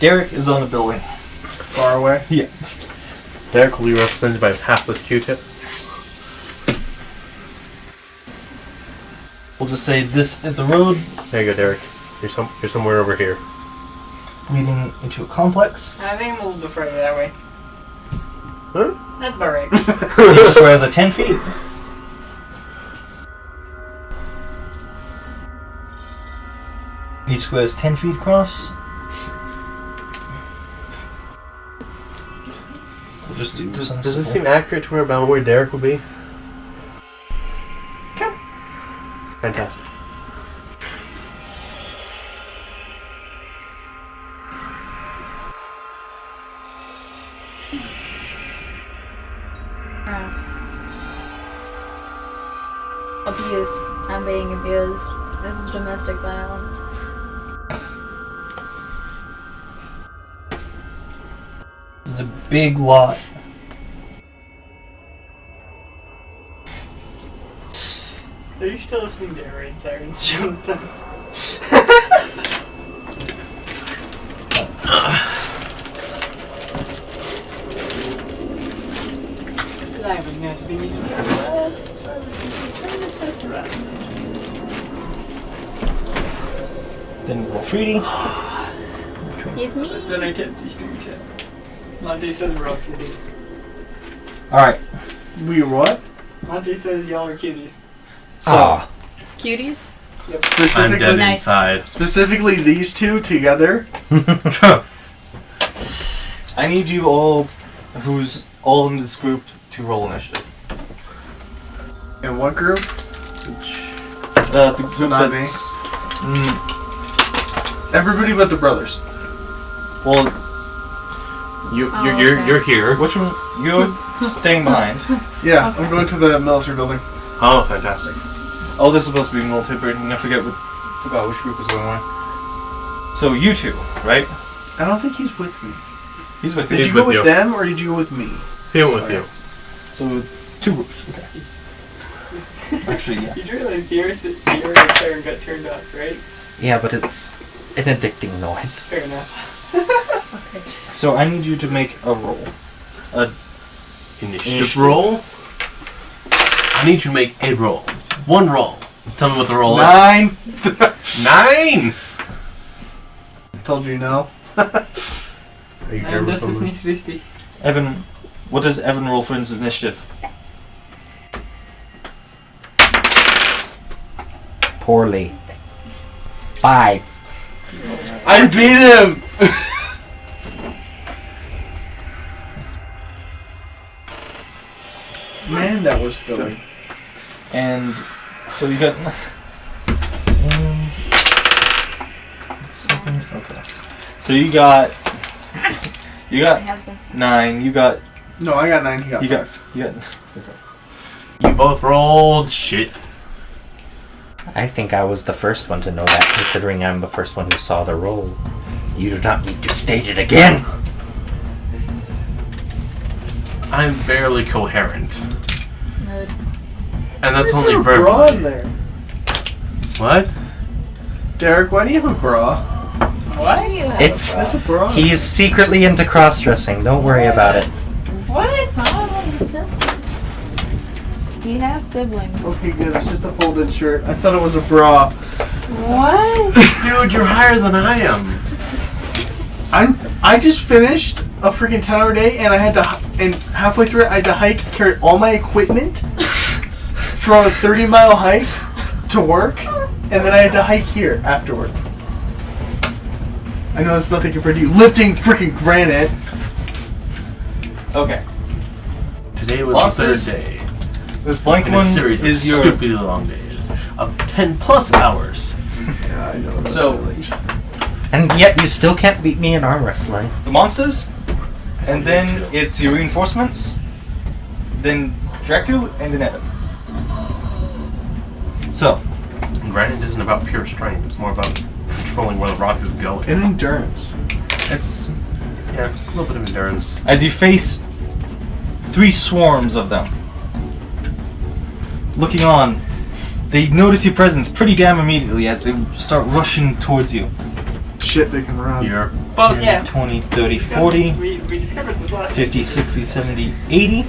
Derek is on the building. Far away. Derek will be represented by Hapless Q-Tip. We'll just say this is the road There you go, Derek. You're somewhere over here. leading into a complex. I think I'm a little bit further that way. Huh? That's about right. Each square is 10 feet. Each square is 10 feet across. just do Does some this simple- seem accurate to about where Derek would be? Fantastic. Abuse. I'm being abused. This is domestic violence. This is a big lot. Are you still listening to air raid sirens, Jonathan? I haven't had to be meeting Then roll 3D. It's me. Then I can't see stream chat. Monty says we're all cuties. Alright, We what? Monty says y'all are cuties. so Cuties? I'm Specifically, dead Nice. inside. specifically these two together. I need you all, who's all in this group, to roll initiative. In what group? The group So not me. that's... Everybody but the brothers. Well, You're here. which one? You're staying behind. Yeah, I'm going to the military building. Oh, fantastic. Oh, this is supposed to be multi-bird, and I forgot which group is going where. So you two, right? I don't think he's with me. He's with Did you. He's you go with with you. them or did you go with me? He went with you. So it's 2 groups. Okay. Actually, yeah. You realize the air raid siren got turned off, right? Yeah, but it's an addicting noise. Fair enough. So I need you to make a roll. Initiative roll. I need you to make a roll. One roll. Tell me what the roll 9. is. 9! Told you no. Are you here And with this is them? nicht richtig. Evan, what does Evan roll for his initiative? Poorly. 5. I beat him! Man, that was filling. And so you got. And 7. Okay. So you got. You My got husband's. 9. You got. No, I got 9. He got You got. 5. You got. You both rolled shit. I think I was the first one to know that, considering I'm the first one who saw the roll. You do not need to state it again! I'm barely coherent. Mood. And that's only There's a bra verbally. in there. What? Derek, why do you have a bra? What? It's... There's a bra. He's secretly into cross-dressing, don't worry about it. What? His sister. He has siblings. Okay, good. It's just a folded shirt. I thought it was a bra. What? Dude, you're higher than I am. I just finished a freaking 10-hour day, and I had to, and halfway through it, I had to hike, carry all my equipment for a 30-mile hike to work, and then I had to hike here afterward. I know that's nothing compared to you lifting freaking granite. Okay. Today was Monsters. the third day This blank in a one series of is your. stupidly long days of 10 plus hours. Yeah, I know. those So- feelings. And yet you still can't beat me in arm wrestling. The monsters, and then it's your reinforcements, then Draku, and then Evan. So, Granite isn't about pure strength, it's more about controlling where the rock is going. And endurance. it's Yeah, a little bit of endurance. as you face 3 swarms of them. Looking on, they notice your presence pretty damn immediately as they start rushing towards you. Shit, they can run. You're 10, Yeah. 20, 30, 40, We discovered this last 50, 60, 70, 80,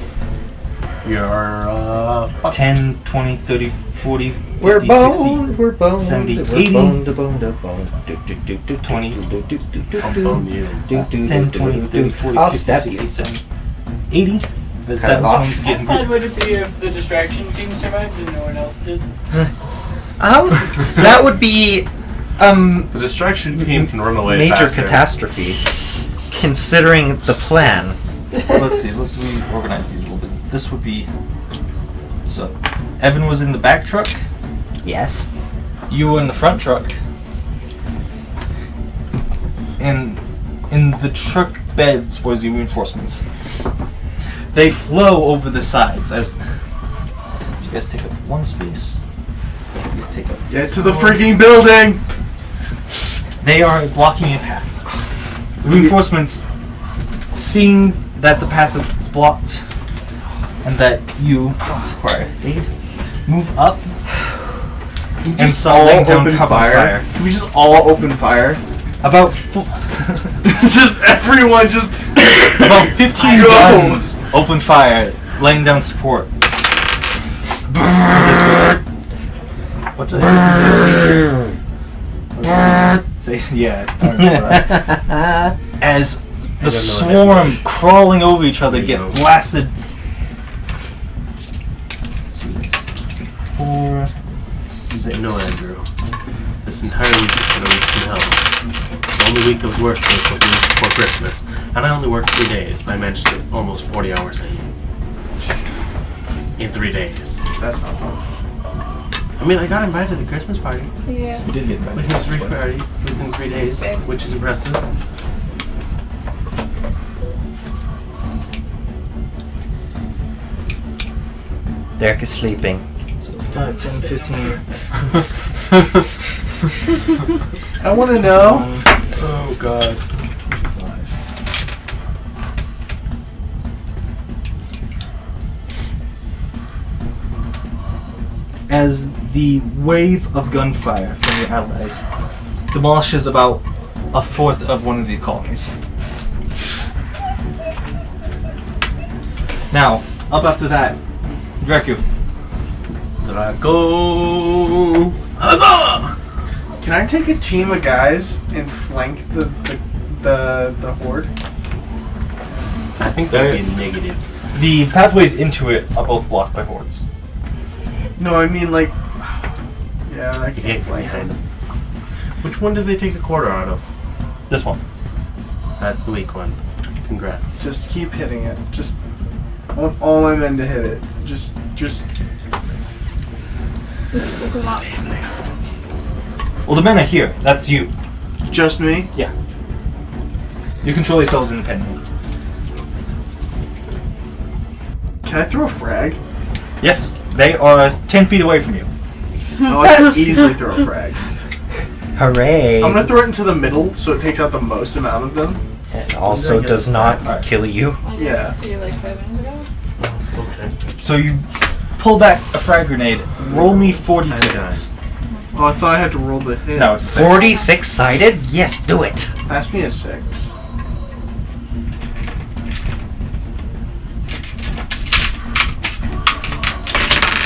you're 10, 20, 30, 40, We're 50, 60, boned, we're boned, 70, we're 80, boned, boned, boned. Do, do, do, do, 20, do, do, do, do, do, I'll do. bone you. Do, do, 10, do, 20, do, 30, do. 40, I'll 50, stab 60, you. 70, 80. Because Cut that it off. one's How getting sad would it be if the distraction team survived and no one else did? That would be The distraction team can run away major faster. catastrophe, considering the plan. Let's see. Let's reorganize these a little bit. This would be. So, Evan was in the back truck. Yes. You were in the front truck. And in the truck beds was your reinforcements. They flow over the sides as. So you guys take up one space. These take up. Get to the freaking building! They are blocking a path. The reinforcements, seeing that the path is blocked and that you require aid, move up and start laying down cover fire. Can we just all open fire? About Just everyone just about 15 Go. guns open fire, laying down support. What did I say? Let's see. Say yeah. I remember that. As the swarm crawling over each other get blasted. Let's see, it's 4, 6. No, Andrew. This entire week has been a week from hell. The only week that was worse than was the week before Christmas. And I only worked 3 days, but I managed to get almost 40 hours in 3 days. That's not fun. I mean, I got invited to the Christmas party. Yeah. You did get back. Within 3 days, which is impressive. Derek is sleeping. So 5, 10, 15. I want to know. Oh god. 5. As the wave of gunfire from your allies demolishes about a fourth of one of the colonies. Now, up after that, Dracu. Draco! Huzzah! Can I take a team of guys and flank the horde? I think that'd be a negative. The pathways into it are both blocked by hordes. No, I mean like. Yeah, I You can't can't get flank behind them. them. Which one did they take a quarter out of? This one. That's the weak one. Congrats. Just keep hitting it. Just. I want all my men to hit it. Just. Well, the men are here. That's you. Just me? Yeah. You control yourselves independently. Can I throw a frag? Yes, they are 10 feet away from you. Oh, I can easily throw a frag. Hooray! I'm gonna throw it into the middle so it takes out the most amount of them. It also does not kill you. I Yeah. did this to you like 5 minutes ago. Okay. So you pull back a frag grenade. Roll me 46. Oh, I thought I had to roll the hit. No, it's a 6. 46 sided? Yes, do it! Pass me a 6.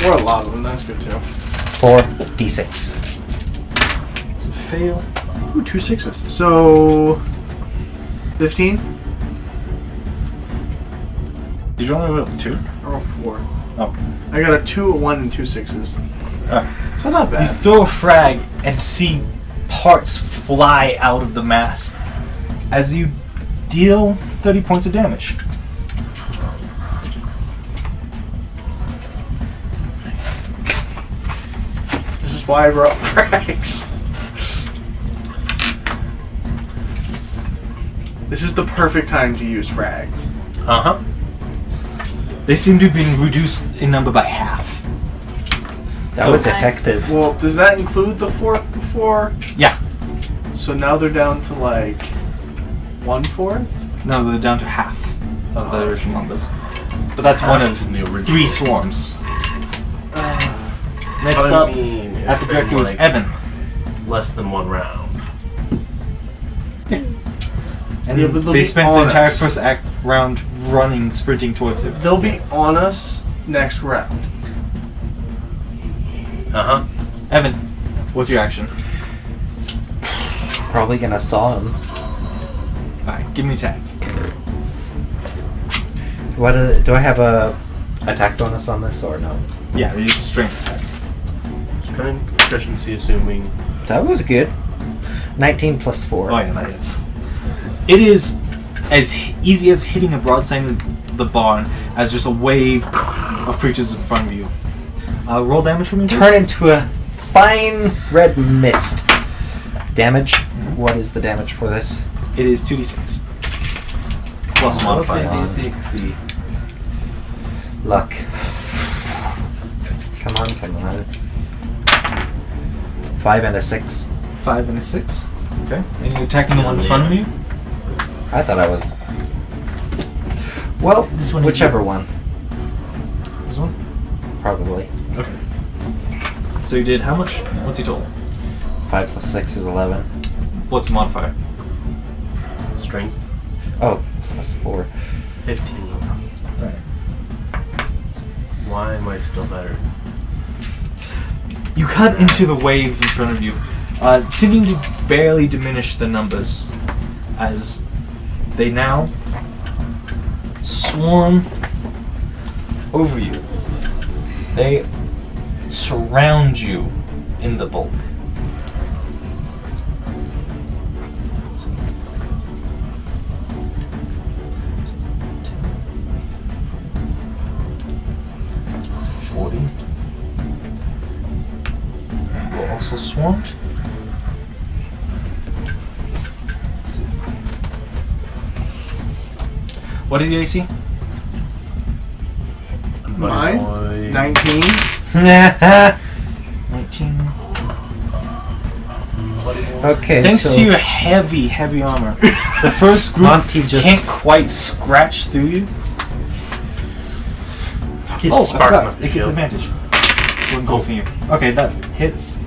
Or a lot of them, that's good too. 4d6. It's a fail. Ooh, 2 6s. So. 15? Did you only roll 2? Or 4. Oh. I got a 2, a 1, and 2 6s. So not You bad. throw a frag and see parts fly out of the mass as you deal 30 points of damage. This is why I brought frags. This is the perfect time to use frags. Uh-huh. They seem to have been reduced in number by half. That was effective. Well, does that include the 4th before? Yeah. So now they're down to like 1/4? No, they're down to half of the original numbers. But that's one of the original. 3 swarms. Next But I up, mean, at the it's been, director was like, Evan. Less than 1 round. And Yeah, but they'll they be spent the on entire us. first act round running, sprinting towards it. They'll be on us next round. Uh-huh. Evan, what's your action? Probably gonna saw him. Alright, give me an attack. What do I have a attack bonus on this or no? Yeah, they use a strength attack. Strength, proficiency, assuming. That was good. 19 plus 4. Oh yeah, that hits. It is as easy as hitting a broadside in the barn as just a wave of creatures in front of you. Roll damage for me, please. Turn into a fine red mist. Damage? What is the damage for this? It is 2d6. Plus modifier. D6. Luck. Come on. 5 and a 6. 5 and a 6. Okay. And you're attacking the one in front of you? I thought I was. Well, This one is whichever one. This one? Probably. Okay. So you did how much? What's your total? 5 plus 6 is 11. What's the modifier? Strength. Oh, plus 4. 15. Right. Why am I still better? You cut into the wave in front of you, seeming to barely diminish the numbers as they now swarm over you. They surround you in the bulk. You're also swarmed. Let's see. What is your AC? Mine? Boy. 19. 19. Okay, Thanks so to your heavy armor, the first group Monty just can't quite scratch through you. Keeps I sparking forgot. up the It gets shield. advantage. One goal for you. Okay, that hits.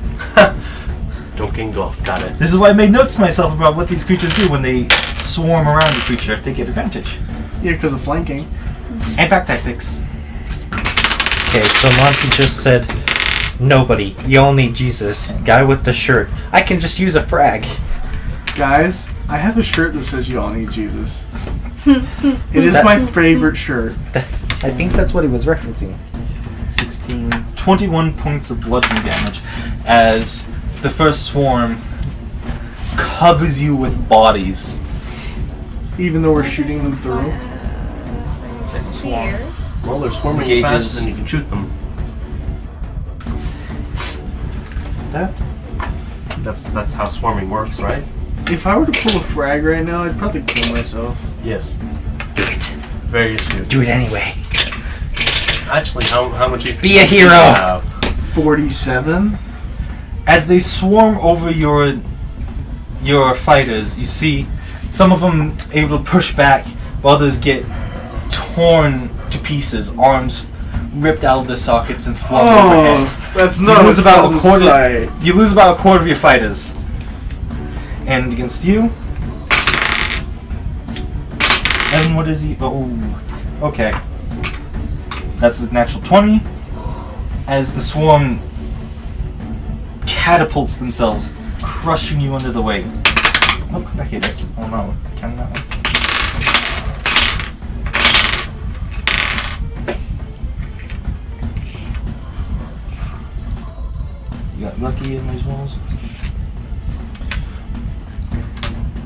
Don't get engulfed. Got it. This is why I made notes to myself about what these creatures do when they swarm around a creature. They get advantage. Yeah, because of flanking. And pack tactics. Okay, so Monty just said, nobody. You all need Jesus. Guy with the shirt. I can just use a frag. Guys, I have a shirt that says you all need Jesus. It is my favorite shirt. I think that's what he was referencing. 16, 21 points of bludgeoning damage as the first swarm covers you with bodies. Even though we're shooting them through. Second swarm. Well, they're swarming Engages. fast, and you can shoot them. That's how swarming works, right? If I were to pull a frag right now, I'd probably kill myself. Yes. Do it. Very astute. Do it anyway. Actually, how much HP Be a hero. do you have? 47? As they swarm over your fighters, you see some of them able to push back, while others get torn to pieces, arms ripped out of their sockets and flung overhead. Oh, that's not You lose a about a pleasant quarter. sight. You lose about a quarter of your fighters. And against you, Evan, what is he? Oh, okay. That's his natural 20. As the swarm catapults themselves, crushing you under the weight. Oh, come back here, guys. Oh no, counting that one. You got lucky in those rolls.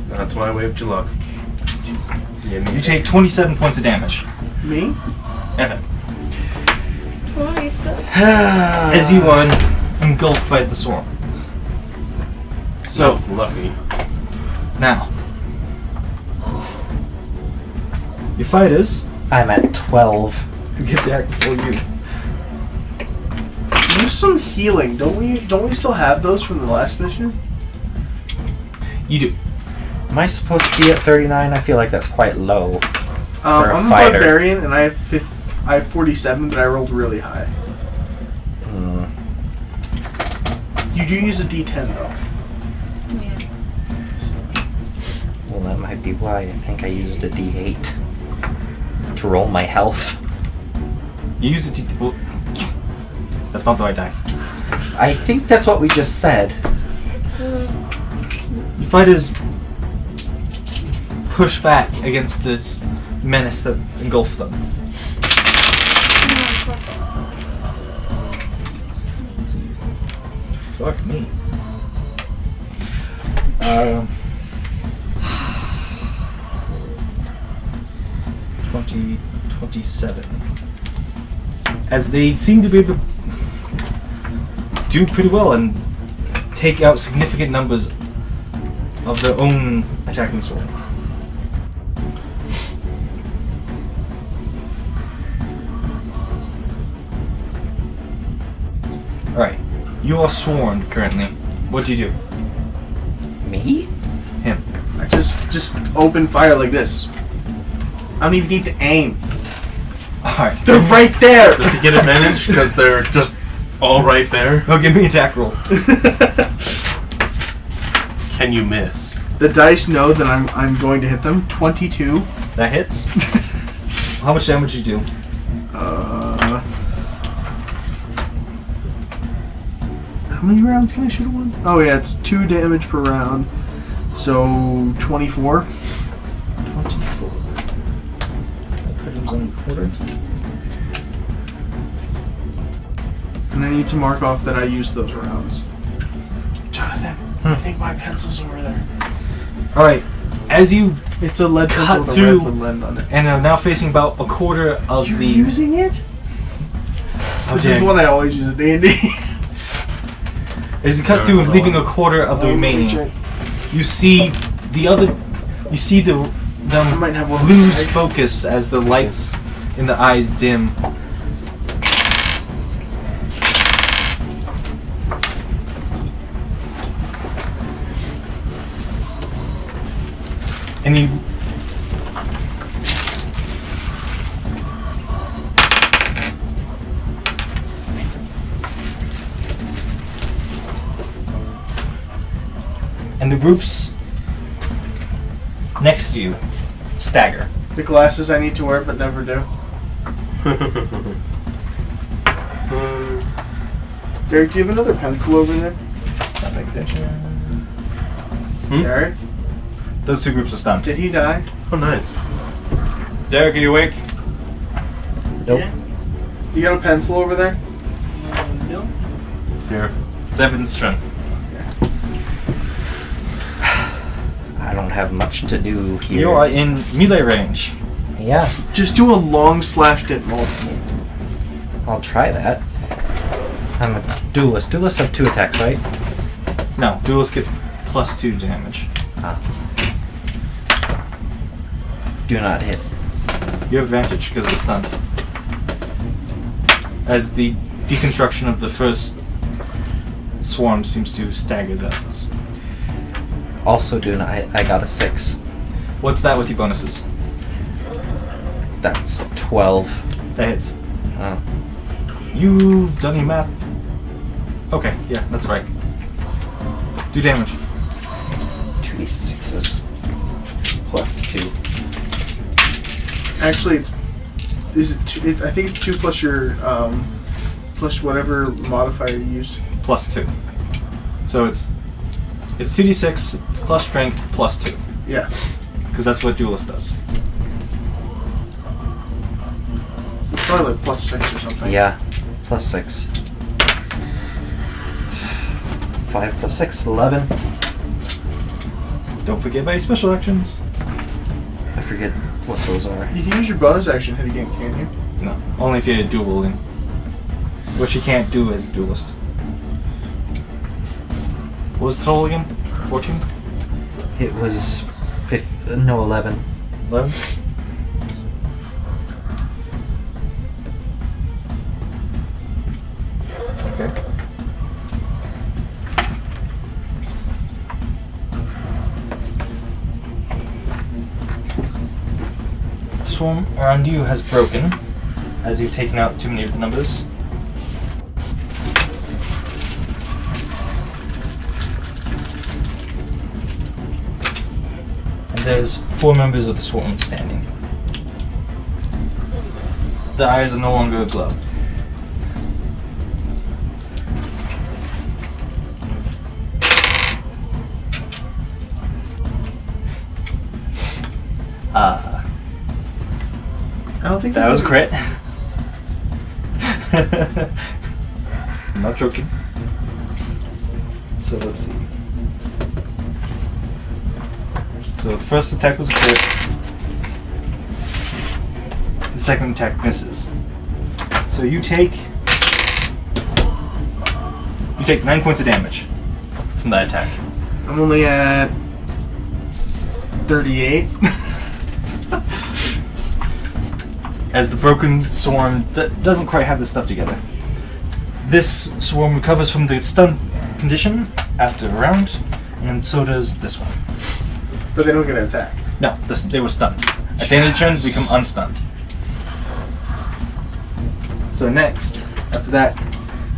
That's why I waved you luck. You take 27 points of damage. Me? Evan. 27. As you are engulfed by the swarm. So it's lucky. Now, your fighters I'm at 12. who get to act before you. There's some healing. Don't we still have those from the last mission? You do. Am I supposed to be at 39? I feel like that's quite low. For a I'm fighter. a barbarian and I have 47, but I rolled really high. Hmm. You do use a D10 though. Yeah. Well, that might be why. I think I used a D8 to roll my health. You use it to. Well, that's not the right die. I think that's what we just said. Your fighters push back against this menace that engulfed them. Fuck me. 57. As they seem to be able to do pretty well and take out significant numbers of their own attacking swarm. Alright, you are swarmed currently. What do you do? Me? Him. I just open fire like this. I don't even need to aim. Alright. They're right there. Does he get advantage because they're just all right there? Oh, give me an attack roll. Can you miss? The dice know that I'm going to hit them. 22. That hits. How much damage you do? How many rounds can I shoot at one? Oh yeah, it's 2 damage per round. So 24. 24. Items unrecorded. And I need to mark off that I used those rounds. Jonathan, I think my pencil's over there. Alright, as you It's a lead Cut pencil with through- a red lead on it. and are now facing about a quarter of You're the. using it? How This dare is you. what I always use at D&D. As you cut through and leaving a quarter of the remaining, you see the other. You see I them might have one. lose focus as the lights in the eyes dim. And you. And the groups next to you stagger. The glasses I need to wear but never do. Derek, do you have another pencil over there? Derek? Those two groups are stunned. Did he die? Oh, nice. Derek, are you awake? Nope. Yeah. You got a pencil over there? No. Here. It's Evan's turn. I don't have much to do here. You are in melee range. Yeah, Just do a long slash hit multiple. I'll try that. I'm a duelist. Duelists have 2 attacks, right? No, duelist gets +2 damage. Ah. Do not hit. You have advantage because of the stun. As the deconstruction of the first swarm seems to stagger the others. Also do not hit. I got a 6. What's that with your bonuses? That's 12. That hits. Oh. You've done your math. Okay, yeah, that's right. Do damage. 2d6s. Plus 2. Actually, I think it's 2 plus your plus whatever modifier you use. +2. So it's 2d6 plus strength plus 2. Yeah. Because that's what duelist does. It's probably like +6 or something. Yeah. Plus 6. 5 plus 6, 11. Don't forget about your special actions. I forget what those are. You can use your bonus action hit again, can't you? No, only if you're dueling. Which you can't do as a duelist. What was the total again? 14? It was 11. 11? Okay. The swarm around you has broken as you've taken out too many of the numbers. And there's 4 members of the swarm standing. The eyes are no longer aglow. I don't think That was a crit. I'm not joking. So let's see. So the first attack was a crit. The second attack misses. So you take 9 points of damage from that attack. I'm only at 38. As the broken swarm doesn't quite have the stuff together. This swarm recovers from the stun condition after a round, and so does this one. But they don't get an attack. No, they were stunned. At the end of the turn, they become unstunned. So next, after that,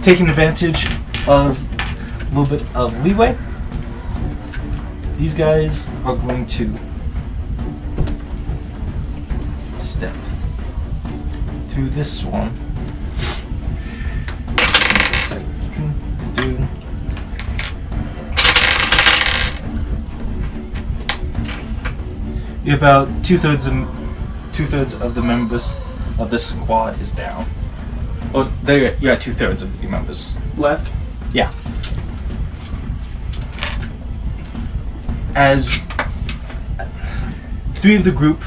taking advantage of a little bit of leeway, these guys are going to step through this swarm. About two-thirds of the members of this squad is down. Oh, there you got 2/3 of the members. Left. Yeah. As 3 of the group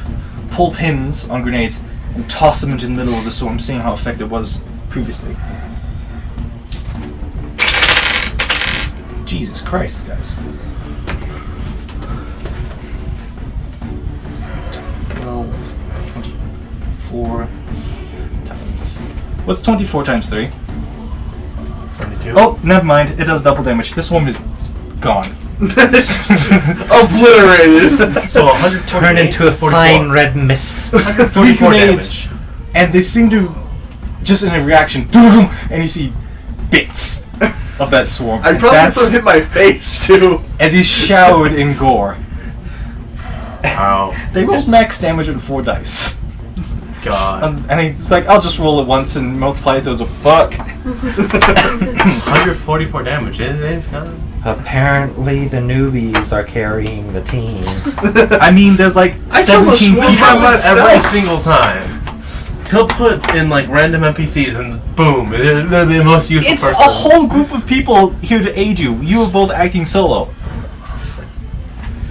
pull pins on grenades and toss them into the middle of the swarm, seeing how effective it was previously. Jesus Christ, guys. 12, 24 times. What's 24 times 3? 72. Oh, never mind. It does double damage. This one is gone. Obliterated. So 100 Turn into a fine red mist. 3 grenades, and they seem to, just in a reaction, and you see bits of that swarm. I'd probably still hit my face too. As he's showered in gore. Wow. They rolled max damage with 4 dice. God. And he's like, I'll just roll it once and multiply it to a fuck. 144 damage. It is kind of... Apparently the newbies are carrying the team. I mean, there's like 17 swarm people. by happens myself. every single time. He'll put in like random NPCs and boom, they're the most useful It's person. a whole group of people here to aid you. You were both acting solo.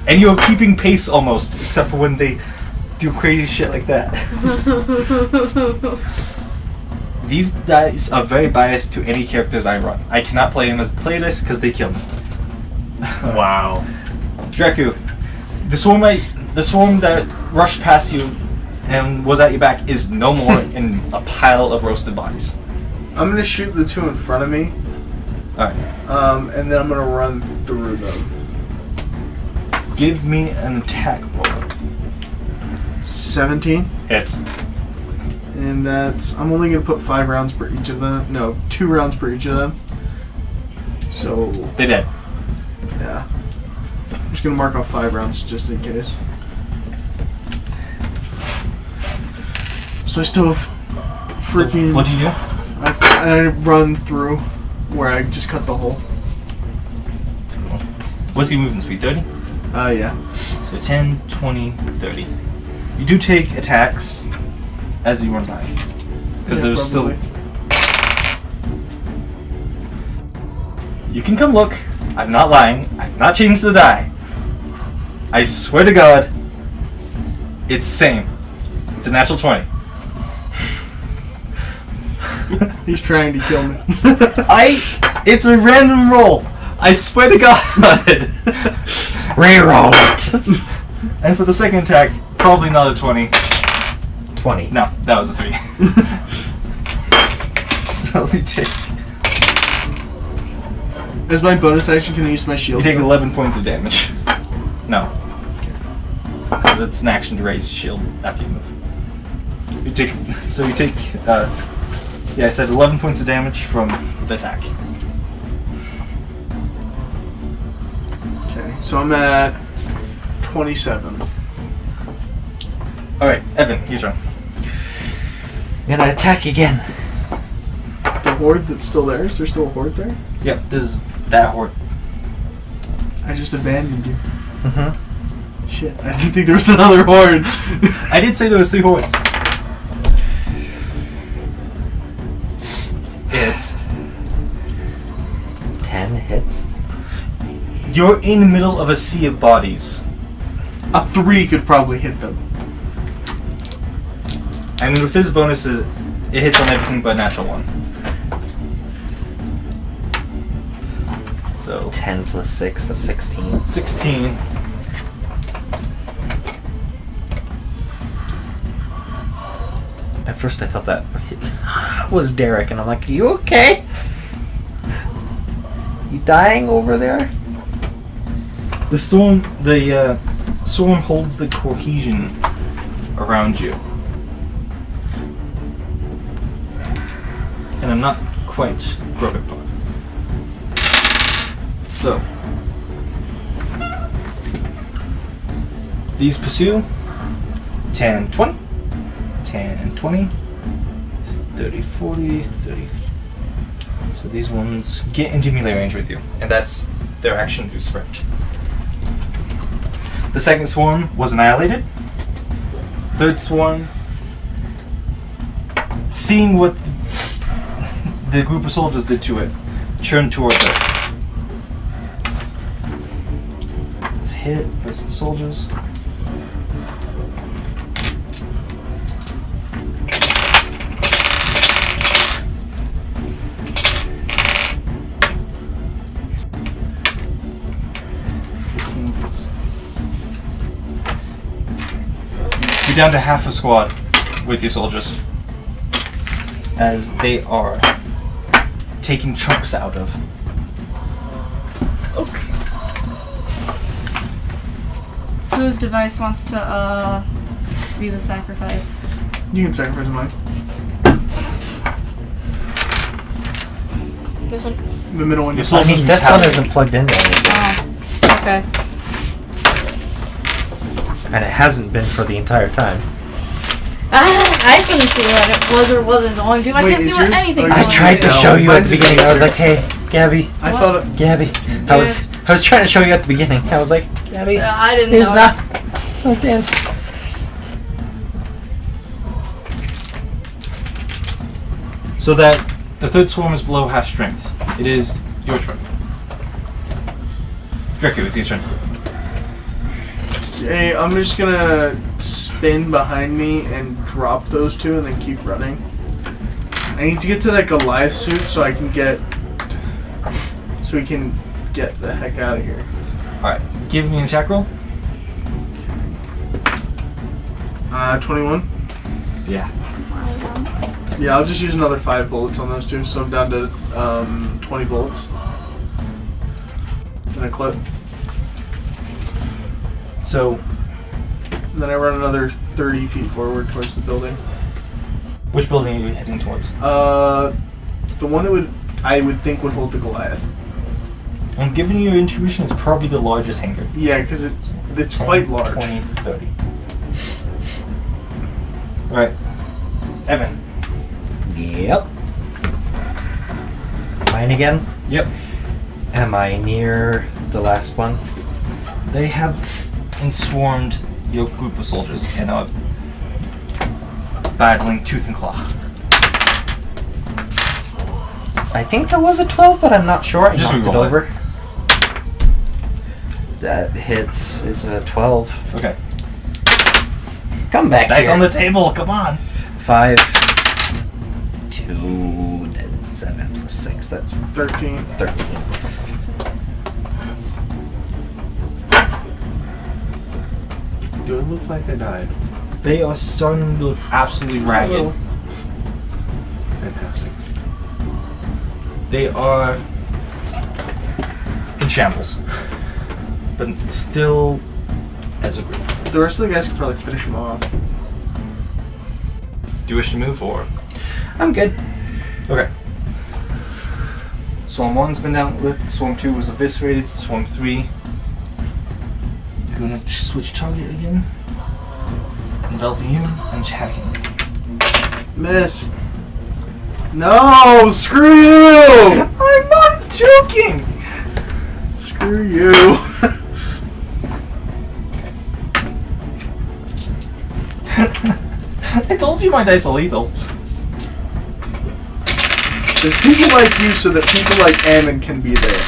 And you're keeping pace almost, except for when they do crazy shit like that. These dice are very biased to any characters I run. I cannot play them as playlists because they kill me. Wow. Dreku, the swarm that rushed past you and was at your back is no more in a pile of roasted bodies. I'm gonna shoot the 2 in front of me. Alright. And then I'm gonna run through them. Give me an attack roll. 17. Hits. And that's... I'm only gonna put 5 rounds per each of them. No, 2 rounds per each of them. So... They dead. yeah. I'm just gonna mark off 5 rounds just in case. So I still have freaking... So what do you do? I run through where I just cut the hole. What's your movement speed? 30? Yeah. So 10, 20, 30. You do take attacks as you run by. Because Yeah, there's probably. still... You can come look. I'm not lying. I've not changed the die. I swear to God, it's same. It's a natural 20. He's trying to kill me. It's a random roll. I swear to God. Reroll it. And for the second attack, probably not a 20. 20. No, that was a 3. So you take As my bonus action, can I use my shield? 11 points of damage. No. Because it's an action to raise your shield after you move. You take yeah, I said 11 points of damage from the attack. Okay, so I'm at 27. Alright, Evan, your turn. I'm gonna attack again. The horde that's still there? Is there still a horde there? Yep, there's that horde. I just abandoned you. Mm-hmm. Shit, I didn't think there was another horde. I did say there was 3 hordes. It's 10 hits. you're in the middle of a sea of bodies. A 3 could probably hit them. I mean, with his bonuses, it hits on everything but natural 1. So 10 plus 6, that's 16. 16. At first I thought that was Derek, and I'm like, you okay? You dying over there? The storm holds the cohesion around you. And I'm not quite broken apart. So, these pursue 10 and 20, 10 and 20, 30, 40, 30. So these ones get into melee range with you, and that's their action through sprint. The second swarm was annihilated. Third swarm, seeing what the group of soldiers did to it, churned towards it. It's hit versus soldiers. You're down to half a squad with your soldiers, as they are taking chunks out of. Whose device wants to be the sacrifice? You can sacrifice mine. This one? The middle one. Your I soldiers mean, this one isn't plugged into anything, Oh, okay. and it hasn't been for the entire time. I couldn't see what it was or wasn't going to. I Wait, can't see is what yours- anything's oh, going I tried to No, show you at mine's the beginning. I was closer. like, "Hey, Gabby, I What? thought. Gabby." I was trying to show you at the beginning. I was like, "Gabby, I didn't he's notice. not plugged in." So that the third swarm is below half strength. It is your turn. Draco, it's your turn. Hey, I'm just gonna spin behind me and drop those two and then keep running. I need to get to that Goliath suit so I can get. So we can get the heck out of here. Alright, give me an attack roll. 21. Yeah. Yeah, I'll just use another 5 bullets on those two, so I'm down to 20 bullets. And a clip. So, And then I run another 30 feet forward towards the building. which building are you heading towards? The one that I would think would hold the Goliath. I'm giving you your intuition, it's probably the largest hangar. Yeah, because it's 10, quite large. 20, 30. Right. Evan. Yep. Mine again. Yep. Am I near the last one? They have enswarmed your group of soldiers and are battling tooth and claw. I think there was a 12, but I'm not sure. I Just knocked it re-roll it. over. That hits. It's a 12. Okay. Come back Dice here. on the table, come on. 5, 2, that's 7 plus 6. That's 13. 13. Do it look like I died? They are starting to look absolutely ragged. Fantastic. They are in shambles. But still as a group. The rest of the guys could probably finish them off. Do you wish to move or? I'm good. Okay. Swarm 1's been dealt with, Swarm 2 was eviscerated, Swarm 3 is going to switch target again. Enveloping you and attacking. Miss. No! Screw you! I'm not joking! Screw you. I told you my dice are lethal. There's people like you so that people like Ammon can be there.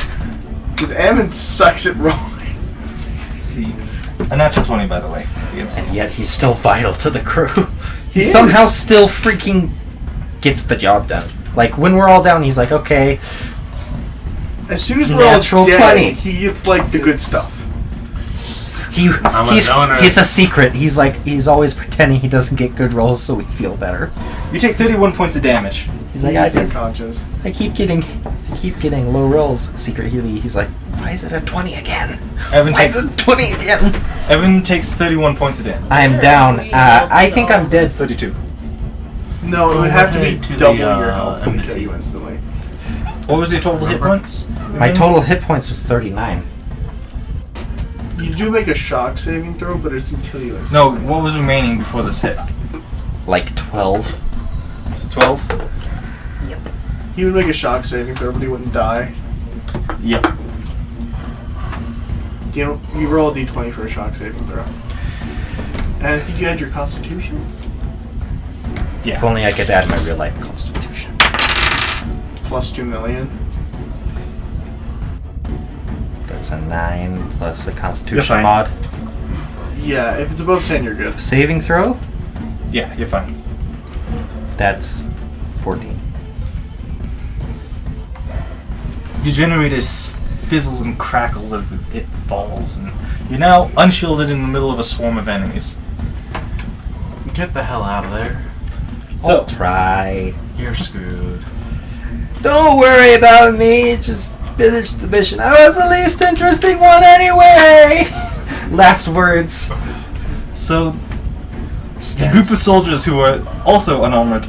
Because Ammon sucks at rolling. Let's see. A natural 20, by the way. Against And yet he's still vital to the crew. he somehow still freaking gets the job done. Like, when we're all down, he's like, okay. As soon as we're all Natural dead, 20. he gets, like, the good stuff. He's a secret. He's always pretending he doesn't get good rolls so we feel better. You take 31 points of damage. He's like, He's unconscious. I keep getting low rolls. Secret Healy. He's like, why is it a 20 again? Evan Why is it 20 again? Evan takes 31 points of damage. I am down. I think I'm dead. 32. No, it would have to be To the, double your health to embassy. kill you instantly. What was your total hit points? My total hit points was 39. You do make a shock saving throw, but it doesn't kill you instantly. No, what was remaining before this hit? Like 12. So 12? He would make a shock saving throw, but he wouldn't die. Yep. You roll a d20 for a shock saving throw. And I think you had your constitution? If Yeah. only I could add my real life constitution. Plus 2 million. That's a 9 plus a You're constitution fine. mod. Yeah, if it's above 10, you're good. Saving throw? Yeah, you're fine. That's 14. Your generator fizzles and crackles as it falls, and you're now unshielded in the middle of a swarm of enemies. Get the hell out of there. So, I'll try. You're screwed. Don't worry about me. Just finish the mission. I was the least interesting one anyway. Last words. so the group of soldiers who are also unarmored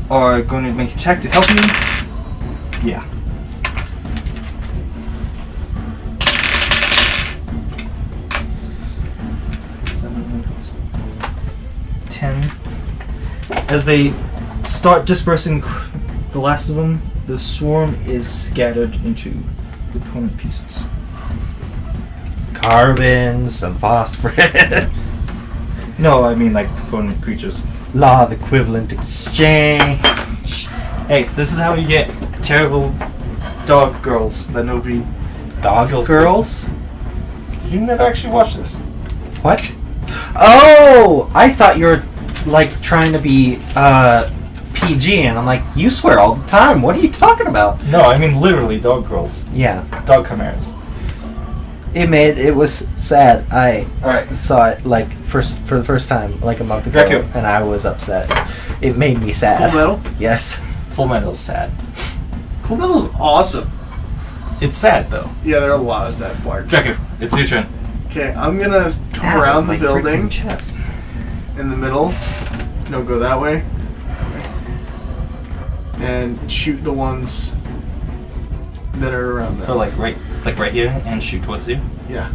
are going to make a check to help you. Yeah. Six, 7, 10. As they start dispersing the last of them, the swarm is scattered into opponent pieces. Carbon, some phosphorus. No, I mean like opponent creatures. Law of equivalent exchange. Hey, this is how you get terrible dog girls that nobody. Dog girls? Did you never actually watch this? What? Oh! I thought you were like trying to be PG, and I'm like, you swear all the time. What are you talking about? No, I mean literally dog girls. Yeah. Dog chimeras. It was sad. I Alright. saw it like for the first time like a month ago, Dracu. and I was upset. It made me sad. Full Metal? Yes. Full Metal's sad. Full Metal's awesome. It's sad though. Yeah, there are a lot of sad parts. Dracu, it's your turn. Okay, I'm gonna come Ow, around the my building freaking chest. in the middle. No, go that way. And shoot the ones that are around there. Or like right here and shoot towards you. Yeah.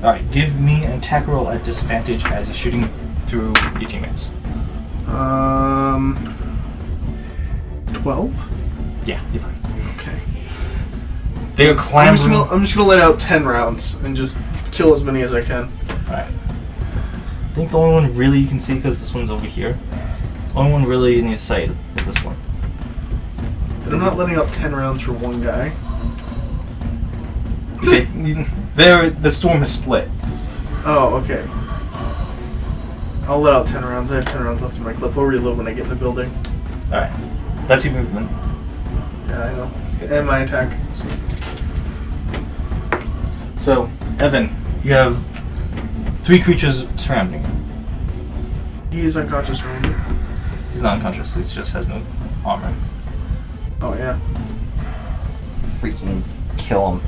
Alright, give me an attack roll at disadvantage as you're shooting through your teammates. 12? Yeah, you're fine. Okay. They are clambering. I'm just gonna let out 10 rounds and just kill as many as I can. Alright. I think the only one really you can see, because this one's over here, the only one really in your sight is this one. But I'm not letting out 10 rounds for one guy. The storm is split. Oh, okay. I'll let out 10 rounds. I have 10 rounds left in my clip. I'll reload when I get in the building. Alright. That's your movement. Yeah, I know. And my attack. So, Evan, you have 3 creatures surrounding you. He is unconscious, remember? He's not unconscious, he just has no armor. Oh, yeah. Freaking kill him.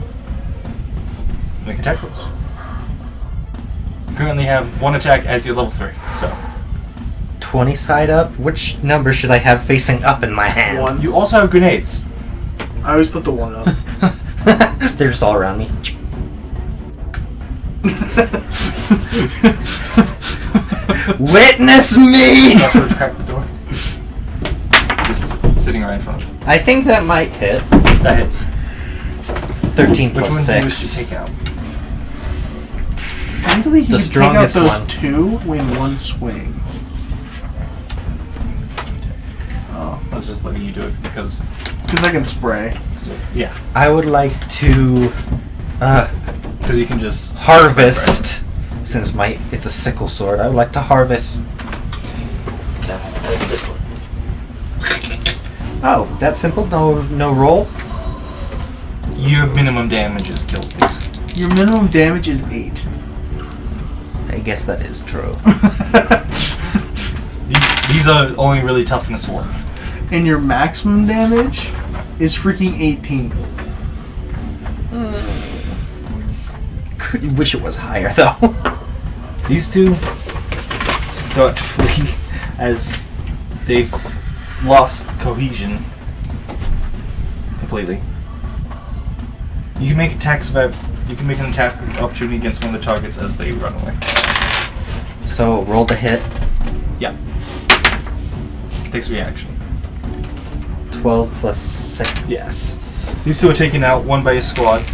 Make attack rolls. You currently have 1 attack as your level 3, so. 20 side up? Which number should I have facing up in my hand? 1. You also have grenades. I always put the 1 up. They're just all around me. Witness me! Not sure to crack the door. Just sitting right in front of you. I think that might hit. That hits. 13 Which plus one do you wish 6. to take out? I believe The you can strongest take out those one. 2 in one swing. Oh, I was just letting you do it because, Because I can spray. yeah, I would like to because you can just harvest, since it's a sickle sword, I would like to harvest Oh, that simple? No roll? Your minimum damage is kill sticks. Your minimum damage is 8. I guess that is true. These are only really tough in a swarm. And your maximum damage is freaking 18. Could wish it was higher though. These two start to flee as they've lost cohesion completely. You can make attacks you can make an attack opportunity against one of the targets as they run away. So roll the hit. Yeah. Takes reaction. 12 plus 6. Yes. These two are taken out, one by a squad.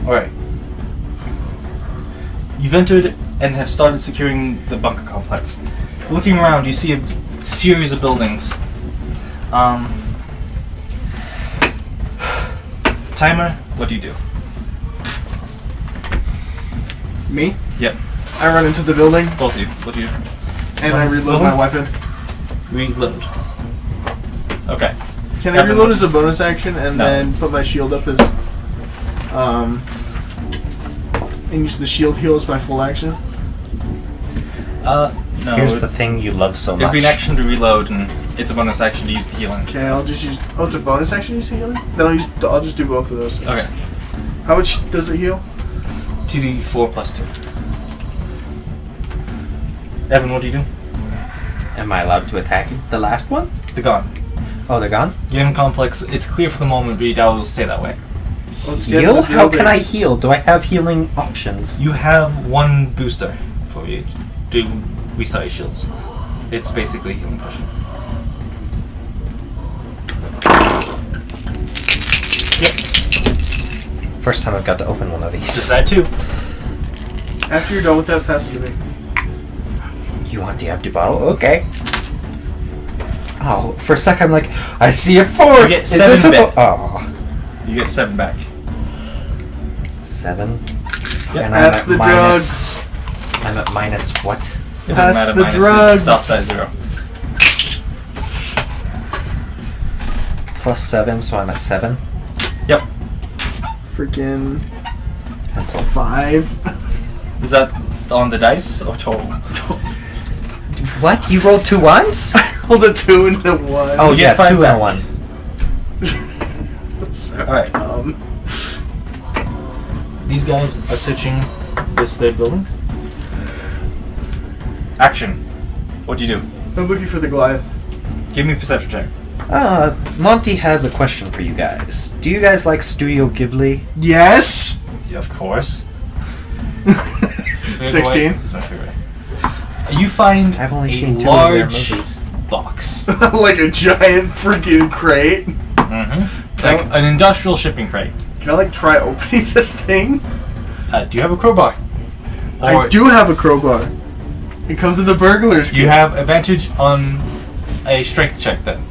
Alright. You've entered and have started securing the bunker complex. Looking around, you see a series of buildings. Timer, what do you do? Me? Yep. I run into the building Both of you. What do you do? and I reload my weapon. Reload. Okay. Can I Evan, reload what- as a bonus action and No, then it's- put my shield up as and use the shield heal as my full action? No. Here's the thing you love so It'd much. be an action to reload, and it's a bonus action to use the healing. Okay, I'll just use. Oh, it's a bonus action to use healing? Then I'll just do both of those. Okay. How much does it heal? 2d4 plus 2. Evan, what do you do? Am I allowed to attack the last one? They're gone. Oh, they're gone? Game complex, it's clear for the moment, but you doubt it will stay that way. Let's get Heal? the How can building. I heal? Do I have healing options? You have one booster for you to restart your shields. It's basically a healing potion. First time I've got to open one of Just these. that too. After you're done with that, pass it to me. You want the empty bottle? Okay. Oh, for a sec I'm like, I see a 4! You get Is 7 this a back. Oh. You get 7 back. 7? Yep. And Pass I'm the at drugs. I'm at minus what? It Pass doesn't matter, the minus drugs. it stops at 0. Plus 7, so I'm at 7. Yep. Freaking Pencil. 5. Is that on the dice or total? What? You rolled 2 ones? Rolled a 2 and a 1. Oh You yeah, get 5 2 back. and 1. So Alright. dumb. These guys are searching this third building. Action. What do you do? I'm looking for the Goliath. Give me a perception check. Monty has a question for you guys. Do you guys like Studio Ghibli? Yes! Yeah, of course. 16. It's my favorite. You find I've only a seen 2 of their large movies. box. Like a giant freaking crate. Mm-hmm. Like an industrial shipping crate. Can I like try opening this thing? Do you have a crowbar? I do have a crowbar. It comes with the burglar's kit. You have advantage on a strength check then.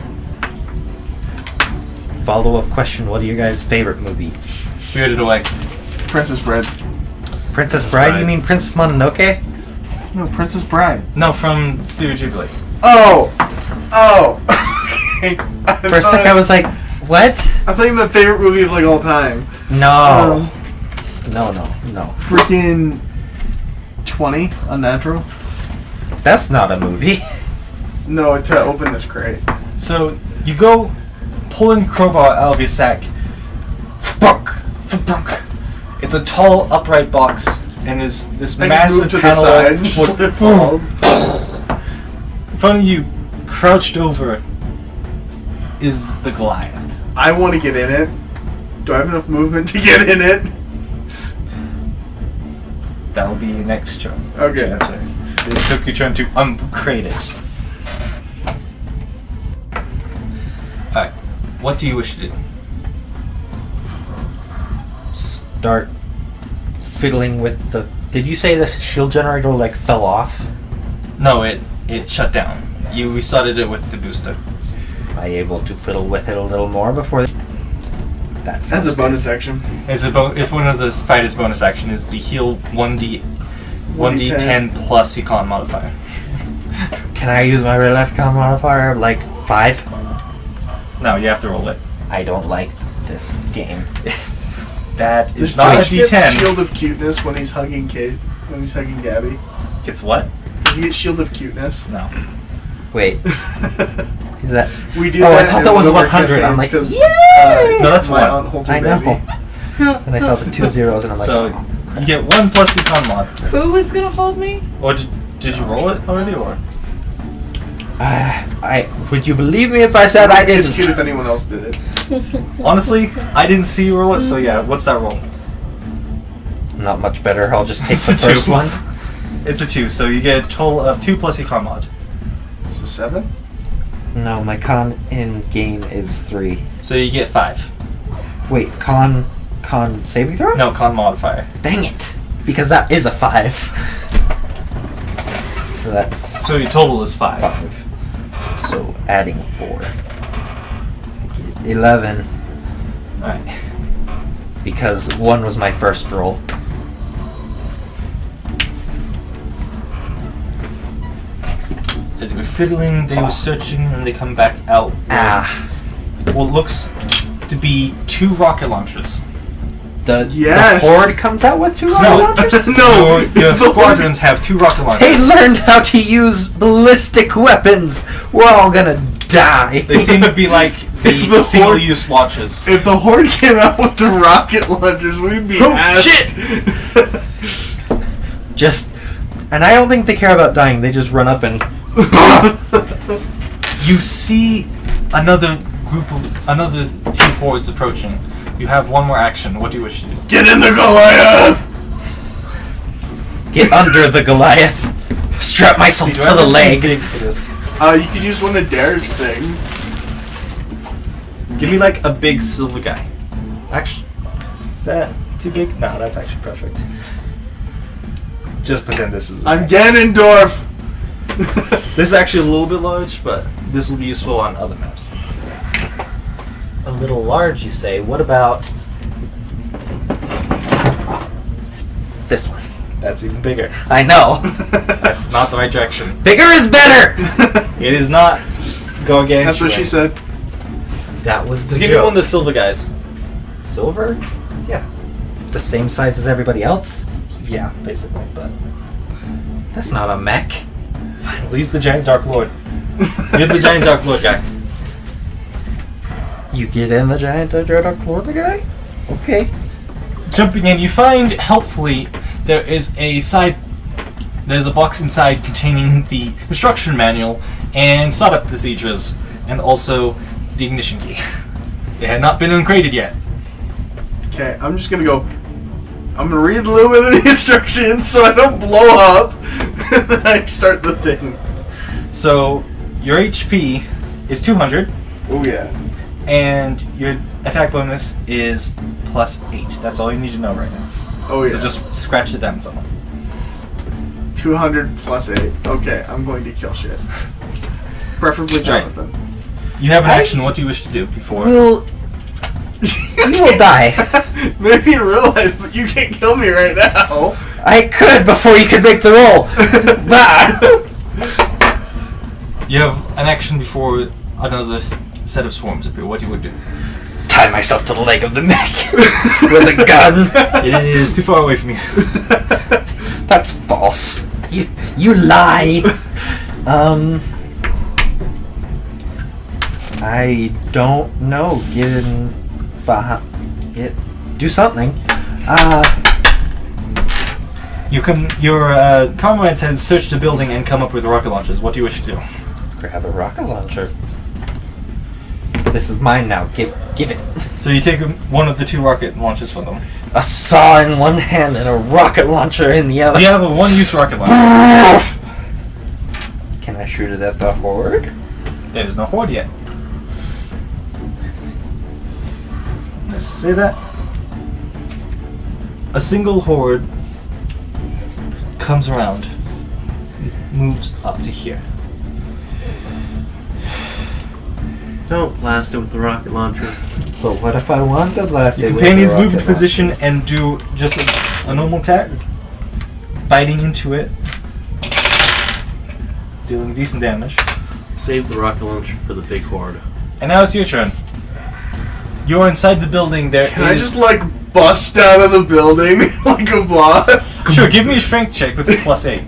Follow-up question, what are your guys' favorite movie? Spirited Away. Princess Bride. Princess Bride? You mean Princess Mononoke? No, Princess Bride. No, from Studio Ghibli. Oh! Oh! Okay. For a sec I was like, what? I thought you meant favorite movie of like all time. No. No. Freaking 20, Unnatural. That's not a movie. No, to open this crate. So you go pulling crowbar out of your sack. It's a tall, upright box, and is this I just massive moved to the panel. side and just let it falls. In front of you, crouched over, is the Goliath. I want to get in it. Do I have enough movement to get in it? That will be your next turn. Okay. This took your turn to uncrate it. Alright. What do you wish to do? Start fiddling with the... Did you say the shield generator like fell off? No, it shut down. You restarted it with the booster. Am I able to fiddle with it a little more before... That That's sounds a bonus action. It's one of the fighter's bonus action is to heal 1d10 plus your con modifier. Can I use my real life con modifier like 5. No, you have to roll it. I don't like this game. That Does is not a Josh get D10. Shield of Cuteness when he's hugging Kate? When he's hugging Gabby? Gets what? Does he get Shield of Cuteness? No. Wait. Is that? We do Oh, that I thought in that was one of our 100. I'm campaigns like, 'cause, yay! No, that's my one. aunt holds her I know. baby. And I saw the 2 zeros, and I'm like, So you get 1 plus the con mod. Who was gonna hold me? Or did you roll it already, or? would you believe me if I said I It's cute didn't? if anyone else did it. Honestly, I didn't see you roll it, so yeah. What's that roll? Not much better. I'll just take It's the a 2. first one. It's a 2, so you get a total of 2 plus your con mod. So 7? No, my con in game is 3. So you get 5. Wait, con saving throw? No, con modifier. Dang it! Because that is a 5. So that's So your total is 5. 5. So adding 4. 11. Alright. Because 1 was my first roll. As you were fiddling, they were searching, and they come back out with what looks to be 2 rocket launchers. The Yes. horde comes out with 2 rocket launchers? No! Your The squadrons have 2 rocket They launchers. learned how to use ballistic weapons! We're all gonna die! They seem to be like the It's the single-use launches. If the Horde came out with the rocket launchers, we'd be Oh, ass. shit! Just... And I don't think they care about dying, they just run up and... You see another few hordes approaching. You have 1 more action. What do you wish to do? Get in the Goliath! Get under the Goliath! Strap myself Do I to have the to be leg! big for this? You can use one of Derek's things. Give me like a big silver guy. Actually, is that too big? No, that's actually perfect. Just pretend this is. I'm Ganondorf! This is actually a little bit large, but this will be useful on other maps. A little large, you say. What about... this one? That's even bigger. I know! That's not the right direction. Bigger is better! It is not. Go again. That's what she said. That was the Just give me joke. one of the silver guys. Silver? Yeah. The same size as everybody else? Yeah, basically, but That's not a mech. fine. We'll use the giant dark lord. You're the giant dark lord guy. You get in the giant Dark Lord guy? Okay. Jumping in, you find helpfully there's a box inside containing the instruction manual and startup procedures, and also the ignition key. It had not been uncrated yet. Okay, I'm just gonna go. I'm gonna read a little bit of the instructions so I don't blow up. And then I start the thing. So your HP is 200, Oh yeah. and your attack bonus is +8. That's all you need to know right now. Oh yeah. So just scratch it down somewhere. 200 plus 8. Okay, I'm going to kill shit. Preferably Jonathan. You have an action. What do you wish to do before? Well, you will die. Maybe in real life, but you can't kill me right now. I could before you could make the roll. Bah! You have an action before another set of swarms appear. What you would do? Tie myself to the leg of the mech with a gun. It is too far away from you. That's false. You lie. I don't know. Do something. Your comrades have searched the building and come up with rocket launchers. What do you wish to do? Grab a rocket launcher. This is mine now. Give it. So you take one of the 2 rocket launchers from them. A saw in one hand and a rocket launcher in the other. You have a 1-use rocket launcher. Can I shoot it at the horde? There's no horde yet. Let's say that. A single horde comes around, moves up to here. Don't blast it with the rocket launcher. But what if I want to blast Your it? companions with the move into rocket position and do just a normal attack, biting into it, dealing decent damage. Save the rocket launcher for the big horde. And now it's your turn. You're inside the building. There Can I is- just like bust out of the building like a boss? Sure, give me a strength check with a +8.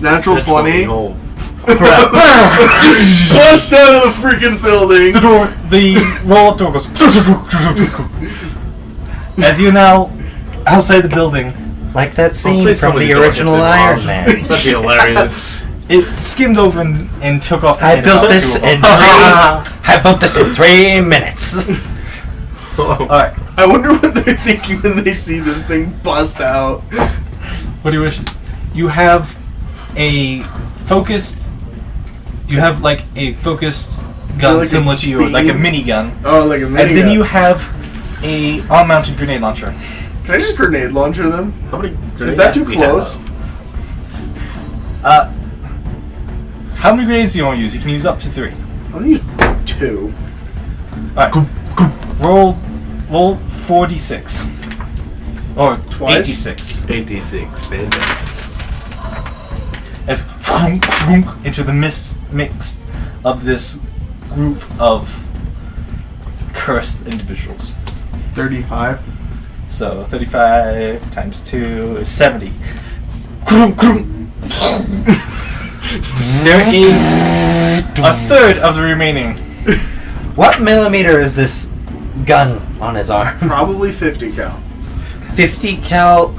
Natural 20. Oh. Crap. Just bust out of the freaking building. The roll-up door goes. As you now outside the building, Like that scene please from somebody the don't original hit the Iron garage. Man. That'd be hilarious. it skimmed over and took off. the I head built about this 2 of in them. I built this in 3 minutes. Alright, I wonder what they're thinking when they see this thing bust out. what do you wish? You have a focused. You have like a focused gun like a similar to yours, like a beam? minigun. Oh, like a minigun. And then you have a arm-mounted grenade launcher. Can I just grenade launcher them? How many Is grenades that too do we have? close? How many grenades do you want to use? You can use up to 3. I'm gonna use 2. Alright. Roll 4d6. Or Twice? 86. 86. Fantastic. As into the mix of this group of cursed individuals. 35. So 35 times 2 is 70. There is a third of the remaining. What millimeter is this gun on his arm? Probably 50 cal. 50 cal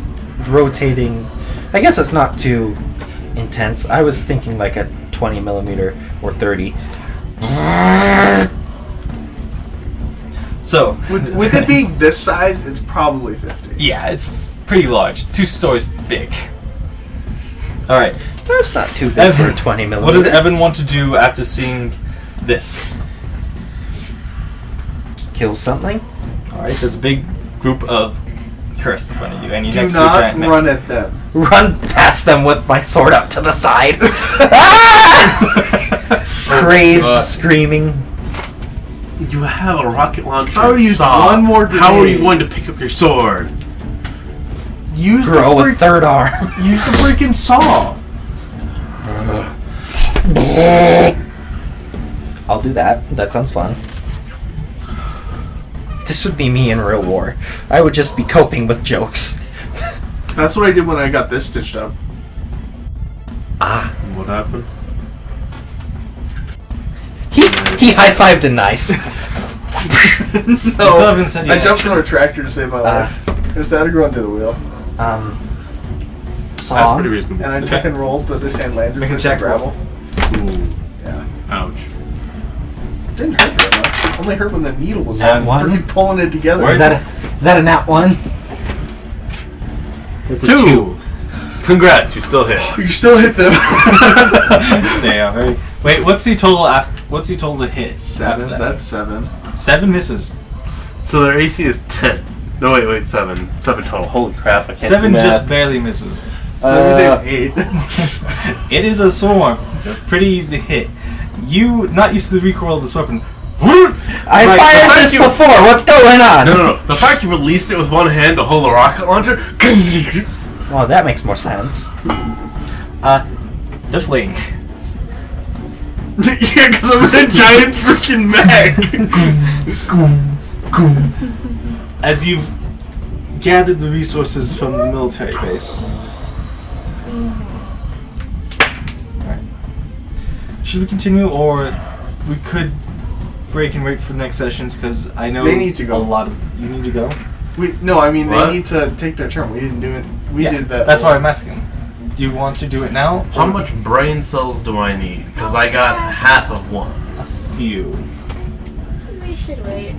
rotating. I guess it's not too intense. I was thinking like a 20 millimeter or 30. So With it being this size, it's probably 50. yeah, it's pretty large. It's 2 stories big. All right. That's not too big for a 20 millimeter. What does Evan want to do after seeing this? Kill something? Alright, there's a big group of cursed in front of you, and you're Do next to a not giant run at them. Run past them with my sword up to the side. Ah! Crazed, God. screaming. You have a rocket launcher. How are you- saw. one more How are you grenade. going to pick up your sword? Use Grow a the third arm. use the freaking saw. I'll do that. That sounds fun. This would be me in real war. I would just be coping with jokes. That's what I did when I got this stitched up. Ah. What happened? He high-fived a knife. You still haven't said I yet. jumped on a tractor to save my life. There's that or go under the wheel. That's Song. pretty reasonable. And I took and rolled, but this hand landed Make a for check some gravel. Ooh. Yeah. Ouch. It didn't hurt very much. It only hurt when the needle was Nat one? freaking pulling it together. Where Is that a nat 1? That's a 2. Congrats, you still hit. You still hit them. Damn. Very... Wait, what's the total? What's the total to hit? 7. after that? That's 7. 7 misses. So their AC is 10. No, wait, 7. 7 total. Holy crap, I can't 7 do math. just barely misses. So that was 8. It is a swarm. Pretty easy to hit. You, not used to the recoil of this weapon. I Right, fired thank this you. before. What's going on? No. The fact you released it with one hand to hold a rocket launcher. Oh, that makes more sense. The fling. Yeah, because I'm in a giant freaking mech. As you've gathered the resources from the military base. Alright. Should we continue, or we could break and wait for the next sessions? Because I know They need to go. a lot of you need to go. No, I mean What? they need to take their turn. We didn't do it. We did that. That's why I'm asking. Do you want to do it now? How much brain cells do I need? Because I got half of one. A few. We should wait.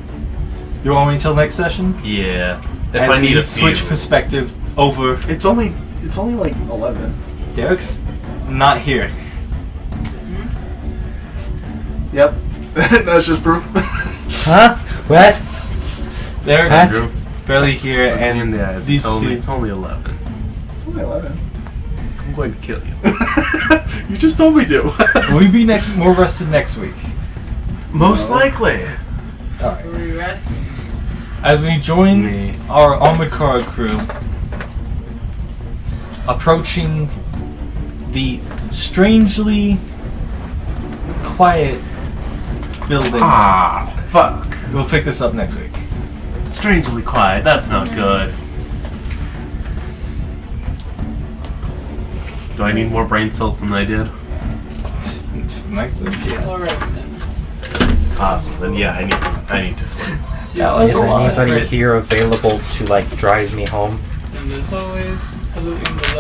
You want me until next session? Yeah. If As I need we a switch few. perspective over. It's only like 11. Derek's not here. Yep. That's just proof. Huh? What? Derek's Huh? barely here, And and in the eyes, these it's two. only 11. It's only 11. I'm going to kill you. You just told me to. Will we be more rested next week? Most likely. Alright. Were you asking? As we join Me. our armored car crew, approaching the strangely quiet building. Ah, fuck. We'll pick this up next week. Strangely quiet. That's not good. Do I need more brain cells than I did? Next week, yeah. Alright then. Awesome. Then yeah, I need to sleep. That was Is a lot. anybody here available to like drive me home? And as always, hello in the